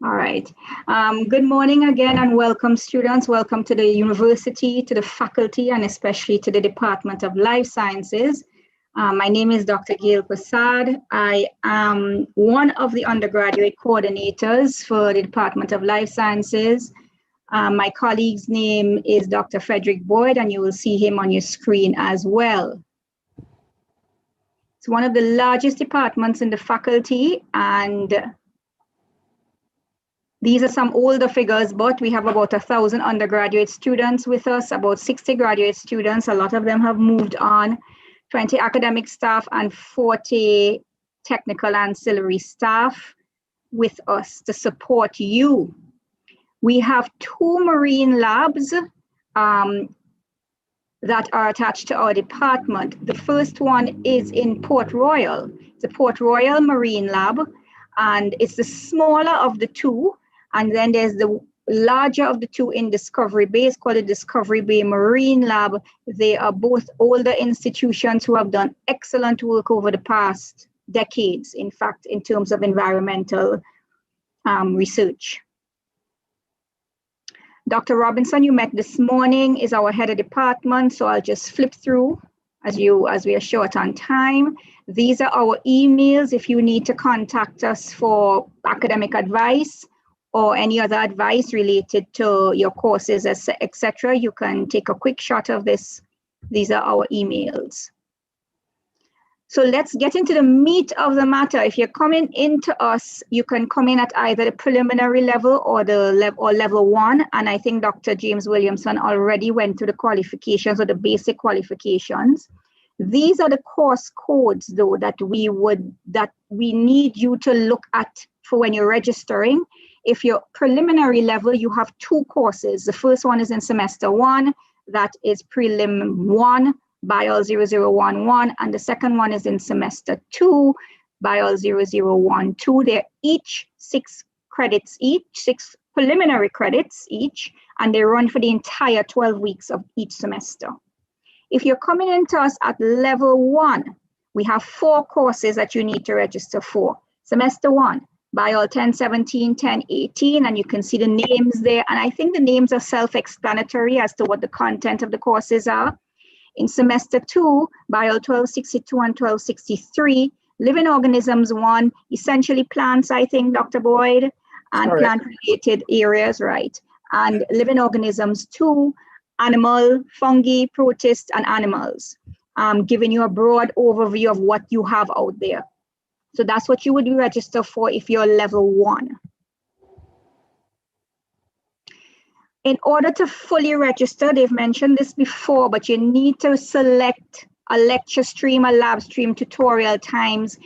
All right. Good morning again and welcome, students. Welcome to the university, to the faculty, and especially to the Department of Life Sciences. My name is Dr. Gail Prasad. I am one of the undergraduate coordinators for the Department of Life Sciences. My colleague's name is Dr. Frederick Boyd, and you will see him on your screen as well. It's one of the largest departments in the faculty, and these are some older figures, but we have about 1,000 undergraduate students with us, about 60 graduate students. A lot of them have moved on, 20 academic staff and 40 technical ancillary staff with us to support you. We have 2 marine labs that are attached to our department. The first one is in Port Royal. It's a Port Royal Marine Lab, and it's the smaller of the 2. And then there's the larger of the 2 in Discovery Bay. It's called the Discovery Bay Marine Lab. They are both older institutions who have done excellent work over the past decades, in fact, in terms of environmental research. Dr. Robinson, you met this morning, is our head of department, so I'll just flip through as we are short on time. These are our emails. If you need to contact us for academic advice or any other advice related to your courses, etc., you can take a quick shot of this. These are our emails. So let's get into the meat of the matter. If you're coming into us, you can come in at either the preliminary level or level 1. And I think Dr. James Williamson already went to the qualifications or the basic qualifications. These are the course codes, though, that we need you to look at for when you're registering. If you're preliminary level, you have 2 courses. The first one is in semester 1, that is Prelim 1. Bio 0011, and the second one is in semester 2, Bio 0012. They're each 6 credits each, 6 preliminary credits each, and they run for the entire 12 weeks of each semester. If you're coming into us at level 1, we have 4 courses that you need to register for. Semester 1, Bio 1017, 1018, and you can see the names there, and I think the names are self-explanatory as to what the content of the courses are. In semester 2, Bio 1262 and 1263, Living Organisms 1, essentially plants, I think, Dr. Boyd, and plant-related areas, right? And Living Organisms 2, animal, fungi, protists, and animals, giving you a broad overview of what you have out there. So that's what you would register for if you're level 1. In order to fully register, they've mentioned this before, but you need to select a lecture stream, a lab stream, tutorial times.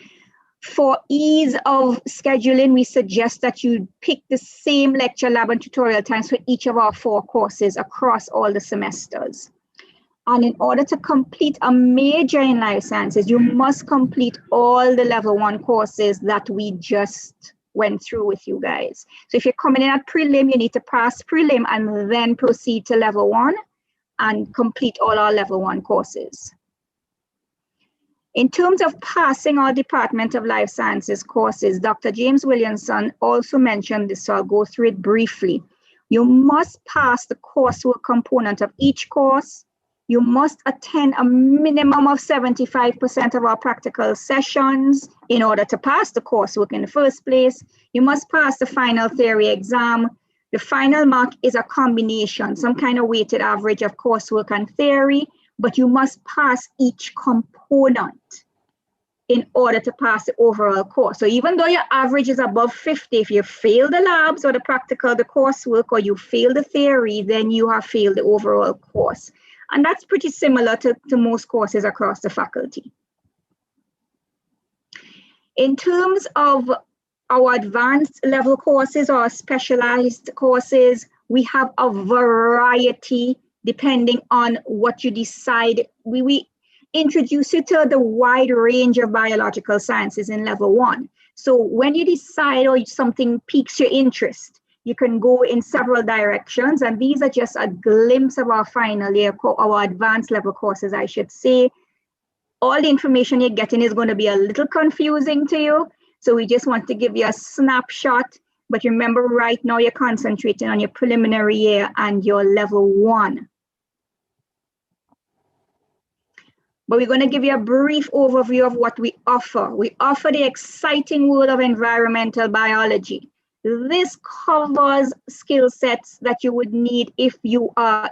For ease of scheduling, we suggest that you pick the same lecture, lab, and tutorial times for each of our 4 courses across all the semesters. And in order to complete a major in life sciences, you must complete all the level 1 courses that we just went through with you guys. So if you're coming in at prelim, you need to pass prelim and then proceed to level 1 and complete all our level 1 courses. In terms of passing our Department of Life Sciences courses, Dr. James Williamson also mentioned this, so I'll go through it briefly. You must pass the coursework component of each course. You must attend a minimum of 75% of our practical sessions in order to pass the coursework in the first place. You must pass the final theory exam. The final mark is a combination, some kind of weighted average of coursework and theory, but you must pass each component in order to pass the overall course. So even though your average is above 50, if you fail the labs or the practical, the coursework, or you fail the theory, then you have failed the overall course. And that's pretty similar to most courses across the faculty. In terms of our advanced level courses or specialized courses, we have a variety depending on what you decide. We introduce you to the wide range of biological sciences in level 1. So when you decide or something piques your interest, you can go in several directions, and these are just a glimpse of our final year, our advanced level courses, I should say. All the information you're getting is going to be a little confusing to you, so we just want to give you a snapshot. But remember, right now you're concentrating on your preliminary year and your level 1. But we're going to give you a brief overview of what we offer. We offer the exciting world of environmental biology. This covers skill sets that you would need if you are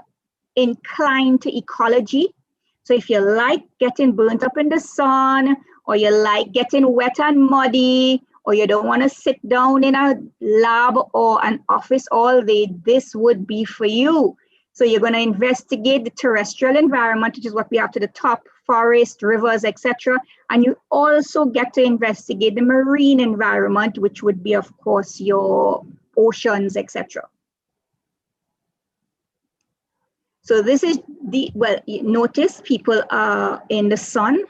inclined to ecology. So if you like getting burnt up in the sun, or you like getting wet and muddy, or you don't want to sit down in a lab or an office all day, this would be for you. So you're going to investigate the terrestrial environment, which is what we have to the top, forest, rivers, etc. And you also get to investigate the marine environment, which would be, of course, your oceans, etc. So this is the, well, you notice people are in the sun.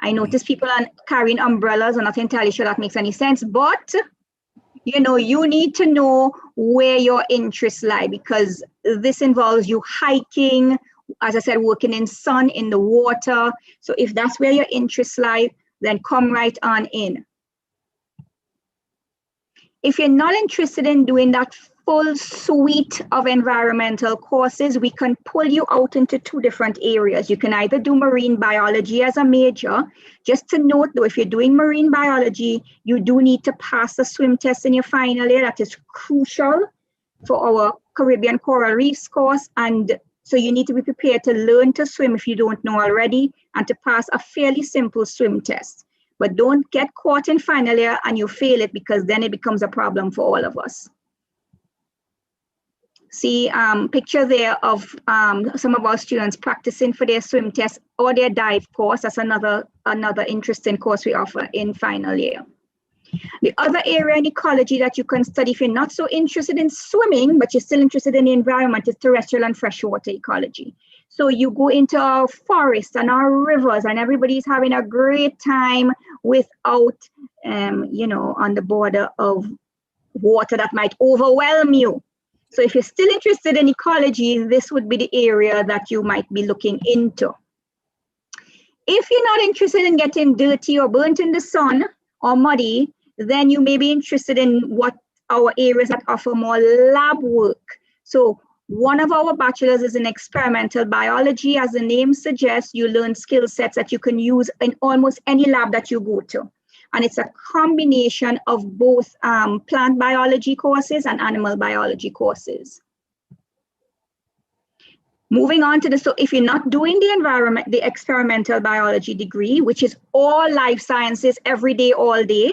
I notice people are carrying umbrellas. I'm not entirely sure that makes any sense, but you know, you need to know where your interests lie, because this involves you hiking, as I said, working in sun, in the water. So if that's where your interests lie, then come right on in. If you're not interested in doing that full suite of environmental courses, we can pull you out into 2 different areas. You can either do marine biology as a major. Just to note though, if you're doing marine biology, you do need to pass the swim test in your final year. That is crucial for our Caribbean Coral Reefs course. And so you need to be prepared to learn to swim if you don't know already, and to pass a fairly simple swim test. But don't get caught in final year and you fail it, because then it becomes a problem for all of us. See picture there of some of our students practicing for their swim test or their dive course. That's another interesting course we offer in final year. The other area in ecology that you can study if you're not so interested in swimming, but you're still interested in the environment, is terrestrial and freshwater ecology. So you go into our forests and our rivers, and everybody's having a great time without, you know, on the border of water that might overwhelm you. So if you're still interested in ecology, this would be the area that you might be looking into. If you're not interested in getting dirty or burnt in the sun or muddy, then you may be interested in what our areas that offer more lab work. So one of our bachelors is in experimental biology. As the name suggests, you learn skill sets that you can use in almost any lab that you go to. And it's a combination of both plant biology courses and animal biology courses. Moving on to so if you're not doing the experimental biology degree, which is all life sciences every day, all day,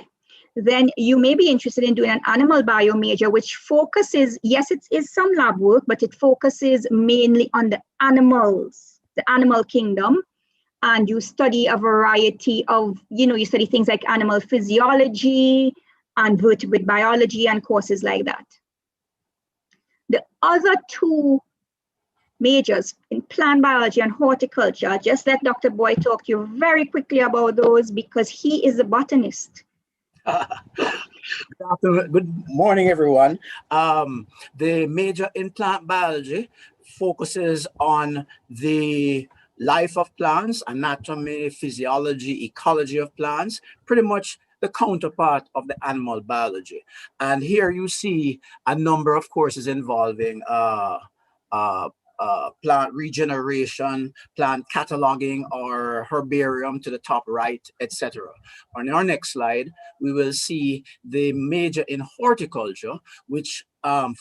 then you may be interested in doing an animal bio major, which focuses, yes, it is some lab work, but it focuses mainly on the animals, the animal kingdom. And you study a variety of, you study things like animal physiology and vertebrate biology and courses like that. The other two majors in plant biology and horticulture, just let Dr. Boyd talk to you very quickly about those because he is a botanist. Good morning, everyone. The major in plant biology focuses on the life of plants, anatomy, physiology, ecology of plants, pretty much the counterpart of the animal biology. And here you see a number of courses involving plant regeneration, plant cataloging, or herbarium to the top right, etc. On our next slide, we will see the major in horticulture, which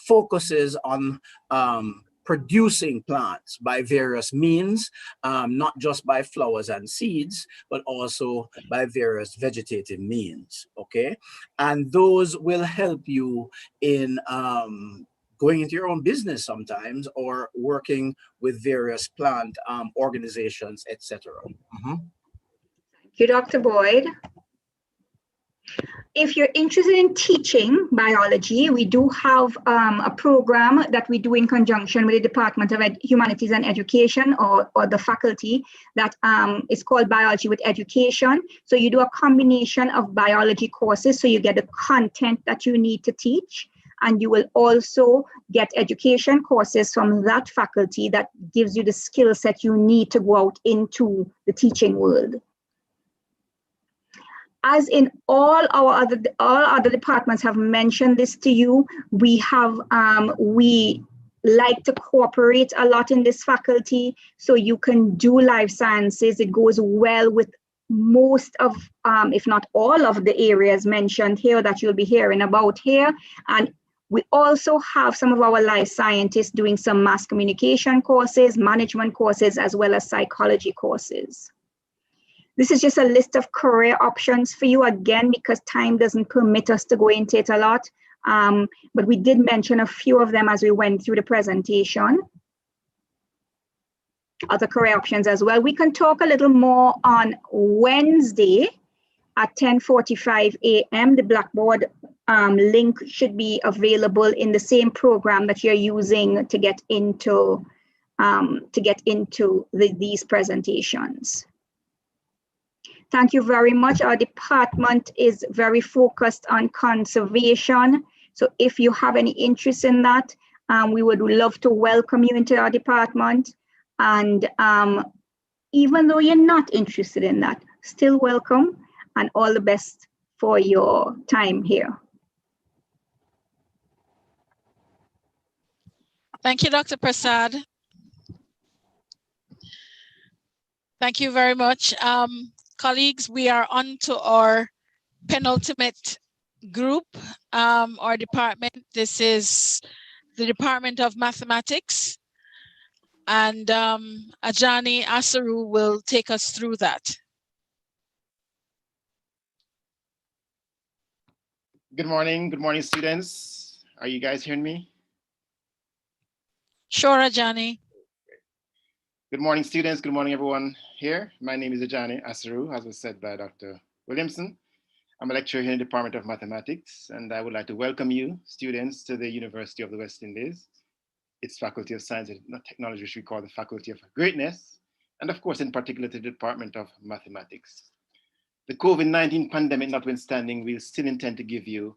focuses on producing plants by various means, not just by flowers and seeds, but also by various vegetative means, okay? And those will help you in going into your own business sometimes, or working with various plant organizations, etc. Thank you, Dr. Boyd. If you're interested in teaching biology, we do have a program that we do in conjunction with the Department of Humanities and Education or the faculty that is called Biology with Education. So you do a combination of biology courses, so you get the content that you need to teach, and you will also get education courses from that faculty that gives you the skill set you need to go out into the teaching world. As in all other departments have mentioned this to you, we like to cooperate a lot in this faculty, so you can do life sciences. It goes well with most of, if not all of the areas mentioned here that you'll be hearing about here. And we also have some of our life scientists doing some mass communication courses, management courses, as well as psychology courses. This is just a list of career options for you, again, because time doesn't permit us to go into it a lot. But we did mention a few of them as we went through the presentation. Other career options as well. We can talk a little more on Wednesday at 10:45 a.m. The Blackboard link should be available in the same program that you're using to get into these presentations. Thank you very much. Our department is very focused on conservation. So if you have any interest in that, we would love to welcome you into our department. And even though you're not interested in that, still welcome, and all the best for your time here. Thank you, Dr. Prasad. Thank you very much. Colleagues, we are on to our penultimate group, our department. This is the Department of Mathematics, and Ajani Asaru will take us through that. Good morning, students. Are you guys hearing me? Sure, Ajani. Good morning, students. Good morning, everyone here. My name is Ajani Asaru, as was said by Dr. Williamson. I'm a lecturer here in the Department of Mathematics, and I would like to welcome you, students, to the University of the West Indies, its Faculty of Science and Technology, which we call the Faculty of Greatness, and of course, in particular, to the Department of Mathematics. The COVID-19 pandemic notwithstanding, we'll still intend to give you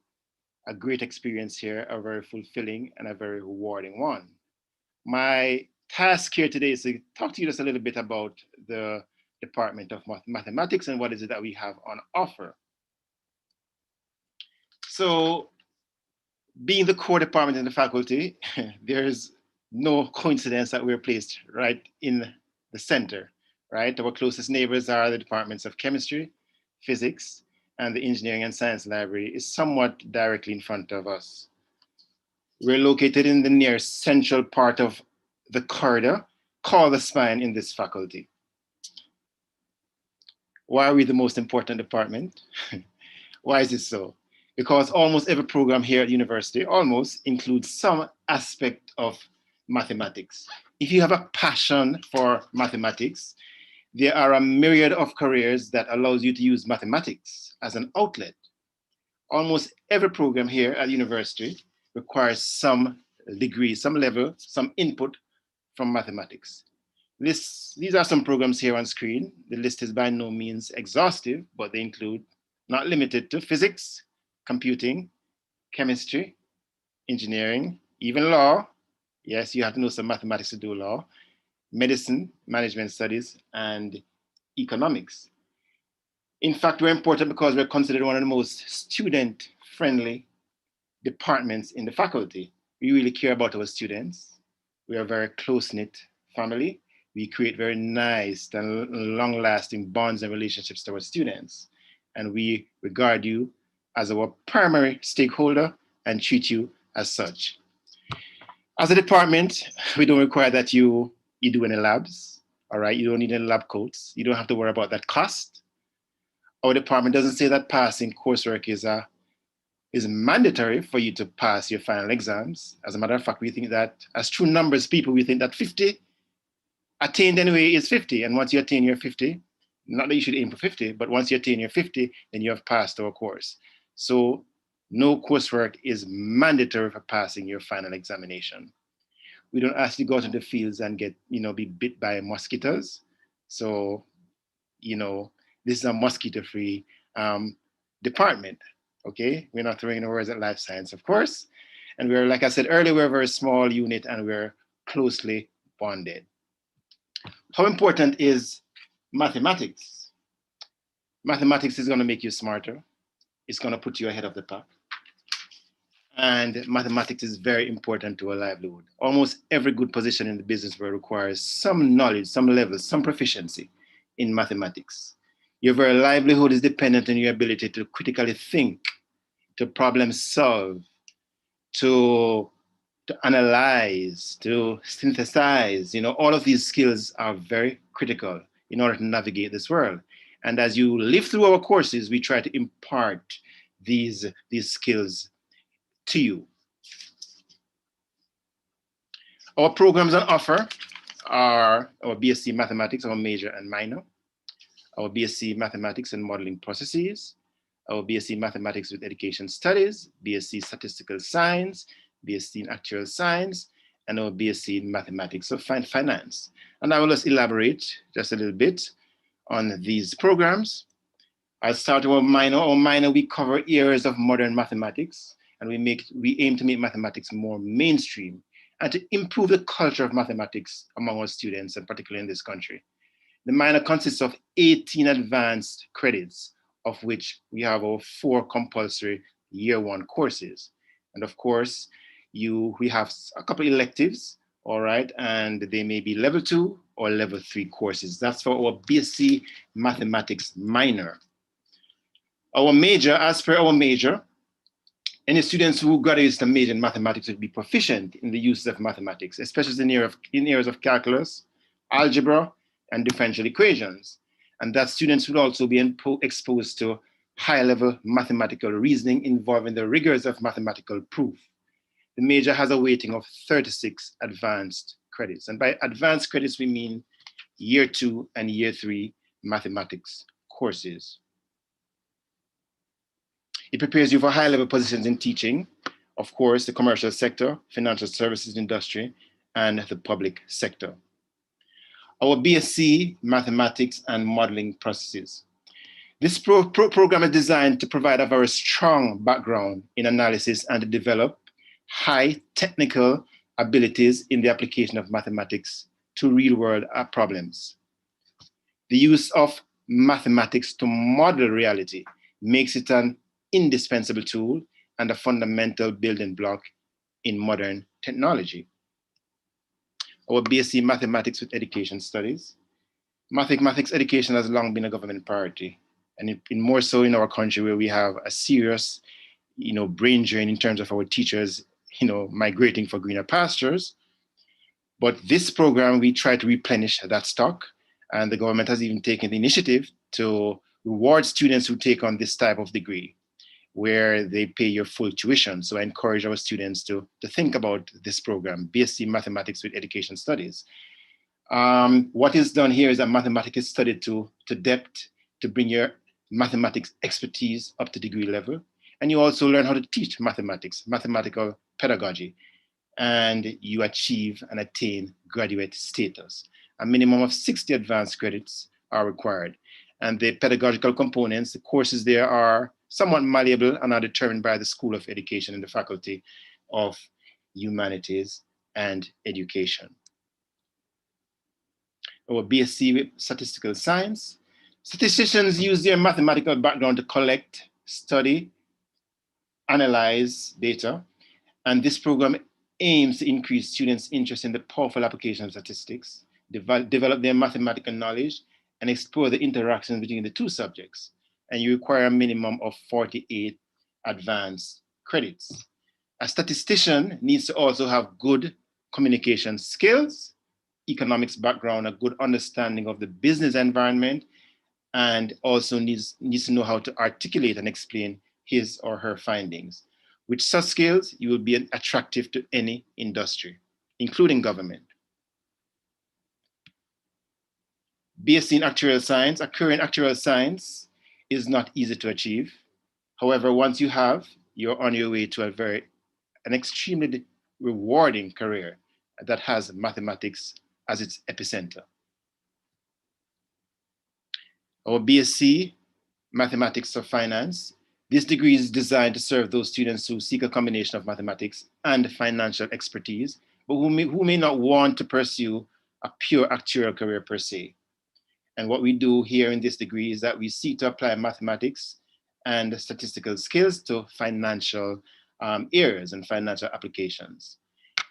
a great experience here, a very fulfilling and a very rewarding one. My task here today is to talk to you just a little bit about the Department of Mathematics and what is it that we have on offer. So, being the core department in the faculty, there's no coincidence that we're placed right in the center, right? Our closest neighbors are the departments of chemistry, physics, and the engineering and science library is somewhat directly in front of us. We're located in the near central part of the corridor call the spine in this faculty. Why are we the most important department? Why is it so? Because almost every program here at university almost includes some aspect of mathematics. If you have a passion for mathematics, there are a myriad of careers that allows you to use mathematics as an outlet. Almost every program here at university requires some degree, some level, some input from mathematics. These are some programs here on screen. The list is by no means exhaustive, but they include, not limited to, physics, computing, chemistry, engineering, even law. Yes, you have to know some mathematics to do law, medicine, management studies, and economics. In fact, we're important because we're considered one of the most student-friendly departments in the faculty. We really care about our students. We are a very close-knit family. We create very nice and long-lasting bonds and relationships to our students. And we regard you as our primary stakeholder and treat you as such. As a department, we don't require that you do any labs, all right? You don't need any lab coats. You don't have to worry about that cost. Our department doesn't say that passing coursework is mandatory for you to pass your final exams. As a matter of fact, we think that as true numbers people, we think that 50 attained anyway is 50. And once you attain your 50, not that you should aim for 50, but once you attain your 50, then you have passed our course. So no coursework is mandatory for passing your final examination. We don't ask you to go out into the fields and get, be bit by mosquitoes. So, this is a mosquito-free department, okay? We're not throwing words at life science, of course. And we're, like I said earlier, we're a very small unit and we're closely bonded. How important is mathematics? Mathematics is gonna make you smarter. It's gonna put you ahead of the pack. And mathematics is very important to a livelihood. Almost every good position in the business world requires some knowledge, some level, some proficiency in mathematics. Your very livelihood is dependent on your ability to critically think, to problem solve, to analyze, to synthesize. All of these skills are very critical in order to navigate this world. And as you live through our courses, we try to impart these skills to you. Our programs on offer are our BSc Mathematics, our major and minor, our BSc Mathematics and Modeling Processes, our BSc Mathematics with Education Studies, BSc Statistical Science, BSc in Actual Science, and our BSc in Mathematics of Finance. And I will just elaborate just a little bit on these programs. I'll start with our minor. Our minor, we cover areas of modern mathematics, and we aim to make mathematics more mainstream and to improve the culture of mathematics among our students, and particularly in this country. The minor consists of 18 advanced credits, of which we have our 4 compulsory year 1 courses. And of course, we have a couple electives, all right, and they may be level 2 or level 3 courses. That's for our BSc Mathematics minor. Our major, as per our major, any students who graduate a major in mathematics would be proficient in the use of mathematics, especially in areas of calculus, algebra, and differential equations. And that students would also be exposed to high-level mathematical reasoning involving the rigors of mathematical proof. The major has a weighting of 36 advanced credits. And by advanced credits, we mean year 2 and year 3 mathematics courses. It prepares you for high-level positions in teaching, of course, the commercial sector, financial services industry, and the public sector. Our BSc Mathematics and Modeling Processes. This program is designed to provide a very strong background in analysis and to develop high technical abilities in the application of mathematics to real-world problems. The use of mathematics to model reality makes it an indispensable tool and a fundamental building block in modern technology. Our BSc Mathematics with Education Studies. Mathematics education has long been a government priority, and in more so in our country where we have a serious, brain drain in terms of our teachers, migrating for greener pastures. But this program, we try to replenish that stock, and the government has even taken the initiative to reward students who take on this type of degree, where they pay your full tuition. So I encourage our students to think about this program, BSc Mathematics with Education Studies. What is done here is that mathematics is studied to depth, to bring your mathematics expertise up to degree level. And you also learn how to teach mathematics, mathematical pedagogy, and you achieve and attain graduate status. A minimum of 60 advanced credits are required. And the pedagogical components, the courses there are somewhat malleable and are determined by the School of Education and the Faculty of Humanities and Education. Or BSc with Statistical Science. Statisticians use their mathematical background to collect, study, analyze data, and this program aims to increase students' interest in the powerful application of statistics, develop their mathematical knowledge, and explore the interactions between the two subjects. And you require a minimum of 48 advanced credits. A statistician needs to also have good communication skills, economics background, a good understanding of the business environment, and also needs to know how to articulate and explain his or her findings. With such skills, you will be attractive to any industry, including government. BSc in Actuarial Science, a career in Actuarial Science is not easy to achieve. However, once you have, you're on your way to an extremely rewarding career that has mathematics as its epicenter. Our BSc, Mathematics of Finance. This degree is designed to serve those students who seek a combination of mathematics and financial expertise, but who may not want to pursue a pure actuarial career per se. And what we do here in this degree is that we seek to apply mathematics and statistical skills to financial areas and financial applications.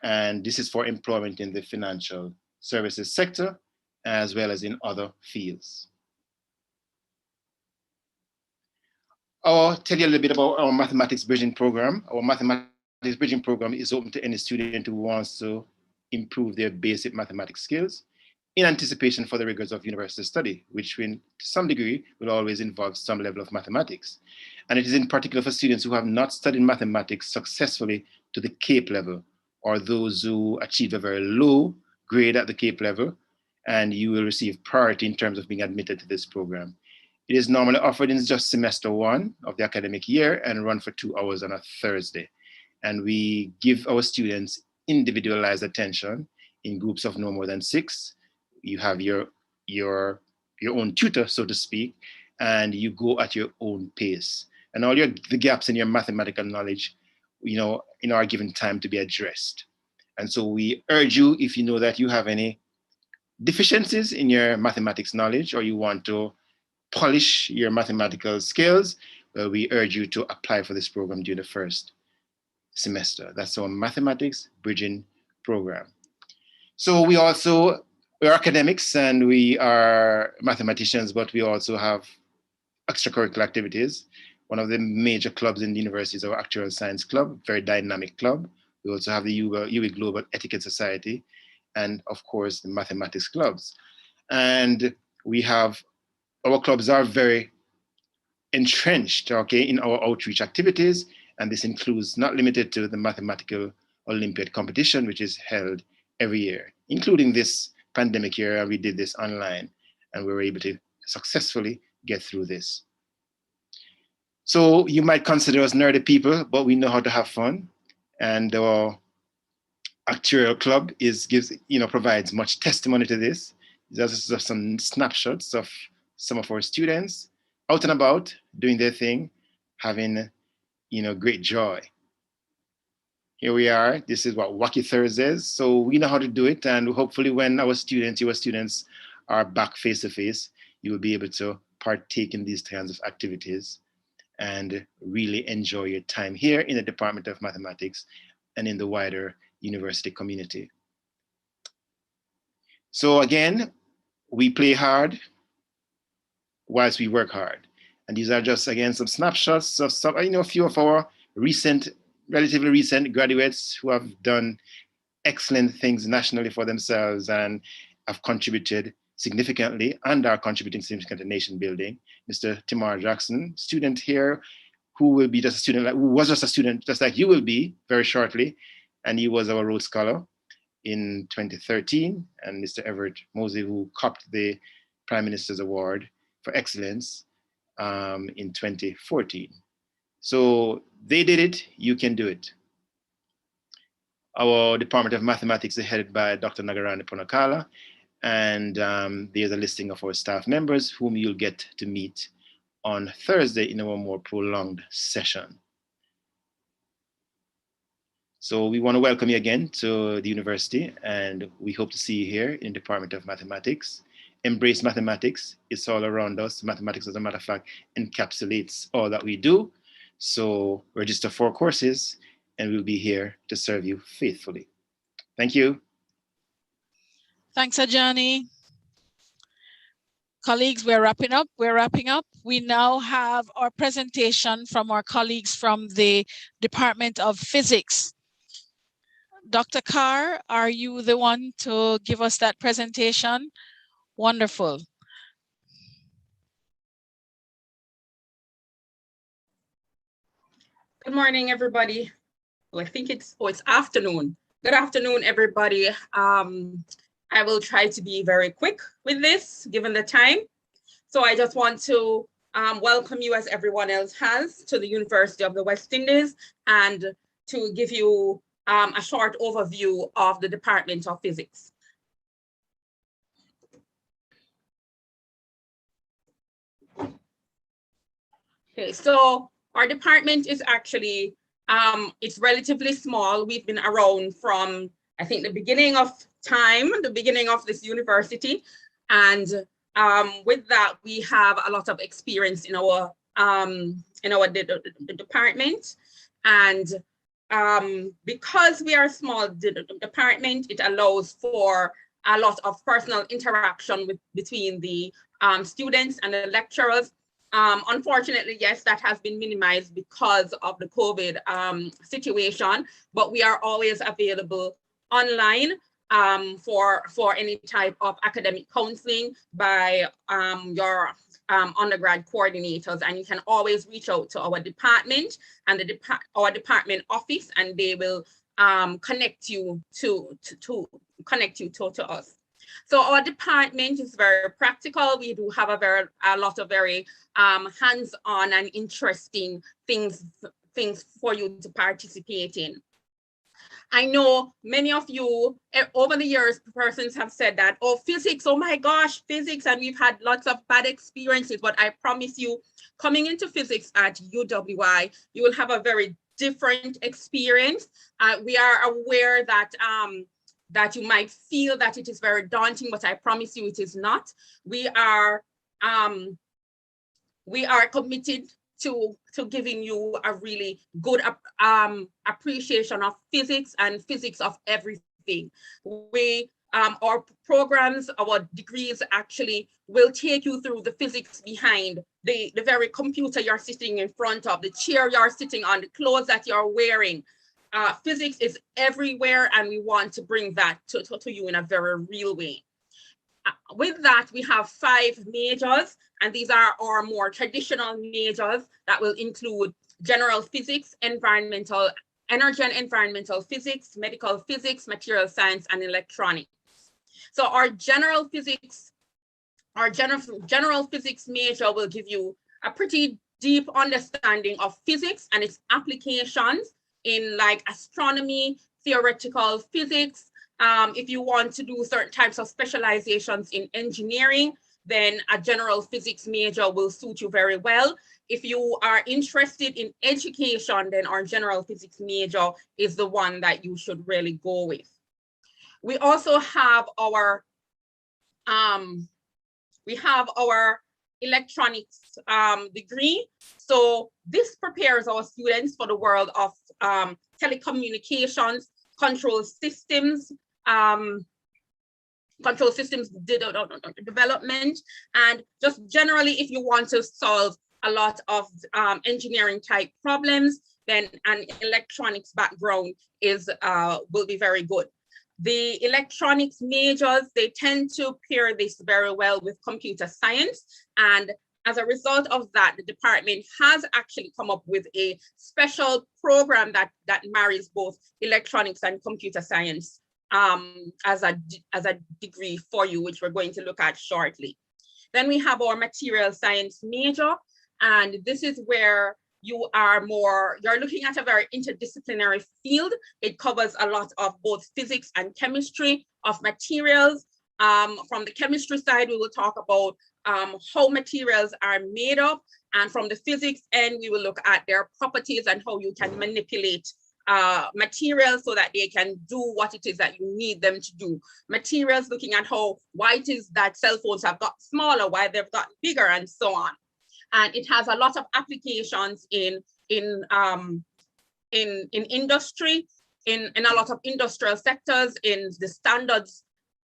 And this is for employment in the financial services sector, as well as in other fields. I'll tell you a little bit about our mathematics bridging program. Our mathematics bridging program is open to any student who wants to improve their basic mathematics skills in anticipation for the rigors of university study, which to some degree will always involve some level of mathematics. And it is in particular for students who have not studied mathematics successfully to the CAPE level, or those who achieve a very low grade at the CAPE level, and you will receive priority in terms of being admitted to this program. It is normally offered in just semester 1 of the academic year and run for 2 hours on a Thursday. And we give our students individualized attention in groups of no more than 6. You have your own tutor, so to speak, and you go at your own pace. And all the gaps in your mathematical knowledge, are given time to be addressed. And so we urge you, if you know that you have any deficiencies in your mathematics knowledge, or you want to polish your mathematical skills, we urge you to apply for this program during the first semester. That's our mathematics bridging program. So we're academics and we are mathematicians, but we also have extracurricular activities. One of the major clubs in the university is our Actuarial Science Club, very dynamic club. We also have the UE Global Etiquette Society, and of course, the mathematics clubs. And our clubs are very entrenched, in our outreach activities. And this includes, not limited to, the Mathematical Olympiad competition, which is held every year, including this pandemic year. We did this online and we were able to successfully get through this. So you might consider us nerdy people, but we know how to have fun. And our actuarial club provides much testimony to this. There's just some snapshots of some of our students out and about doing their thing, having great joy. Here we are. This is Wacky Thursdays. So we know how to do it, and hopefully when your students are back face to face, you will be able to partake in these kinds of activities and really enjoy your time here in the Department of Mathematics and in the wider university community. So again, we play hard whilst we work hard. And these are just, again, some snapshots of a few of our relatively recent graduates who have done excellent things nationally for themselves and have contributed significantly and are contributing significantly to nation building. Mr. Timar Jackson, student here, who will be just a student, who was just a student, just like you will be very shortly, and he was our Rhodes Scholar in 2013, and Mr. Everett Mosey, who copped the Prime Minister's Award for Excellence in 2014. So they did it, you can do it. Our Department of Mathematics is headed by Dr. Nagarani Ponakala, and there's a listing of our staff members whom you'll get to meet on Thursday in our more prolonged session. So we want to welcome you again to the university, and we hope to see you here in the Department of Mathematics. Embrace mathematics, it's all around us. Mathematics, as a matter of fact, encapsulates all that we do. So register for courses, and we'll be here to serve you faithfully. Thank you. Thanks, Ajani. Colleagues, we're wrapping up. We now have our presentation from our colleagues from the Department of Physics. Dr. Carr, are you the one to give us that presentation? Wonderful. Good morning, everybody. Well, I think it's afternoon. Good afternoon, everybody. I will try to be very quick with this, given the time. So I just want to welcome you, as everyone else has, to the University of the West Indies, and to give you a short overview of the Department of Physics. Okay, so our department is actually, it's relatively small. We've been around from, I think, the beginning of time, the beginning of this university. And with that, we have a lot of experience in our department. And because we are a small department, it allows for a lot of personal interaction between the students and the lecturers. Unfortunately, yes, that has been minimized because of the COVID situation, but we are always available online for any type of academic counseling by your undergrad coordinators, and you can always reach out to our department and our department office, and they will connect you to us. So our department is very practical. We do have a lot of very hands-on and interesting things for you to participate in. I know many of you over the years, persons have said that, oh, physics, oh my gosh, physics, and we've had lots of bad experiences, but I promise you, coming into physics at UWI, you will have a very different experience. We are aware that that you might feel that it is very daunting, but I promise you it is not. We are committed to giving you a really good appreciation of physics and physics of everything. Our programs, our degrees actually will take you through the physics behind the very computer you're sitting in front of, the chair you're sitting on, the clothes that you're wearing. Physics is everywhere, and we want to bring that to you in a very real way. With that, we have 5 majors, and these are our more traditional majors that will include general physics, environmental, energy and environmental physics, medical physics, material science, and electronics. So our general physics major will give you a pretty deep understanding of physics and its applications in like astronomy, theoretical physics. If you want to do certain types of specializations in engineering, then a general physics major will suit you very well. If you are interested in education, then our general physics major is the one that you should really go with. We also have our electronics degree. So this prepares our students for the world of telecommunications, control systems development, and just generally, if you want to solve a lot of engineering type problems, then an electronics background will be very good. The electronics majors, they tend to pair this very well with computer science. And as a result of that, the department has actually come up with a special program that marries both electronics and computer science as a degree for you, which we're going to look at shortly. Then we have our material science major, and this is where you're looking at a very interdisciplinary field. It covers a lot of both physics and chemistry of materials. From the chemistry side, we will talk about how materials are made up. And from the physics end, we will look at their properties and how you can manipulate materials so that they can do what it is that you need them to do. Materials, looking at why it is that cell phones have got smaller, why they've gotten bigger, and so on. And it has a lot of applications in industry, in a lot of industrial sectors, in the standards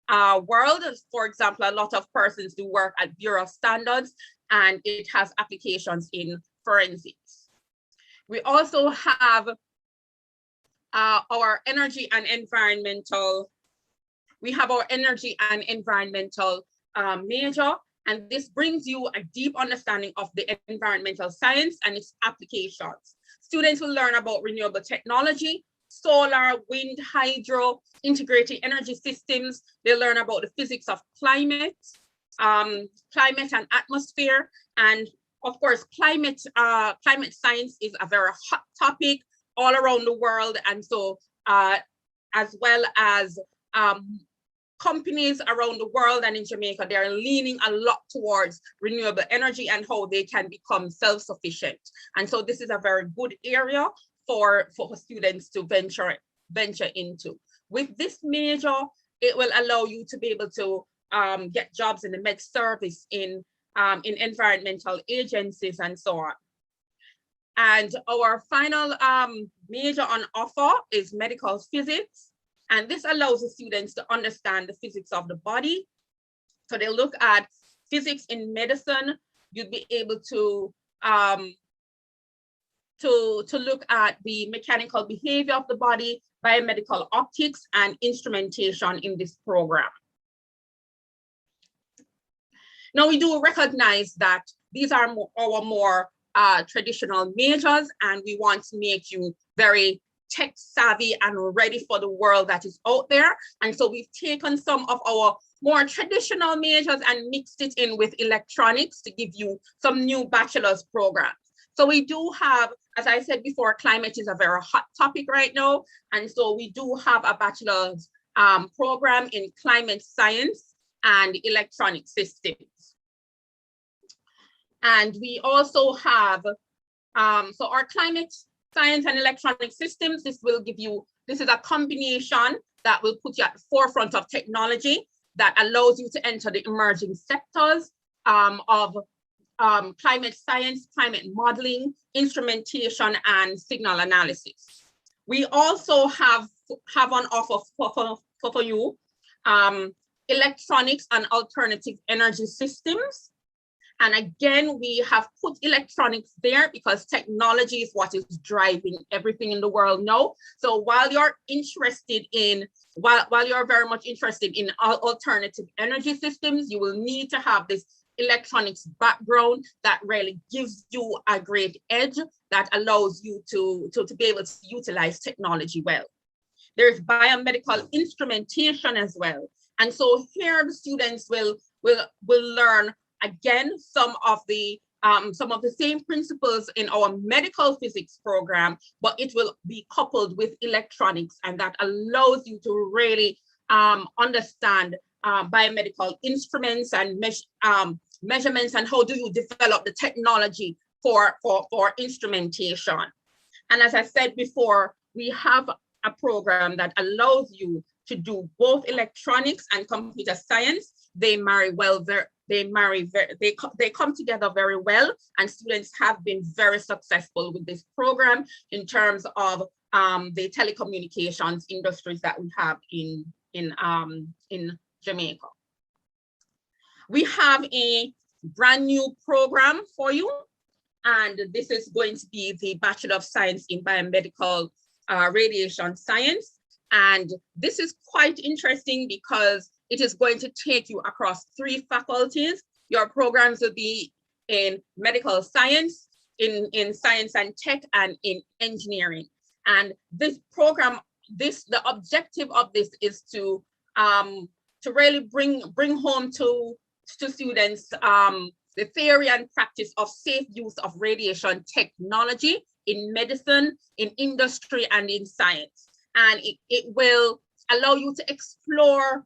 world. For example, a lot of persons do work at Bureau of Standards, and it has applications in forensics. We also have our energy and environmental. We have our energy and environmental major, and this brings you a deep understanding of the environmental science and its applications. Students will learn about renewable technology, solar, wind, hydro, integrated energy systems. They learn about the physics of climate and atmosphere. And of course, climate science is a very hot topic all around the world. And so as well as companies around the world and in Jamaica, they're leaning a lot towards renewable energy and how they can become self-sufficient. And so this is a very good area for students to venture into. With this major, it will allow you to be able to get jobs in the med service, in environmental agencies, and so on. And our final major on offer is medical physics. And this allows the students to understand the physics of the body. So they look at physics in medicine. You'd be able to look at the mechanical behavior of the body, biomedical optics, and instrumentation in this program. Now, we do recognize that these are our more traditional majors, and we want to make you very tech savvy and ready for the world that is out there. And so we've taken some of our more traditional majors and mixed it in with electronics to give you some new bachelor's programs. So we do have, as I said before, climate is a very hot topic right now. And so we do have a bachelor's program in climate science and electronic systems. And we also have, so our climate science and electronic systems, this is a combination that will put you at the forefront of technology that allows you to enter the emerging sectors of climate science, climate modeling, instrumentation, and signal analysis. We also have on offer for you electronics and alternative energy systems. And again, we have put electronics there because technology is what is driving everything in the world now. So while you're interested in, while you're very much interested in alternative energy systems, you will need to have this electronics background that really gives you a great edge that allows you to be able to utilize technology well. There's biomedical instrumentation as well. And so here the students will learn again some of the same principles in our medical physics program, but it will be coupled with electronics, and that allows you to really understand biomedical instruments and measurements, and how do you develop the technology for instrumentation. And as I said before, we have a program that allows you to do both electronics and computer science. They marry well, they come together very well, and students have been very successful with this program in terms of the telecommunications industries that we have in Jamaica. We have a brand new program for you, and this is going to be the Bachelor of Science in Biomedical Radiation Science. And this is quite interesting because it is going to take you across 3 faculties. Your programs will be in medical science, in science and tech, and in engineering. And this program, the objective of this is to really bring home to students the theory and practice of safe use of radiation technology in medicine, in industry, and in science. And it will allow you to explore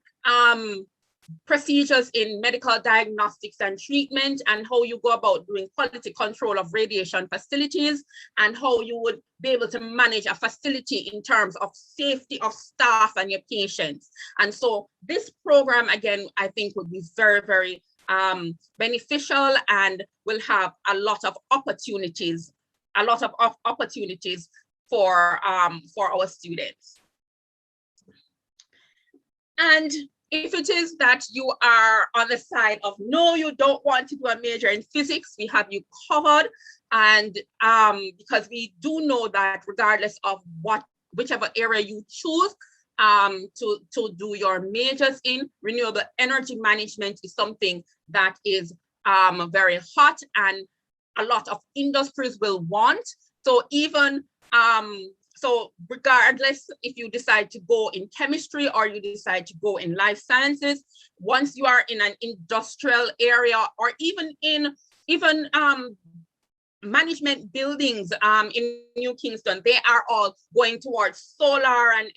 procedures in medical diagnostics and treatment, and how you go about doing quality control of radiation facilities, and how you would be able to manage a facility in terms of safety of staff and your patients. And so this program, again, I think would be very, very beneficial, and will have a lot of opportunities for our students. And if it is that you are on the side of no, you don't want to do a major in physics, we have you covered. And because we do know that regardless of whichever area you choose to do your majors in, renewable energy management is something that is very hot and a lot of industries will want. So even so regardless if you decide to go in chemistry or you decide to go in life sciences, once you are in an industrial area, or even management buildings in New Kingston, they are all going towards solar, and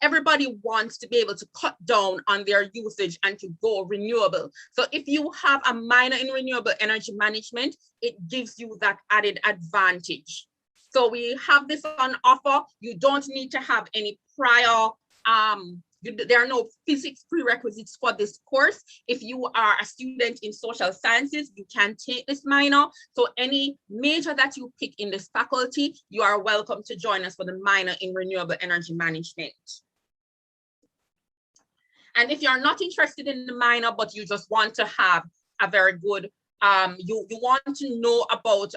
everybody wants to be able to cut down on their usage and to go renewable. So if you have a minor in renewable energy management, it gives you that added advantage. So we have this on offer. You don't need to have any prior, there are no physics prerequisites for this course. If you are a student in social sciences, you can take this minor. So any major that you pick in this faculty, you are welcome to join us for the minor in renewable energy management. And if you're not interested in the minor, but you just want to have a very good, you want to know about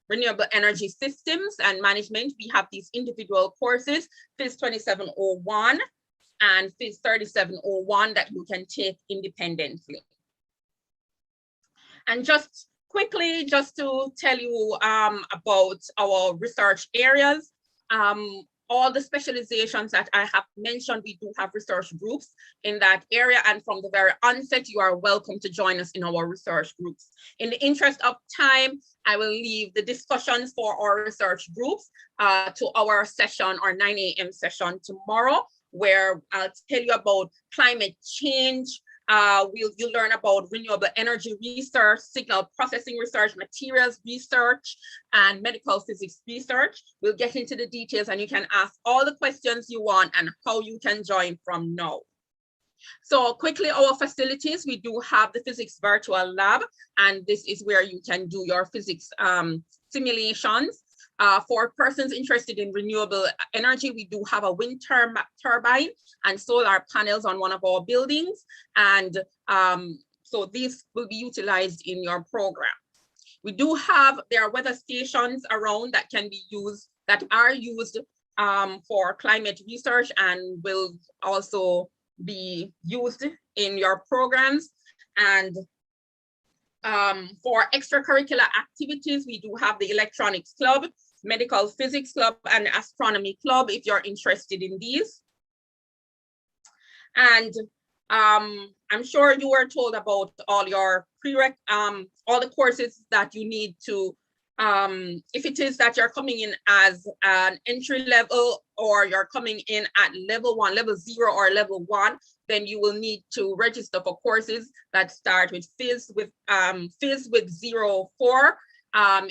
renewable energy systems and management, we have these individual courses, FIS 2701 and FIS 3701, that you can take independently. And just quickly, just to tell you about our research areas, all the specializations that I have mentioned, we do have research groups in that area. And from the very onset, you are welcome to join us in our research groups. In the interest of time, I will leave the discussions for our research groups to our session, our 9 a.m. session tomorrow, where I'll tell you about climate change. You'll learn about renewable energy research, signal processing research, materials research, and medical physics research. We'll get into the details, and you can ask all the questions you want and how you can join from now. So quickly, our facilities, we do have the physics virtual lab, and this is where you can do your physics simulations. For persons interested in renewable energy, we do have a wind turbine and solar panels on one of our buildings. And so these will be utilized in your program. We do have, there are weather stations around that can be used, that are used for climate research and will also be used in your programs. And for extracurricular activities, we do have the electronics club, medical physics club, and astronomy club if you're interested in these. And I'm sure you were told about all your all the courses that you need to, if it is that you're coming in as an entry level, or you're coming in at level 1, level 0, or level 1, then you will need to register for courses that start with FIS with 04.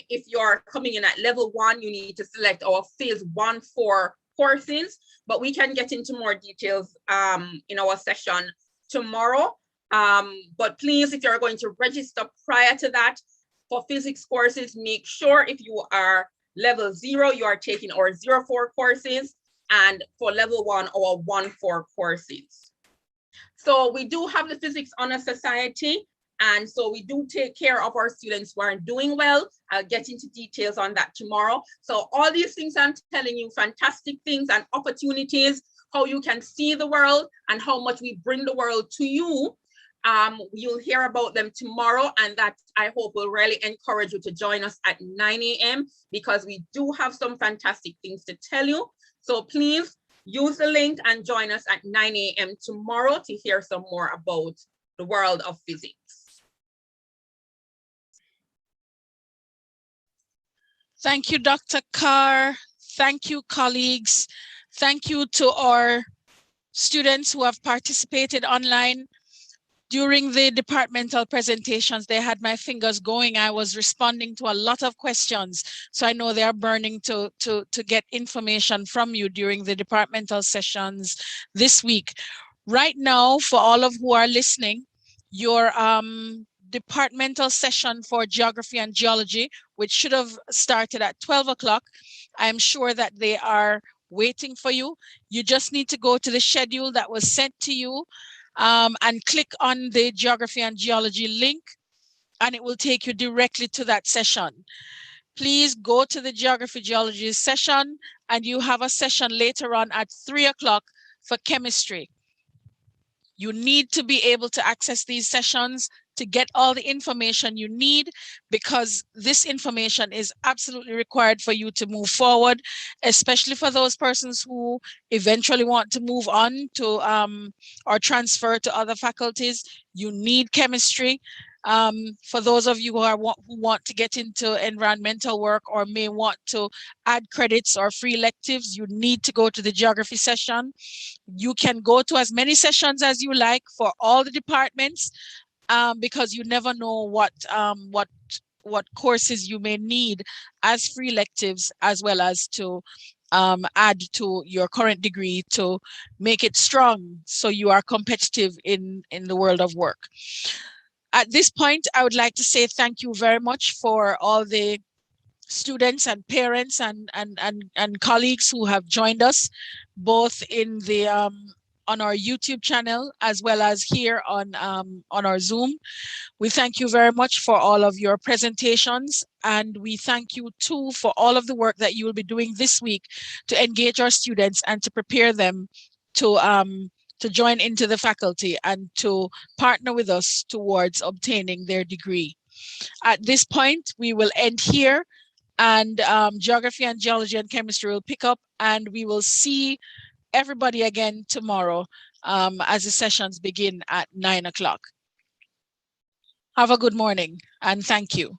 If you're coming in at level 1, you need to select our FIS 1-4 courses, but we can get into more details in our session tomorrow. But please, if you're going to register prior to that for physics courses, make sure if you are level 0, you are taking our 04 courses, and for level 1, our 1-4 courses. So we do have the Physics Honor Society. And so we do take care of our students who aren't doing well. I'll get into details on that tomorrow. So all these things I'm telling you, fantastic things and opportunities, how you can see the world and how much we bring the world to you. You'll hear about them tomorrow, and that I hope will really encourage you to join us at 9 a.m. because we do have some fantastic things to tell you. So please use the link and join us at 9 a.m. tomorrow to hear some more about the world of physics. Thank you, Dr. Carr. Thank you, colleagues. Thank you to our students who have participated online. During the departmental presentations, they had my fingers going. I was responding to a lot of questions. So I know they are burning to get information from you during the departmental sessions this week. Right now, for all of who are listening, your departmental session for geography and geology, which should have started at 12 o'clock. I'm sure that they are waiting for you. You just need to go to the schedule that was sent to you and click on the geography and geology link, and it will take you directly to that session. Please go to the geography geology session, and you have a session later on at 3 o'clock for chemistry. You need to be able to access these sessions to get all the information you need, because this information is absolutely required for you to move forward, especially for those persons who eventually want to move on to or transfer to other faculties. You need chemistry. For those of you who want to get into environmental work or may want to add credits or free electives, you need to go to the geography session. You can go to as many sessions as you like for all the departments, because you never know what courses you may need as free electives, as well as to add to your current degree to make it strong so you are competitive in the world of work. At this point, I would like to say thank you very much for all the students and parents and colleagues who have joined us, both in the on our YouTube channel as well as here on our Zoom. We thank you very much for all of your presentations, and we thank you too for all of the work that you will be doing this week to engage our students and to prepare them to join into the faculty and to partner with us towards obtaining their degree. At this point, we will end here, and geography and geology and chemistry will pick up, and we will see everybody again tomorrow as the sessions begin at 9 o'clock. Have a good morning, and thank you.